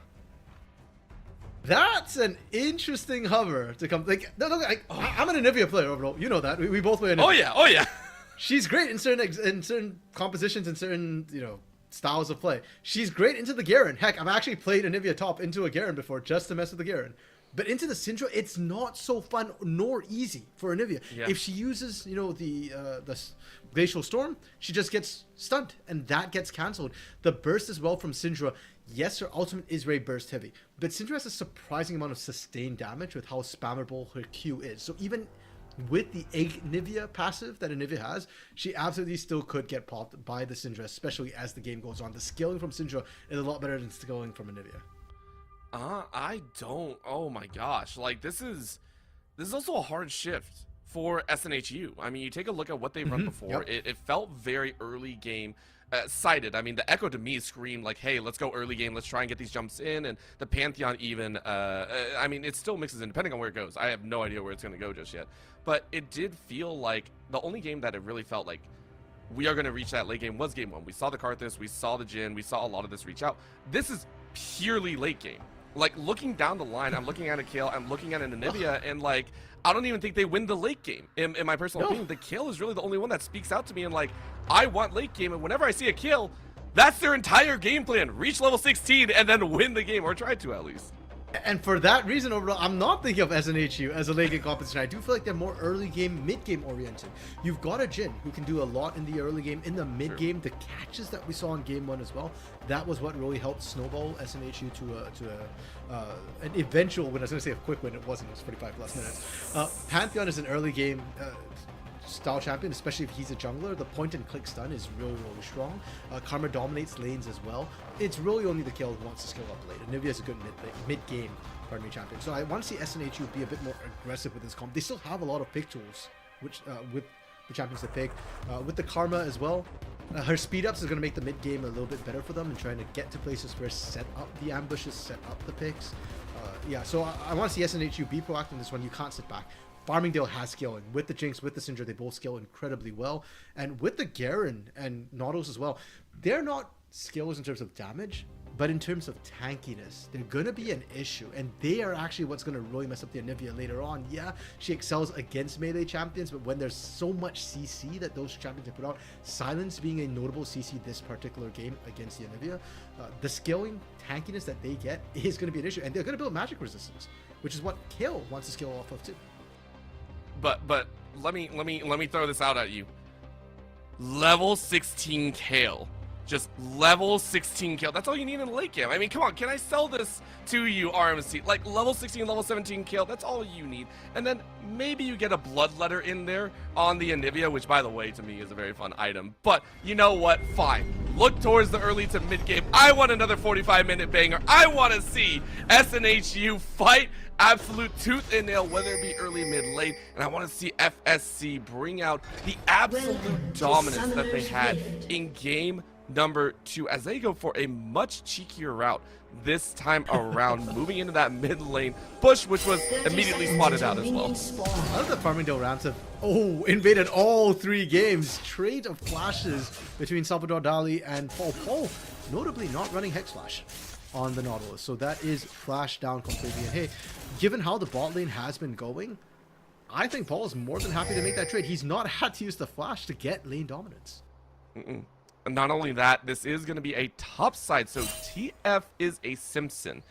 [SPEAKER 2] That's an interesting hover to come. Like, I'm an Nivea player overall. You know that. We both play Nivea.
[SPEAKER 1] Oh yeah.
[SPEAKER 2] She's great in certain compositions and certain, styles of play. She's great into the Garen. Heck, I've actually played Anivia top into a Garen before just to mess with the Garen. But into the Syndra, it's not so fun nor easy for Anivia.
[SPEAKER 1] Yeah.
[SPEAKER 2] If she uses, the Glacial Storm, she just gets stunned, and that gets cancelled. The burst as well from Syndra. Yes, her ultimate is very burst heavy, but Syndra has a surprising amount of sustained damage with how spammable her Q is. So even with the Anivia passive that Anivia has, she absolutely still could get popped by the Syndra, especially as the game goes on. The scaling from Syndra is a lot better than scaling from Anivia.
[SPEAKER 1] I don't. Oh my gosh. Like this is also a hard shift for SNHU. I mean, you take a look at what they've run before.
[SPEAKER 2] Yep.
[SPEAKER 1] It felt very early game sided. I mean, the Echo to me screamed like, hey, let's go early game. Let's try and get these jumps in. And the Pantheon even, I mean, it still mixes in depending on where it goes. I have no idea where it's going to go just yet. But it did feel like the only game that it really felt like we are going to reach that late game was game 1. We saw the Karthus, we saw the Jhin, we saw a lot of this reach out. This is purely late game. Like, looking down the line, I'm looking at a Kayle, I'm looking at an Anivia, and, like, I don't even think they win the late game. In my personal opinion, the Kayle is really the only one that speaks out to me, and, like, I want late game, and whenever I see a Kayle, that's their entire game plan. Reach level 16 and then win the game, or try to at least.
[SPEAKER 2] And for that reason, overall, I'm not thinking of SNHU as a late game competition. I do feel like they're more early game, mid game oriented. You've got a Jhin who can do a lot in the early game, in the mid game. The catches that we saw in game 1 as well, that was what really helped snowball SNHU to an eventual win. I was going to say a quick win. It wasn't. It was 45 plus minutes. Pantheon is an early game style champion, especially if he's a jungler. The point and click stun is really, really strong. Karma dominates lanes as well. It's really only the Kayle who wants to skill up late. Anivia is a good mid-game champion. So I want to see SNHU be a bit more aggressive with this comp. They still have a lot of pick tools, which with the champions to pick. With the Karma as well, her speed ups is going to make the mid game a little bit better for them and trying to get to places where set up the ambushes, set up the picks. Yeah, so I want to see SNHU be proactive in this one. You can't sit back. Farmingdale has scaling. With the Jinx, with the Syndra, they both scale incredibly well. And with the Garen and Nautilus as well, they're not skills in terms of damage, but in terms of tankiness, they're going to be an issue. And they are actually what's going to really mess up the Anivia later on. Yeah, she excels against melee champions, but when there's so much CC that those champions can put out, Silence being a notable CC this particular game against the Anivia, the scaling tankiness that they get is going to be an issue. And they're going to build magic resistance, which is what Kayle wants to scale off of too.
[SPEAKER 1] But let me throw this out at you. Level 16 Kayle. Just level 16 Kayle. That's all you need in a late game. I mean, come on, can I sell this to you, RMC? Like, level 16, level 17 Kayle, that's all you need. And then maybe you get a Bloodletter in there on the Anivia, which, by the way, to me is a very fun item. But you know what? Fine. Look towards the early to mid game. I want another 45-minute banger. I want to see SNHU fight absolute tooth and nail, whether it be early, mid, late, and I want to see FSC bring out the absolute dominance that they had in game number 2 as they go for a much cheekier route this time around, moving into that mid lane push, which was immediately spotted out as well.
[SPEAKER 2] I love that Farmingdale Rams have invaded all 3 games. Trade of flashes between Salvador Dali and Paul, notably not running Hex Flash on the Nautilus, so that is flashed down completely. And hey, given how the bot lane has been going, I think Paul is more than happy to make that trade. He's not had to use the flash to get lane dominance.
[SPEAKER 1] And not only that, this is going to be a top side, so TF is a Simpson.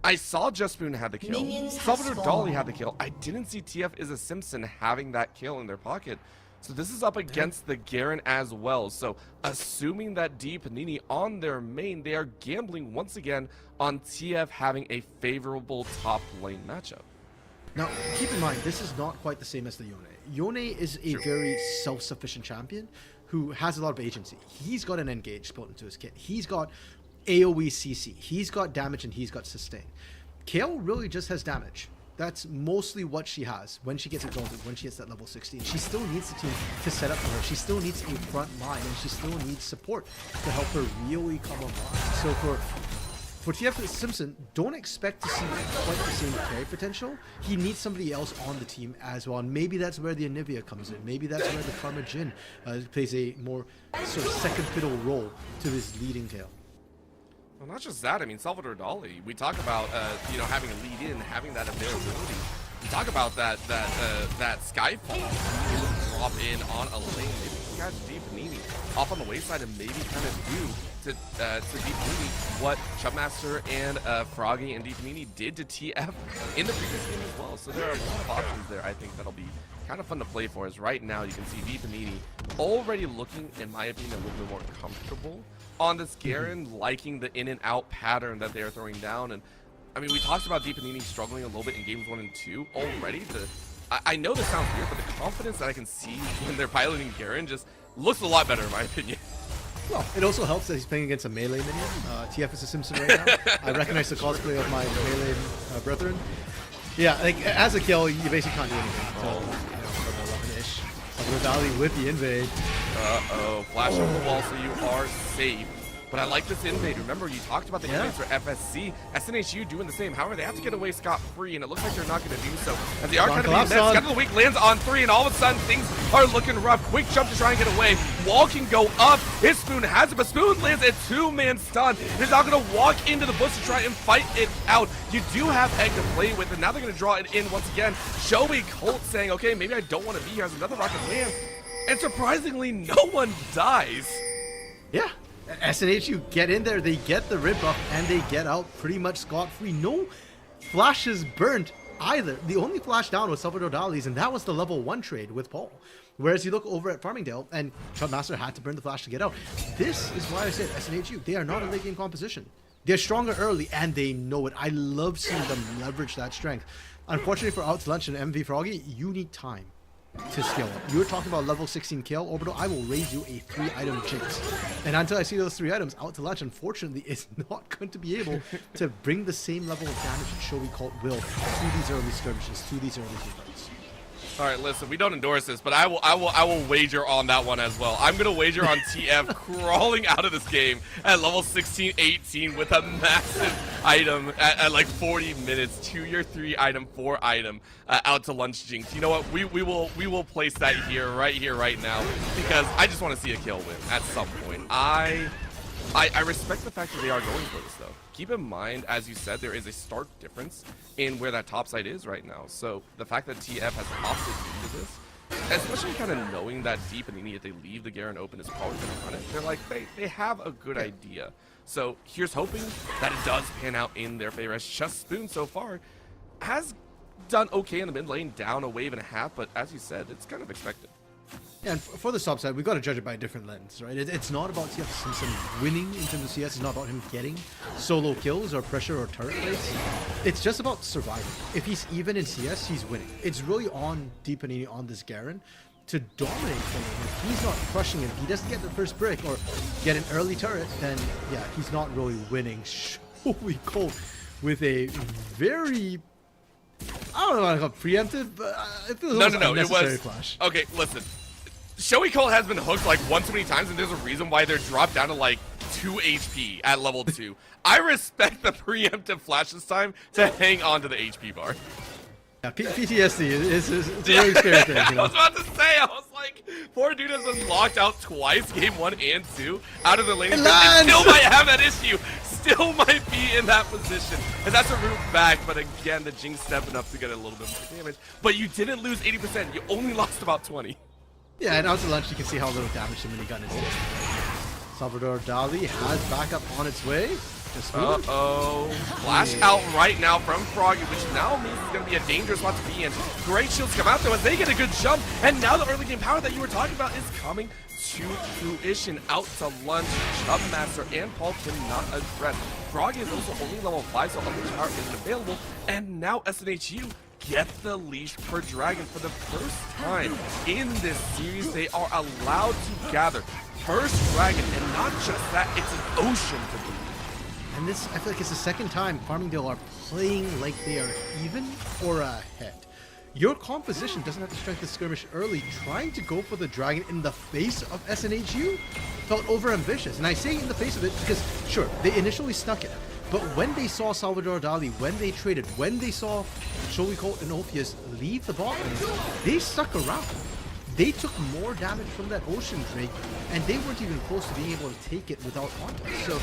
[SPEAKER 1] I saw Juspoon had the kill. Salvador Dali had the kill. I didn't see TF is a Simpson having that kill in their pocket. So this is up against the Garen as well. So assuming that D Panini on their main, they are gambling once again on TF having a favorable top lane matchup.
[SPEAKER 2] Now, keep in mind, this is not quite the same as the Yone. Yone is a very self-sufficient champion who has a lot of agency. He's got an engage built into his kit. He's got AoE CC. He's got damage and he's got sustain. Kayle really just has damage. That's mostly what she has when she gets exalted, when she gets that level 16. She still needs the team to set up for her. She still needs a front line, and she still needs support to help her really come online. So for TF Simpson, don't expect to see quite the same carry potential. He needs somebody else on the team as well, and maybe that's where the Anivia comes in. Maybe that's where the Karma Jhin plays a more sort of second fiddle role to his leading Kayle.
[SPEAKER 1] Well, not just that. I mean, Salvador Dali. We talk about, having a lead in, having that availability. talk about that Skyfall. He would drop in on a lane. Maybe he catch Deep Panini off on the wayside and maybe kind of do to Deep Panini what Chubmaster and Froggy and Deep Panini did to TF in the previous game as well. So there are a lot of options there. I think that'll be kind of fun to play for. As right now you can see Deep Panini already looking, in my opinion, a little bit more comfortable on this Garen, liking the in and out pattern that they are throwing down. And I mean, we talked about Deep Panini struggling a little bit in games 1 and 2 already. I know this sounds weird, but the confidence that I can see when they're piloting Garen just looks a lot better in my opinion.
[SPEAKER 2] Well, it also helps that he's playing against a melee minion. TF is a Simpson right now. I recognize the cosplay of my melee brethren. Yeah, like as a kill, you basically can't do anything until from 11-ish. Valley with the invade.
[SPEAKER 1] Uh-oh, flash over the wall so you are safe. But I like this invade. Remember, you talked about the invades for FSC. SNHU doing the same. However, they have to get away scot-free, and it looks like they're not going to do so. As they are kind of being missed. Scott of the Week lands on 3, and all of a sudden, things are looking rough. Quick jump to try and get away. Wall can go up. His Spoon has it, but Spoon lands a 2-man stun. He's not going to walk into the bush to try and fight it out. You do have Egg to play with, and now they're going to draw it in once again. Joey Colt saying, okay, maybe I don't want to be here. Has another rocket land. And surprisingly, no one dies.
[SPEAKER 2] Yeah. SNHU get in there, they get the rip off, and they get out pretty much scot-free. No flashes burnt either. The only flash down was Salvador Dali's, and that was the level 1 trade with Paul. Whereas you look over at Farmingdale, and Chubmaster had to burn the flash to get out. This is why I said SNHU, they are not a late game composition. They're stronger early, and they know it. I love seeing them leverage that strength. Unfortunately for Out to Lunch and MV Froggy, you need time to skill up. You were talking about level 16 kill, Orbital. I will raise you a 3-item jinx. And until I see those 3 items, Out to Lunch, unfortunately, is not going to be able to bring the same level of damage that Showy Cult will to these early skirmishes, to these early fights.
[SPEAKER 1] All right, listen, we don't endorse this, but I will wager on that one as well. I'm gonna wager on TF crawling out of this game at level 16, 18 with a massive item at like 40 minutes to your 3-item, 4-item Out to Lunch jinx. You know what? We will place that here, right now, because I just want to see a kill win at some point. I respect the fact that they are going for this though. Keep in mind, as you said, there is a stark difference in where that top side is right now. So the fact that TF has opted into this, especially kind of knowing that Deep Panini, if they leave the Garen open, is probably going to run it. They're like, they have a good idea. So here's hoping that it does pan out in their favor. As Just Spoon so far has done okay in the mid lane, down a wave and a half, but as you said, it's kind of expected.
[SPEAKER 2] And for the sub side, we've got to judge it by a different lens, right? It's not about TF Simpson winning in terms of CS. It's not about him getting solo kills or pressure or turret plates. It's just about surviving. If he's even in CS, he's winning. It's really on Deep Panini, on this Garen, to dominate the lane. If he's not crushing it, he doesn't get the first brick or get an early turret, then yeah, he's not really winning. Showy Colt with a very, I don't know how preemptive, but it feels
[SPEAKER 1] No,
[SPEAKER 2] it was
[SPEAKER 1] flash. Okay, listen. Showy Colt has been hooked like one too many times, and there's a reason why they're dropped down to like 2 HP at level 2. I respect the preemptive flash this time to hang on to the HP bar.
[SPEAKER 2] Yeah, PTSD is a very scary thing. You know?
[SPEAKER 1] I was about to say, I was like, poor dude has been locked out twice, game 1 and 2, out of the lane. And still might have that issue. Still might be in that position. And that's a route back, but again, the Jinx stepping up to get a little bit more damage. But you didn't lose 80%, you only lost about 20.
[SPEAKER 2] Yeah, and out to lunch, you can see how little damage the minigun is doing. Salvador Dali has backup on its way.
[SPEAKER 1] Uh-oh. Flash out right now from Froggy, which now means it's going to be a dangerous spot to be in. Great shields come out though as they get a good jump, and now the early game power that you were talking about is coming to fruition. Out to lunch, Chubmaster and Paul cannot address. Froggy is also only level 5, so unleash power isn't available, and now SNHU get the leash per dragon for the first time in this series. They are allowed to gather first dragon, and not just that, it's an ocean to be.
[SPEAKER 2] And this, I feel like it's the second time Farmingdale are playing like they are even or ahead. Your composition doesn't have to strike the skirmish early. Trying to go for the dragon in the face of SNHU felt overambitious. And I say in the face of it because, sure, they initially snuck it. But when they saw Salvador Dali, when they traded, when they saw Showy Colt and Ophius leave the bot lane, they stuck around. They took more damage from that Ocean Drake, and they weren't even close to being able to take it without contact. So,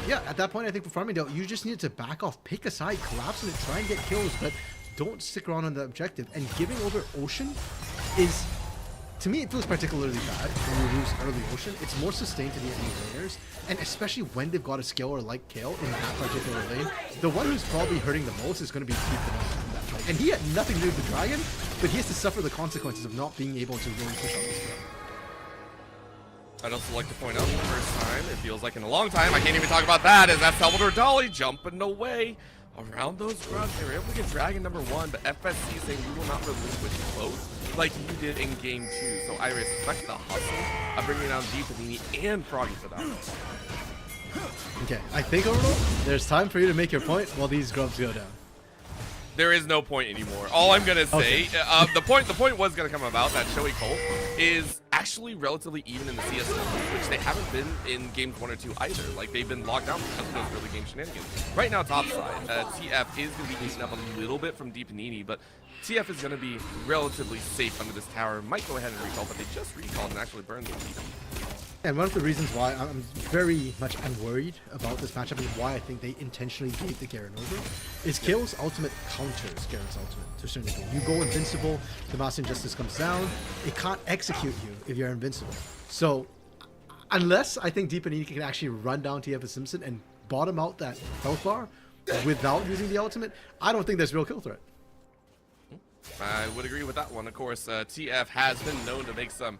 [SPEAKER 2] yeah, at that point, I think for Farmingdale, you just needed to back off, pick a side, collapse on it, try and get kills. But don't stick around on the objective. And giving over Ocean is, to me, it feels particularly bad when you lose early Ocean. It's more sustained to the enemy laners, and especially when they've got a skiller like Kale in that particular lane, the one who's probably hurting the most is going to be Keith in that fight. And he had nothing to do with the Dragon, but he has to suffer the consequences of not being able to really push on this game.
[SPEAKER 1] I'd also like to point out, for the first time, it feels like in a long time, I can't even talk about that, is that Salvador Dali jumping away around those grubs. They were able to get Dragon number 1, but FSC saying we will not relinquish both like you did in game 2. So I respect the hustle of bringing down Deepanini and Froggy for that one.
[SPEAKER 2] Okay, I think overall, there's time for you to make your point while these grubs go down.
[SPEAKER 1] There is no point anymore. All I'm gonna say, the point was gonna come about that Shoei Colt is actually relatively even in the CS, which they haven't been in games 1 or 2 either. Like they've been locked down because of those early game shenanigans. Right now, top side, TF is gonna be eating up a little bit from Deepanini, but TF is gonna be relatively safe under this tower. Might go ahead and recall, but they just recalled and actually burned the lead.
[SPEAKER 2] And one of the reasons why I'm very much worried about this matchup and why I think they intentionally gave the Garen over is Kale's ultimate counters Garen's ultimate to a certain degree. You go invincible, the Master Injustice comes down, it can't execute you if you're invincible. So unless I think Deepanini can actually run down TF Simpson and bottom out that health bar without using the ultimate, I don't think there's real kill threat.
[SPEAKER 1] I would agree with that one. Of course, TF has been known to make some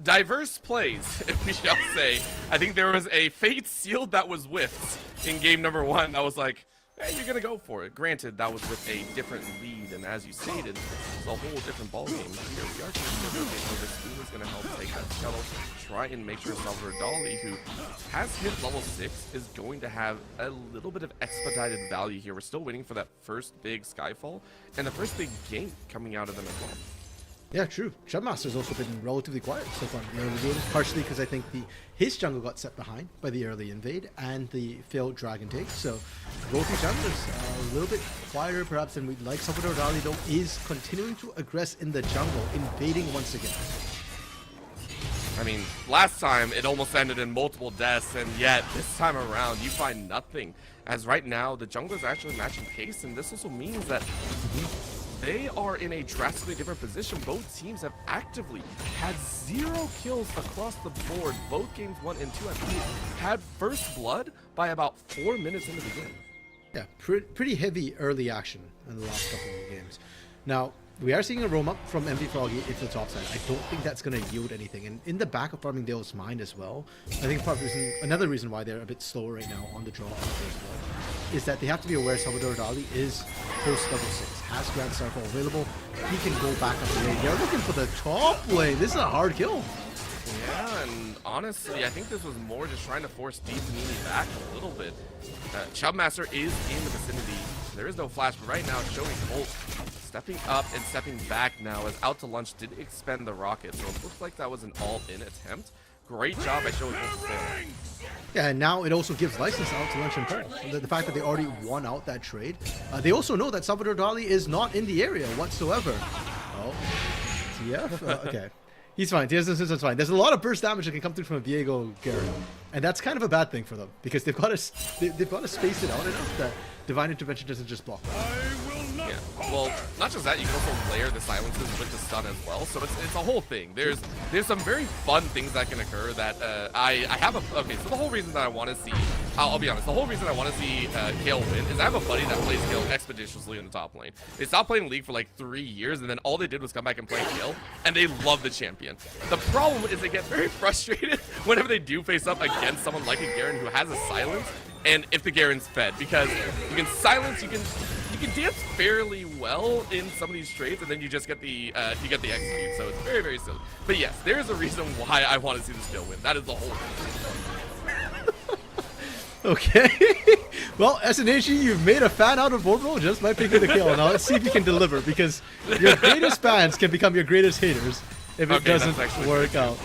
[SPEAKER 1] diverse plays, if we shall say. I think there was a Fate Sealed that was whiffed in game number 1. I was like, hey, you're gonna go for it. Granted, that was with a different lead, and as you stated, it's a whole different ballgame. Here we are. Spoon is gonna help take that shuttle, try and make sure Salvador Dali, who has hit level 6, is going to have a little bit of expedited value here. We're still waiting for that first big Skyfall, and the first big gank coming out of them as well.
[SPEAKER 2] Yeah, true. Shubmaster's also been relatively quiet so far in the early game, partially because I think his jungle got set behind by the early invade and the failed dragon take. So both the junglers a little bit quieter perhaps than we'd like. Salvador Dali, though, is continuing to aggress in the jungle, invading once again.
[SPEAKER 1] I mean, last time it almost ended in multiple deaths, and yet this time around you find nothing. As right now, the junglers are actually matching pace, and this also means that they are in a drastically different position. Both teams have actively had 0 kills across the board. Both games 1 and 2, I believe, had first blood by about 4 minutes into the game.
[SPEAKER 2] Yeah, pretty heavy early action in the last couple of games. Now, we are seeing a roam up from MV Froggy into the top side. I don't think that's going to yield anything. And in the back of Farmingdale's mind as well, I think another reason why they're a bit slower right now on the draw on the first blood is that they have to be aware Salvador Dali is post level 6, has Grand Starfall available. He can go back up the lane. They're looking for the top lane. This is a hard kill.
[SPEAKER 1] Yeah, and honestly, I think this was more just trying to force Deepanini back a little bit. Chubmaster is in the vicinity. There is no flash, but right now, showing Colt stepping up and stepping back now as Out to Lunch did expend the rocket, so it looks like that was an all-in attempt. Great job by showing Colt to fail.
[SPEAKER 2] Yeah, and now it also gives license out to Lunch and Pearl. The fact that they already won out that trade. They also know that Salvador Dali is not in the area whatsoever. Oh, TF? Okay. He's fine. TF is fine. There's a lot of burst damage that can come through from a Viego Garen, and that's kind of a bad thing for them because they've got to space it out enough that Divine Intervention doesn't just block them.
[SPEAKER 1] Yeah, well, not just that, you can also layer the silences with the stun as well, so it's a whole thing. There's some very fun things that can occur that I have a... Okay, so the whole reason that I want to see... I'll be honest, the whole reason I want to see Kale win is I have a buddy that plays Kale expeditiously in the top lane. They stopped playing League for like 3 years, and then all they did was come back and play Kale, and they love the champion. The problem is they get very frustrated whenever they do face up against someone like a Garen who has a silence, and if the Garen's fed, because you can silence, you can dance fairly well in some of these trades, and then you just get the execute. So it's very, very silly. But yes, there is a reason why I want to see this Kale win. That is the whole thing.
[SPEAKER 2] Okay. Well, SNHG, you've made a fan out of Orbital just by picking the kill. Now let's see if you can deliver, because your greatest fans can become your greatest haters if it doesn't work out.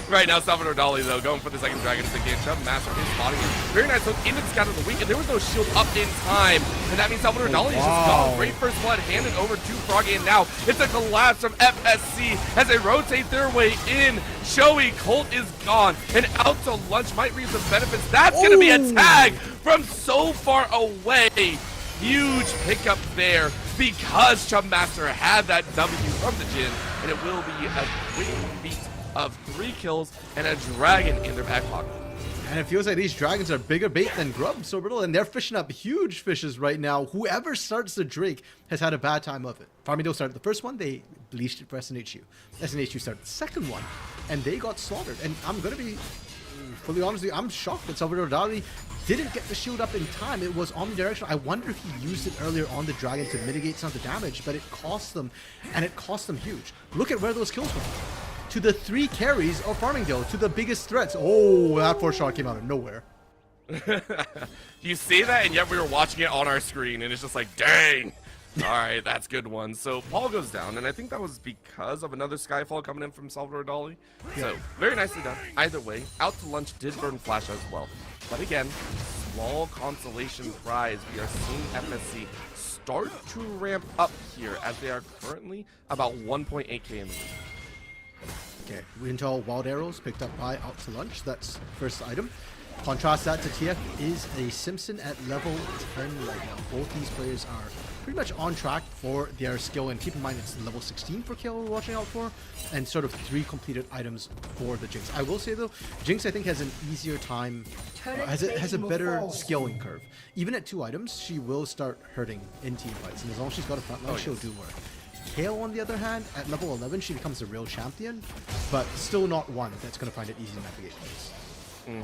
[SPEAKER 1] Right now, Salvador Dali, though, going for the second dragon to the game. Chubmaster is spotting it. Very nice look into the scout of the week, and there was no shield up in time. And that means Salvador Dali is just gone. Great first blood handed over to Froggy, and now it's a collapse from FSC as they rotate their way in. Shoei Colt is gone, and Out to Lunch might reap some benefits. That's going to be a tag from so far away. Huge pickup there because Chubbmaster had that W from the Jhin, and it will be a quick beat of 3 kills and a dragon in their back pocket.
[SPEAKER 2] And it feels like these dragons are bigger bait than grub, so brittle, and they're fishing up huge fishes right now. Whoever starts the Drake has had a bad time of it. Farmido started the first one, they bleached it for SNHU. SNHU started the second one, and they got slaughtered. And I'm going to be fully honest with you, I'm shocked that Salvador Dali didn't get the shield up in time. It was omnidirectional. I wonder if he used it earlier on the dragon to mitigate some of the damage, but it cost them, and it cost them huge. Look at where those kills went. To the 3 carries of Farmingdale, to the biggest threats. Oh, that 4-shot came out of nowhere.
[SPEAKER 1] You say that, and yet we were watching it on our screen, and it's just like, dang. All right, that's a good one. So Paul goes down, and I think that was because of another Skyfall coming in from Salvador Dali. So very nicely done. Either way, out to lunch did burn Flash as well. But again, small consolation prize. We are seeing FSC start to ramp up here as they are currently about 1.8k in the lead.
[SPEAKER 2] Okay, Intel Wild Arrows picked up by Out to Lunch. That's first item. Contrast that to TF is a Simpson at level 10 right now. Both these players are pretty much on track for their skill, and keep in mind it's level 16 for KO we're watching out for, and sort of 3 completed items for the Jinx. I will say though, Jinx I think has an easier time, has a better scaling curve. Even at 2 items, she will start hurting in team fights, and as long as she's got a front line, she'll do work. KO on the other hand, at level 11 she becomes a real champion, but still not one that's going to find it easy to navigate things.
[SPEAKER 1] And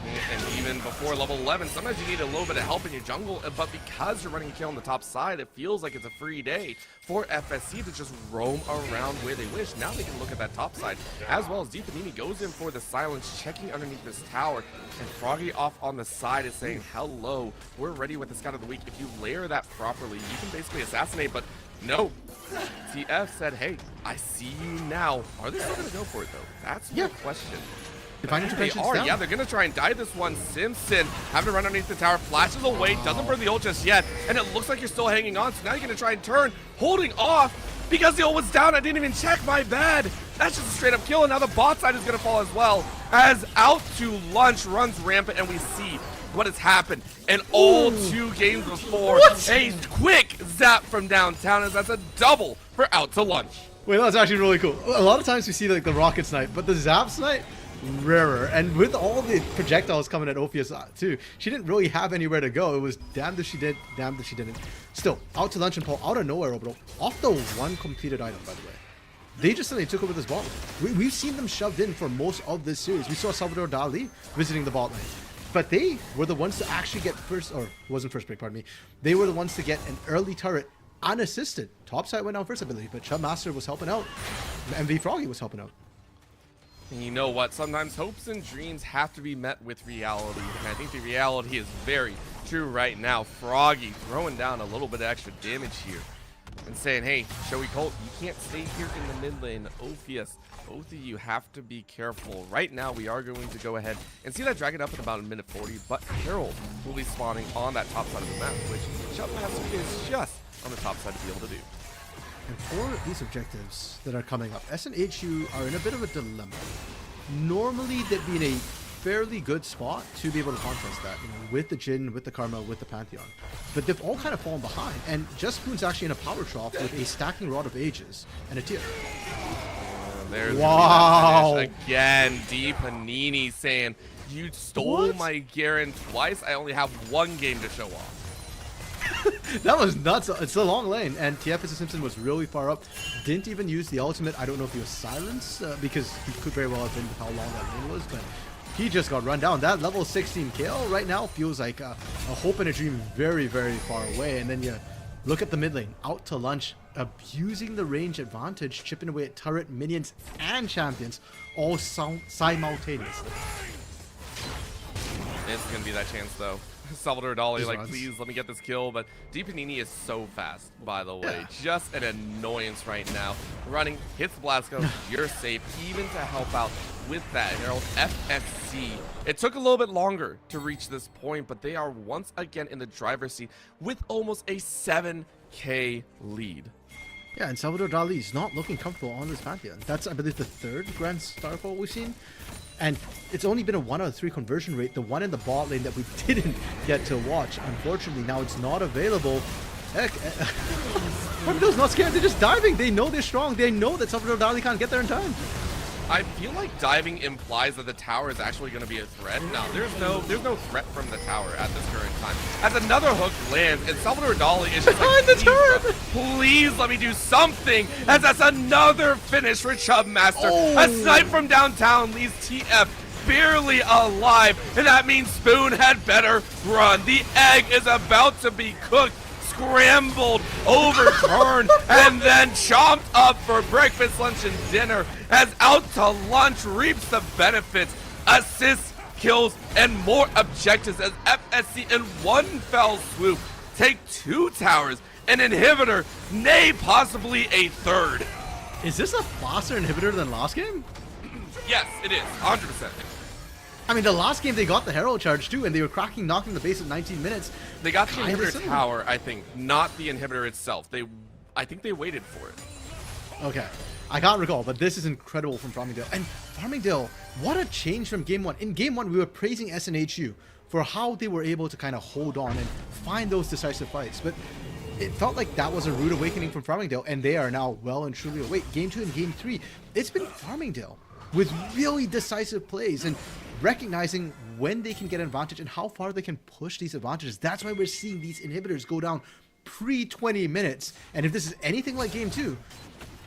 [SPEAKER 1] even before level 11, sometimes you need a little bit of help in your jungle, but because you're running a kill on the top side, it feels like it's a free day for FSC to just roam around where they wish. Now they can look at that top side, as well as Deepanini goes in for the silence, checking underneath this tower, and Froggy off on the side is saying, hello, we're ready with the Scout of the Week. If you layer that properly, you can basically assassinate, but no. TF said, hey, I see you now. Are they still going to go for it, though? That's my question. They are, yeah, they're gonna try and die this one. Simpson having to run underneath the tower, flashes away, doesn't burn the ult just yet, and it looks like you're still hanging on, so now you're gonna try and turn, holding off, because the ult was down. I didn't even check, my bad. That's just a straight up kill, and now the bot side is gonna fall as well, as Out to Lunch runs rampant, and we see what has happened in all 2 games before. A quick zap from downtown, as that's a double for Out to Lunch.
[SPEAKER 2] Wait, that's actually really cool. A lot of times we see like the rocket snipe, but the zap snipe, rarer. And with all the projectiles coming at Ophius too, she didn't really have anywhere to go. It was damned if she did, damned if she didn't. Still, Out to Lunch and Paul out of nowhere, Orbital, off the 1 completed item, by the way. They just suddenly took over this bot lane. We've seen them shoved in for most of this series. We saw Salvador Dali visiting the bot lane. But they were the ones to actually get first, or wasn't first pick, pardon me. They were the ones to get an early turret unassisted. Topside went down first, I believe, but Chubbmaster was helping out. MV Froggy was helping out.
[SPEAKER 1] And you know what? Sometimes hopes and dreams have to be met with reality. And I think the reality is very true right now. Froggy throwing down a little bit of extra damage here. And saying, hey, Showy Colt, you can't stay here in the mid lane. Ophius, both of you have to be careful. Right now, we are going to go ahead and see that dragon up in about a minute 40. But Harold will be spawning on that top side of the map, which Chubbmaster is just on the top side to be able to do.
[SPEAKER 2] And for these objectives that are coming up, SNHU are in a bit of a dilemma. Normally, they'd be in a fairly good spot to be able to contest that, you know, with the Jhin, with the Karma, with the Pantheon. But they've all kind of fallen behind, and Just Spoon's actually in a power trough with a stacking Rod of Ages and a tier.
[SPEAKER 1] There's
[SPEAKER 2] wow!
[SPEAKER 1] Again, Deepanini saying, you stole my Garen twice, I only have 1 game to show off.
[SPEAKER 2] That was nuts. It's a long lane, and TF Simpson was really far up. Didn't even use the ultimate. I don't know if he was silenced, because he could very well have been with how long that lane was, but he just got run down. That level 16 kill right now feels like a hope and a dream very, very far away. And then you look at the mid lane, Out to Lunch, abusing the range advantage, chipping away at turret, minions, and champions, all simultaneously.
[SPEAKER 1] It's going to be that chance, though. Salvador Dali, like,
[SPEAKER 2] runs.
[SPEAKER 1] please let me get this kill, but Deepanini is so fast, by the way. Just an annoyance right now. Running, hits the Blasco, you're safe, even to help out with that. Herald, FSC. It took a little bit longer to reach this point, but they are once again in the driver's seat with almost a 7K lead.
[SPEAKER 2] Yeah, and Salvador Dali is not looking comfortable on this Pantheon. That's, I believe, the 3rd Grand Starfall we've seen. And it's only been a 1 out of 3 conversion rate. The one in the bot lane that we didn't get to watch, unfortunately, now it's not available. Heck, Farmingdale's not scared. They're just diving. They know they're strong. They know that Salvador Dali can't get there in time.
[SPEAKER 1] I feel like diving implies that the tower is actually going to be a threat. No, there's no threat from the tower at this current time. As another hook lands, and Salvador Dali is just
[SPEAKER 2] Behind
[SPEAKER 1] like,
[SPEAKER 2] the turret!
[SPEAKER 1] please let me do something. As that's another finish for Chubb Master.
[SPEAKER 2] Oh.
[SPEAKER 1] A snipe from downtown leaves TF barely alive, and that means Spoon had better run. The egg is about to be cooked, scrambled, overturned, and then chomped up for breakfast, lunch, and dinner as Out to Lunch reaps the benefits, assists, kills, and more objectives as FSC in one fell swoop take 2 towers, an inhibitor, nay possibly a third.
[SPEAKER 2] Is this a faster inhibitor than last game?
[SPEAKER 1] Yes, it is, 100%.
[SPEAKER 2] I mean, the last game they got the Herald charge too, and they were knocking the base at 19 minutes.
[SPEAKER 1] They got the
[SPEAKER 2] Kinda
[SPEAKER 1] inhibitor
[SPEAKER 2] similar.
[SPEAKER 1] tower, I think, not the inhibitor itself. I think they waited for it.
[SPEAKER 2] Okay, I can't recall, but this is incredible from Farmingdale. And Farmingdale, what a change from game 1. In game 1, we were praising SNHU for how they were able to kind of hold on and find those decisive fights, but it felt like that was a rude awakening from Farmingdale, and they are now well and truly awake. Game 2 and game 3, it's been Farmingdale with really decisive plays and recognizing when they can get an advantage and how far they can push these advantages. That's why we're seeing these inhibitors go down pre-20 minutes. And if this is anything like game 2,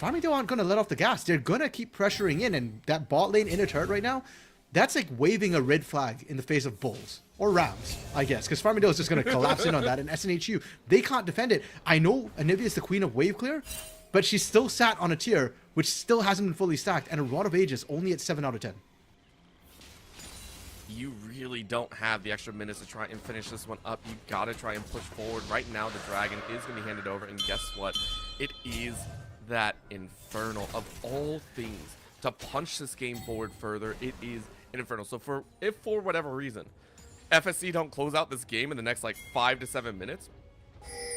[SPEAKER 2] Farmingdale aren't going to let off the gas. They're going to keep pressuring in, and that bot lane inner turret right now, that's like waving a red flag in the face of bulls. Or rams, I guess, because Farmingdale is just going to collapse in on that, and SNHU, they can't defend it. I know Anivia is the queen of wave clear, but she's still sat on a tier which still hasn't been fully stacked, and a Rod of Ages only at 7 out of 10.
[SPEAKER 1] You really don't have the extra minutes to try and finish this one up. You gotta try and push forward. Right now, the dragon is gonna be handed over, and guess what? It is that Infernal of all things to punch this game forward further. It is an Infernal. So if for whatever reason FSC don't close out this game in the next like 5 to 7 minutes,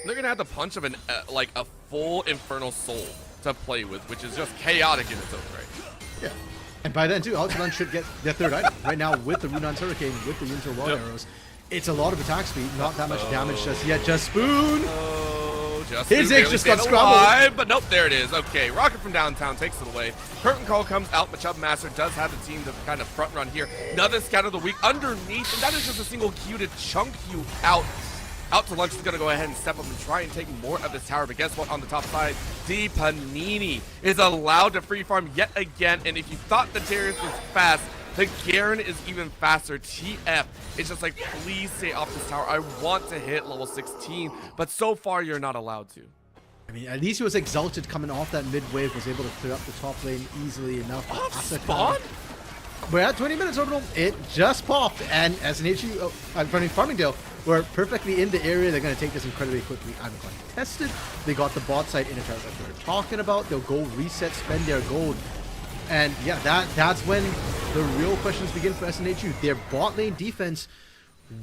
[SPEAKER 1] they're gonna have the punch of like a full Infernal Soul to play with, which is just chaotic in its own right.
[SPEAKER 2] Yeah. And by then, too, Altilan should get their third item. Right now, with the Runan's Hurricane, with the Yunter Wall Arrows, it's a lot of attack speed, not that much damage just yet. Just Spoon!
[SPEAKER 1] Oh, just
[SPEAKER 2] His
[SPEAKER 1] Spoon
[SPEAKER 2] eggs just got
[SPEAKER 1] barely
[SPEAKER 2] scrambled.
[SPEAKER 1] alive, but nope, there it is. Okay, Rocket from downtown takes it away. Curtain Call comes out, but Chubb Master does have the team to kind of front run here. Another Scout of the Week underneath, and that is just a single Q to chunk you out. Out to Lunch is going to go ahead and step up and try and take more of this tower. But guess what? On the top side, D Panini is allowed to free farm yet again. And if you thought the Darius was fast, the Garen is even faster. TF is just like, please stay off this tower. I want to hit level 16. But so far, you're not allowed to.
[SPEAKER 2] I mean, at least he was exalted coming off that mid wave, was able to clear up the top lane easily enough.
[SPEAKER 1] Off spawn?
[SPEAKER 2] We're at 20 minutes, Orbital. It just popped, and SNHU, Farmingdale, were perfectly in the area. They're going to take this incredibly quickly. Uncontested. They got the bot side in a turret that we were talking about. They'll go reset, spend their gold. And yeah, that's when the real questions begin for SNHU. Their bot lane defense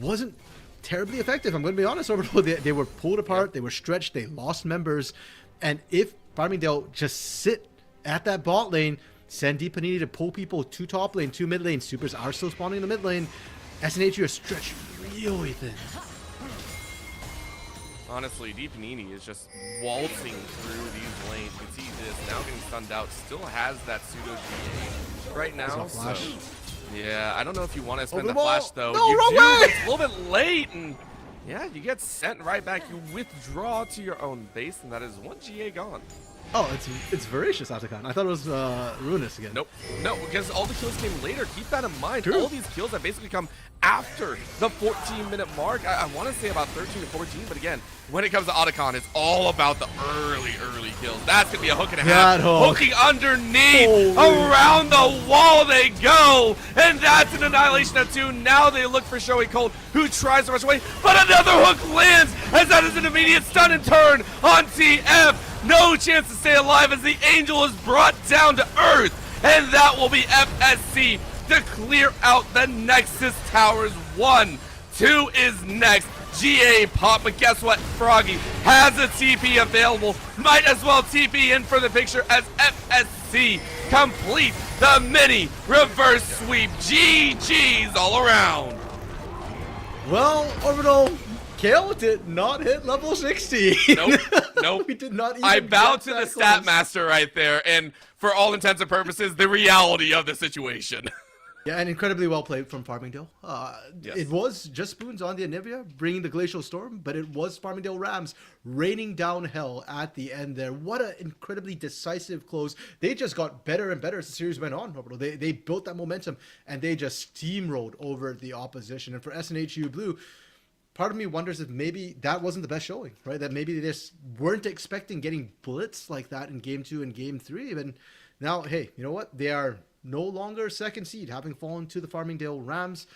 [SPEAKER 2] wasn't terribly effective. I'm going to be honest, Orbital. They were pulled apart. They were stretched. They lost members. And if Farmingdale just sit at that bot lane, send D Panini to pull people to top lane, to mid lane. Supers are still spawning in the mid lane. SNHU are stretched really thin.
[SPEAKER 1] Honestly, D Panini is just waltzing through these lanes. You can see this now getting stunned out. Still has that pseudo GA right now. So, yeah, I don't know if you want to spend the flash though.
[SPEAKER 2] No,
[SPEAKER 1] you
[SPEAKER 2] wrong
[SPEAKER 1] do.
[SPEAKER 2] way!
[SPEAKER 1] It's a little bit late, and yeah, you get sent right back. You withdraw to your own base, and that is 1 GA gone.
[SPEAKER 2] Oh, it's Voracious Atakan. I thought it was Ruinous again.
[SPEAKER 1] Nope. No, because all the kills came later. Keep that in mind.
[SPEAKER 2] True.
[SPEAKER 1] All these kills have basically come after the 14-minute mark. I want to say about 13 to 14, but again, when it comes to Otacon, it's all about the early kills. That's going to be a hook and a half.
[SPEAKER 2] That hook.
[SPEAKER 1] Hooking underneath.
[SPEAKER 2] Holy.
[SPEAKER 1] Around the wall they go. And that's an annihilation of 2. Now they look for Showy Cold, who tries to rush away, but another hook lands, as that is an immediate stun and turn on TF. No chance to stay alive as the Angel is brought down to Earth. And that will be FSC to clear out the Nexus Towers. 1, 2 is next. GA pop, but guess what? Froggy has a TP available. Might as well TP in for the picture as FSC completes the mini reverse sweep. GG's all around.
[SPEAKER 2] Well, Orbital, Kale did not hit level 60.
[SPEAKER 1] Nope, nope.
[SPEAKER 2] We did not even
[SPEAKER 1] I bow
[SPEAKER 2] get
[SPEAKER 1] to the
[SPEAKER 2] that
[SPEAKER 1] stat
[SPEAKER 2] close.
[SPEAKER 1] master right there, and for all intents and purposes, the reality of the situation.
[SPEAKER 2] Yeah, and incredibly well played from Farmingdale.
[SPEAKER 1] Yes.
[SPEAKER 2] It was just Spoons on the Anivia bringing the Glacial Storm, but it was Farmingdale Rams raining down hell at the end there. What an incredibly decisive close. They just got better and better as the series went on, Roberto. They built that momentum, and they just steamrolled over the opposition. And for SNHU Blue, part of me wonders if maybe that wasn't the best showing, right? That maybe they just weren't expecting getting blitzed like that in Game 2 and Game 3. And now, hey, you know what? They are no longer second seed, having fallen to the Farmingdale Rams.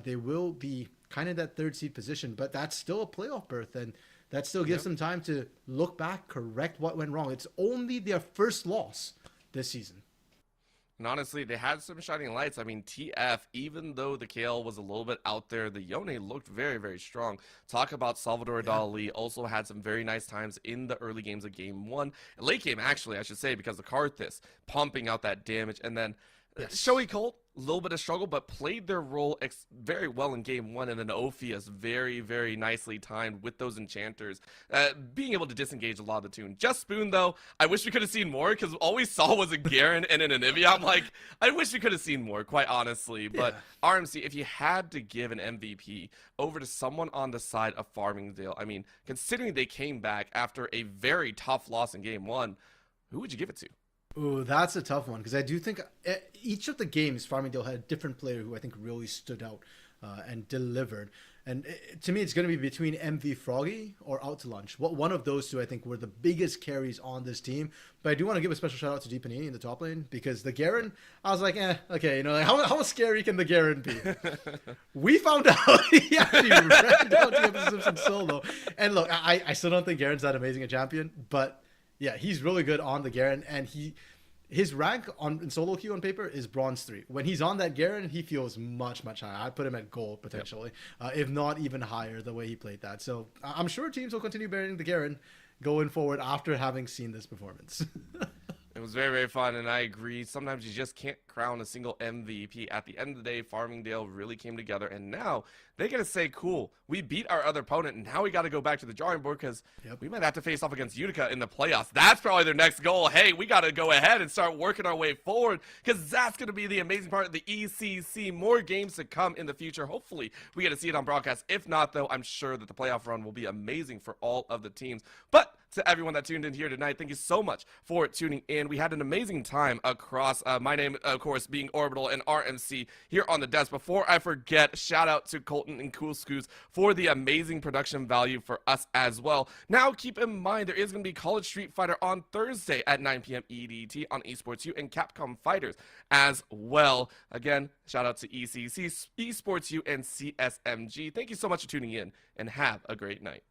[SPEAKER 2] They will be kind of that third seed position, but that's still a playoff berth, and that still gives them time to look back, correct what went wrong. It's only their first loss this season.
[SPEAKER 1] And honestly, they had some shining lights. I mean, TF, even though the Kale was a little bit out there, the Yone looked very, very strong. Talk about Salvador Dali, also had some very nice times in the early games of Game 1. And late game, actually, I should say, because of Karthus pumping out that damage. And then Shoei Colt, a little bit of struggle, but played their role very well in Game 1, and then Ophius very, very nicely timed with those enchanters, being able to disengage a lot of the tune. Just Spoon, though, I wish we could have seen more, because all we saw was a Garen and an Anivia. I'm like, I wish we could have seen more, quite honestly. But RMC, if you had to give an MVP over to someone on the side of Farmingdale, I mean, considering they came back after a very tough loss in Game 1, who would you give it to?
[SPEAKER 2] Ooh, that's a tough one, because I do think each of the games Farmingdale had a different player who I think really stood out and delivered. And to me, it's going to be between MV Froggy or Out to Lunch. One of those two I think were the biggest carries on this team. But I do want to give a special shout out to D Panini in the top lane, because the Garen, I was like, okay, you know, like, how scary can the Garen be? We found out he actually ran down TF Simpson solo. And look, I still don't think Garen's that amazing a champion, but yeah, he's really good on the Garen, and his rank in solo queue on paper is bronze 3. When he's on that Garen, he feels much, much higher. I'd put him at gold potentially, if not even higher, the way he played that. So I'm sure teams will continue bearing the Garen going forward after having seen this performance.
[SPEAKER 1] It was very, very fun, and I agree. Sometimes you just can't crown a single MVP. At the end of the day, Farmingdale really came together, and now they got to say, cool, we beat our other opponent, and now we got to go back to the drawing board, because we might have to face off against Utica in the playoffs. That's probably their next goal. Hey, we got to go ahead and start working our way forward, because that's going to be the amazing part of the ECC. More games to come in the future. Hopefully, we get to see it on broadcast. If not, though, I'm sure that the playoff run will be amazing for all of the teams. But to everyone that tuned in here tonight, thank you so much for tuning in. We had an amazing time across, my name, of course, being Orbital and RMC here on the desk. Before I forget, shout out to Colton and Cool Scoos for the amazing production value for us as well. Now, keep in mind, there is going to be College Street Fighter on Thursday at 9 p.m. EDT on Esports U and Capcom Fighters as well. Again, shout out to ECC, Esports U, and CSMG. Thank you so much for tuning in, and have a great night.